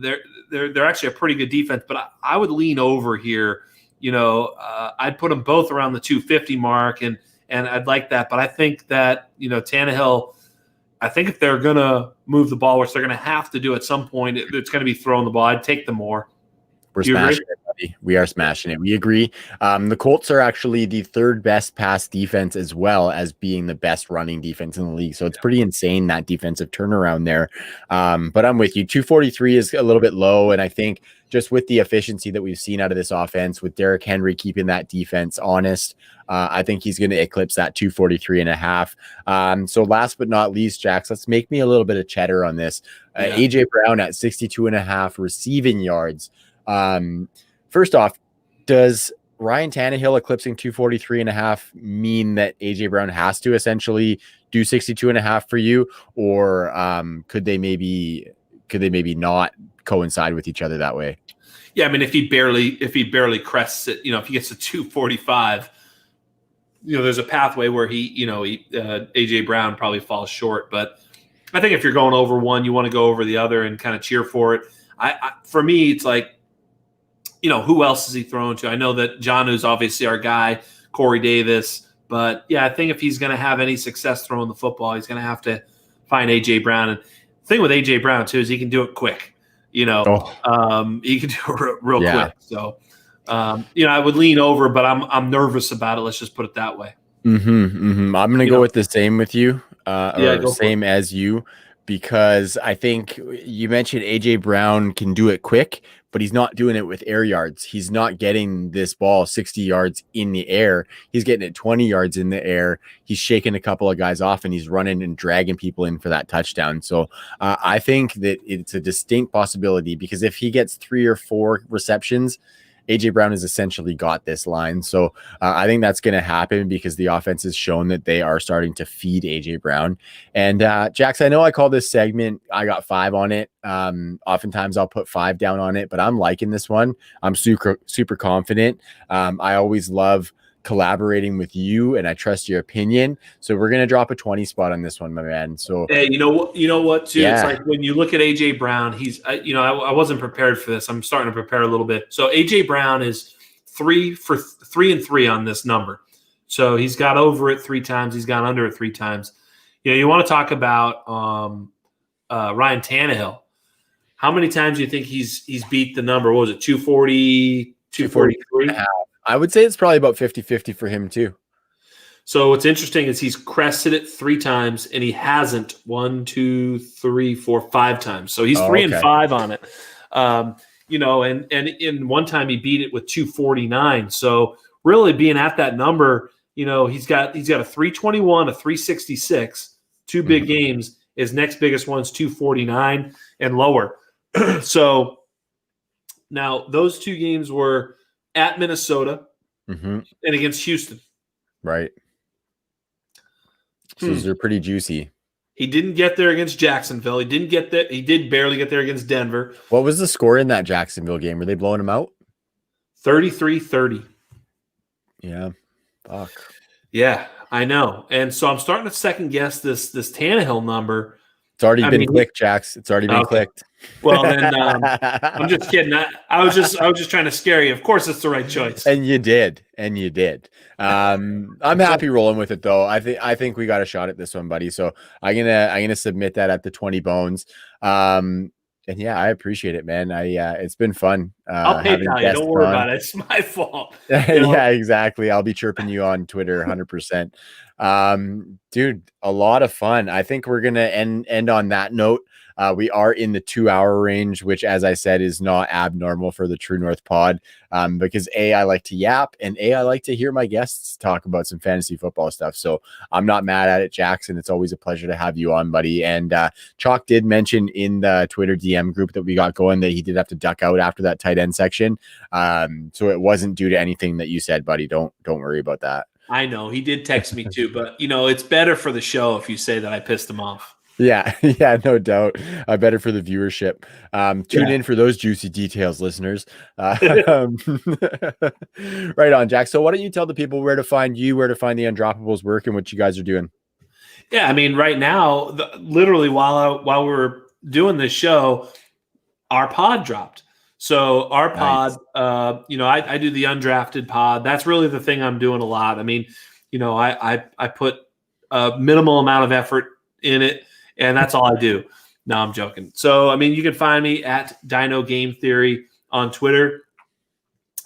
They're actually a pretty good defense, but I would lean over here. I'd put them both around the 250 mark, and I'd like that. But I think that Tannehill. I think if they're gonna move the ball, which they're gonna have to do at some point, it's gonna be throwing the ball. I'd take them more. We're smashing it, buddy. We are smashing it. We agree. The Colts are actually the third best pass defense as well as being the best running defense in the league. So it's pretty insane, that defensive turnaround there. But I'm with you. 243 is a little bit low. And I think just with the efficiency that we've seen out of this offense, with Derrick Henry keeping that defense honest, I think he's going to eclipse that 243.5. So last but not least, Jax, let's make me a little bit of cheddar on this. AJ Brown at 62.5 receiving yards. First off, does Ryan Tannehill eclipsing 243.5 mean that AJ Brown has to essentially do 62.5 for you, or could they maybe not coincide with each other that way? Yeah, I mean, if he barely crests it, if he gets to 245, there's a pathway where AJ Brown probably falls short. But I think if you're going over one, you want to go over the other and kind of cheer for it. For me, it's like, who else is he throwing to? I know that Jonnu's obviously our guy, Corey Davis. But, yeah, I think if he's going to have any success throwing the football, he's going to have to find A.J. Brown. And the thing with A.J. Brown, too, is he can do it quick. He can do it real quick. So, I would lean over, but I'm nervous about it. Let's just put it that way. I'm going to go with the same with you, or same as you, because I think you mentioned A.J. Brown can do it quick, but he's not doing it with air yards. He's not getting this ball 60 yards in the air. He's getting it 20 yards in the air. He's shaking a couple of guys off, and he's running and dragging people in for that touchdown. So I think that it's a distinct possibility, because if he gets 3 or 4 receptions, AJ Brown has essentially got this line. So I think that's going to happen, because the offense has shown that they are starting to feed AJ Brown. And Jax, I know I call this segment, I got 5 on it. Oftentimes I'll put 5 down on it, but I'm liking this one. I'm super confident. I always love collaborating with you, and I trust your opinion. So we're going to drop a 20 spot on this one, my man. So hey, you know what too? Yeah. It's like when you look at AJ Brown, he's I wasn't prepared for this. I'm starting to prepare a little bit. So AJ Brown is 3 for 3 and 3 on this number. So he's got over it 3 times. He's got under it 3 times. You want to talk about Ryan Tannehill. How many times do you think he's beat the number? What was it? 240, 243? I would say it's probably about 50-50 for him too. So what's interesting is he's crested it 3 times, and he hasn't 1, 2, 3, 4, 5 times. So he's 3 and 5 on it. And in one time he beat it with 249. So really being at that number, he's got a 321, a 366, 2 big games. His next biggest one's 249 and lower. So now those 2 games were at Minnesota and against Houston. Right. So those are pretty juicy. He didn't get there against Jacksonville. He did barely get there against Denver. What was the score in that Jacksonville game? Were they blowing him out? 33-30. Yeah. Fuck. Yeah, I know. And so I'm starting to second guess this Tannehill number. It's already been clicked, Jax. It's already been clicked. Well, then I'm just kidding. I was just trying to scare you. Of course, it's the right choice. And you did. I'm happy rolling with it though. I think we got a shot at this one, buddy. So I'm gonna submit that at the 20 bones. And yeah, I appreciate it, man. It's been fun. I'll pay you. Don't worry about it. It's my fault. Yeah, exactly. I'll be chirping you on Twitter 100%. Dude, a lot of fun. I think we're gonna end on that note. We are in the 2-hour range, which, as I said, is not abnormal for the True North pod, because I like to yap, and I like to hear my guests talk about some fantasy football stuff. So I'm not mad at it, Jackson. It's always a pleasure to have you on, buddy. And Chalk did mention in the Twitter DM group that we got going that he did have to duck out after that tight end section. So it wasn't due to anything that you said, buddy. Don't worry about that. I know he did text me too, but it's better for the show if you say that I pissed him off. Yeah, no doubt. Better for the viewership. Tune in for those juicy details, listeners. Right on, Jack. So why don't you tell the people where to find you, where to find the Undroppables work, and what you guys are doing? Yeah, I mean, right now, literally while we were doing this show, our pod dropped. So our pod, I do the undrafted pod. That's really the thing I'm doing a lot. I mean, I put a minimal amount of effort in it, and that's all I do. No, I'm joking. So, I mean, you can find me at Dino Game Theory on Twitter.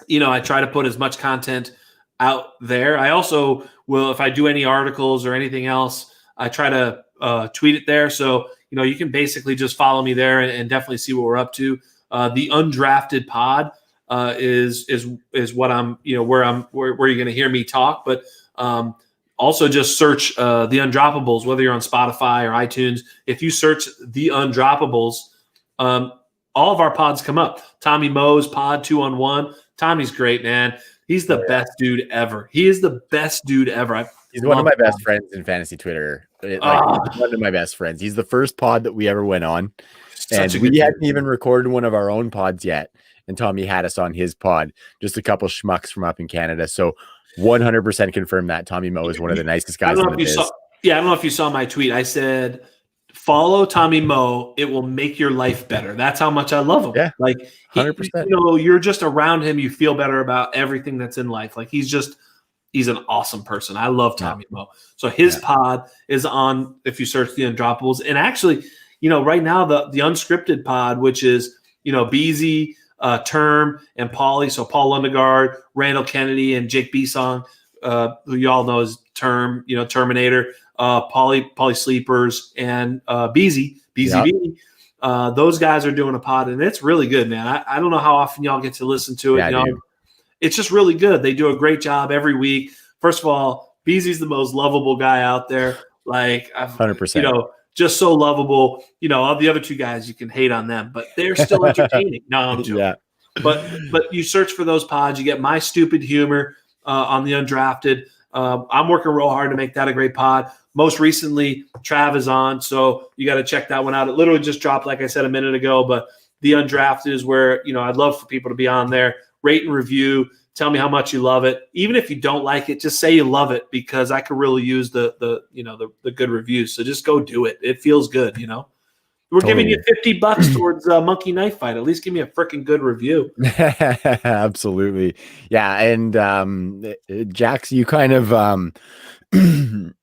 I try to put as much content out there. I also will, if I do any articles or anything else, I try to tweet it there. So, you can basically just follow me there and definitely see what we're up to. The undrafted pod is what I'm, where you're going to hear me talk. But also just search the Undroppables, whether you're on Spotify or iTunes. If you search the Undroppables, all of our pods come up. Tommy Moe's pod 2-on-1. Tommy's great, man. He's the best dude ever. He is the best dude ever. He's one of my best friends in fantasy Twitter. He's one of my best friends. He's the first pod that we ever went on. And we hadn't even recorded one of our own pods yet. And Tommy had us on his pod, just a couple schmucks from up in Canada. So 100% confirm that Tommy Moe is one of the nicest guys in the biz. I don't know if you saw my tweet. I said, follow Tommy Moe. It will make your life better. That's how much I love him. Yeah, like 100%. You're just around him. You feel better about everything that's in life. Like he's an awesome person. I love Tommy Moe. So his pod is on, if you search the Undroppables. And actually, right now the unscripted pod, which is, Beezy, Term, and Paulie. So Paul Lundegaard, Randall Kennedy, and Jake Bisong, who y'all know as Term, Terminator, Paulie Sleepers, and Beezy. Those guys are doing a pod, and it's really good, man. I don't know how often y'all get to listen to it. Yeah, it's just really good. They do a great job every week. First of all, Beezy's the most lovable guy out there. Like, 100%. Just so lovable. All the other two guys, you can hate on them, but they're still entertaining. No, I'm joking. Yeah. But you search for those pods, you get my stupid humor on the Undrafted. I'm working real hard to make that a great pod. Most recently, Trav is on, so you got to check that one out. It literally just dropped, like I said a minute ago, but the Undrafted is where, I'd love for people to be on there. Rate and review. Tell me how much you love it. Even if you don't like it, just say you love it, because I could really use the good reviews. So just go do it. It feels good, We're giving you $50 towards Monkey Knife Fight. At least give me a freaking good review. Absolutely. Yeah. And Jax, you kind of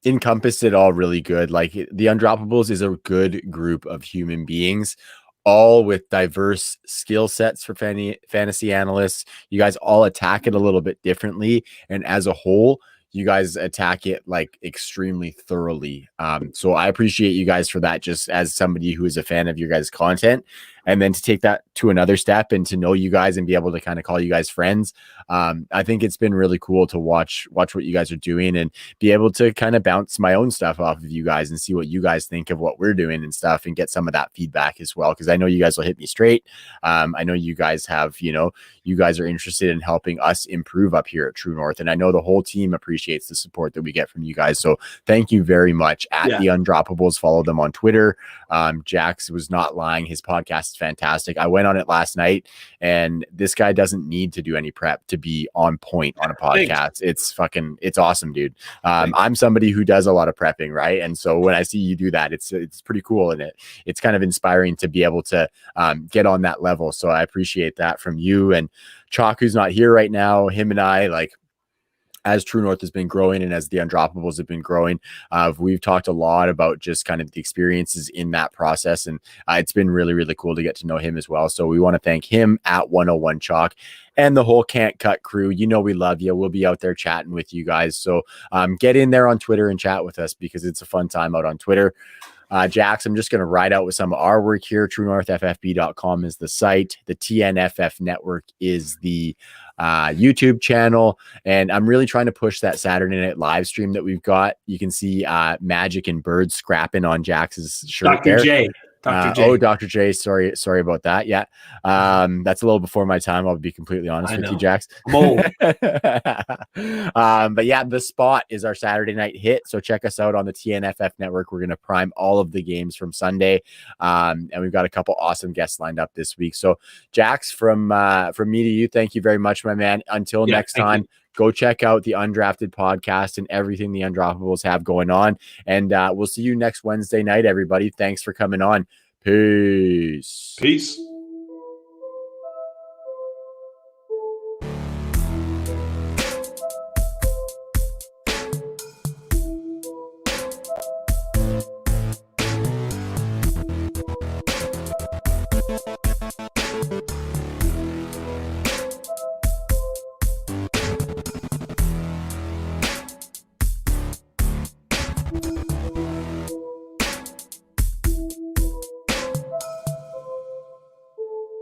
encompassed it all really good. Like the Undroppables is a good group of human beings, all with diverse skill sets for fantasy analysts. You guys all attack it a little bit differently. And as a whole, you guys attack it like extremely thoroughly. So I appreciate you guys for that, just as somebody who is a fan of your guys' content. And then to take that to another step and to know you guys and be able to kind of call you guys friends. I think it's been really cool to watch what you guys are doing and be able to kind of bounce my own stuff off of you guys and see what you guys think of what we're doing and stuff, and get some of that feedback as well. Cause I know you guys will hit me straight. I know you guys have, you guys are interested in helping us improve up here at True North. And I know the whole team appreciates the support that we get from you guys. So thank you very much. At the Undroppables, follow them on Twitter. Jax was not lying. His podcast is fantastic. I went on it last night, and this guy doesn't need to do any prep to be on point on a podcast. Thanks. It's awesome, dude. I'm somebody who does a lot of prepping, right? And so when I see you do that, it's pretty cool, and it's kind of inspiring to be able to get on that level. So I appreciate that from you. And Chalk, who's not here right now, him and I, like, as True North has been growing and as the Undroppables have been growing, we've talked a lot about just kind of the experiences in that process. And it's been really, really cool to get to know him as well. So we want to thank him at 101 Chalk and the whole Can't Cut crew. We love you. We'll be out there chatting with you guys. So get in there on Twitter and chat with us, because it's a fun time out on Twitter. Jax, I'm just going to ride out with some of our work here. TrueNorthFFB.com is the site. The TNFF network is the YouTube channel. And I'm really trying to push that Saturday night live stream that we've got. You can see Magic and Bird scrapping on Jax's shirt. Dr. J. Dr. J. Sorry about that. Yeah. That's a little before my time. I'll be completely honest with you, Jax. But yeah, The Spot is our Saturday night hit. So check us out on the TNFF network. We're going to prime all of the games from Sunday. And we've got a couple awesome guests lined up this week. So Jax, from me to you, thank you very much, my man. Until next time, go check out the Undrafted podcast and everything the Undroppables have going on. And we'll see you next Wednesday night, everybody. Thanks for coming on. Peace. Peace.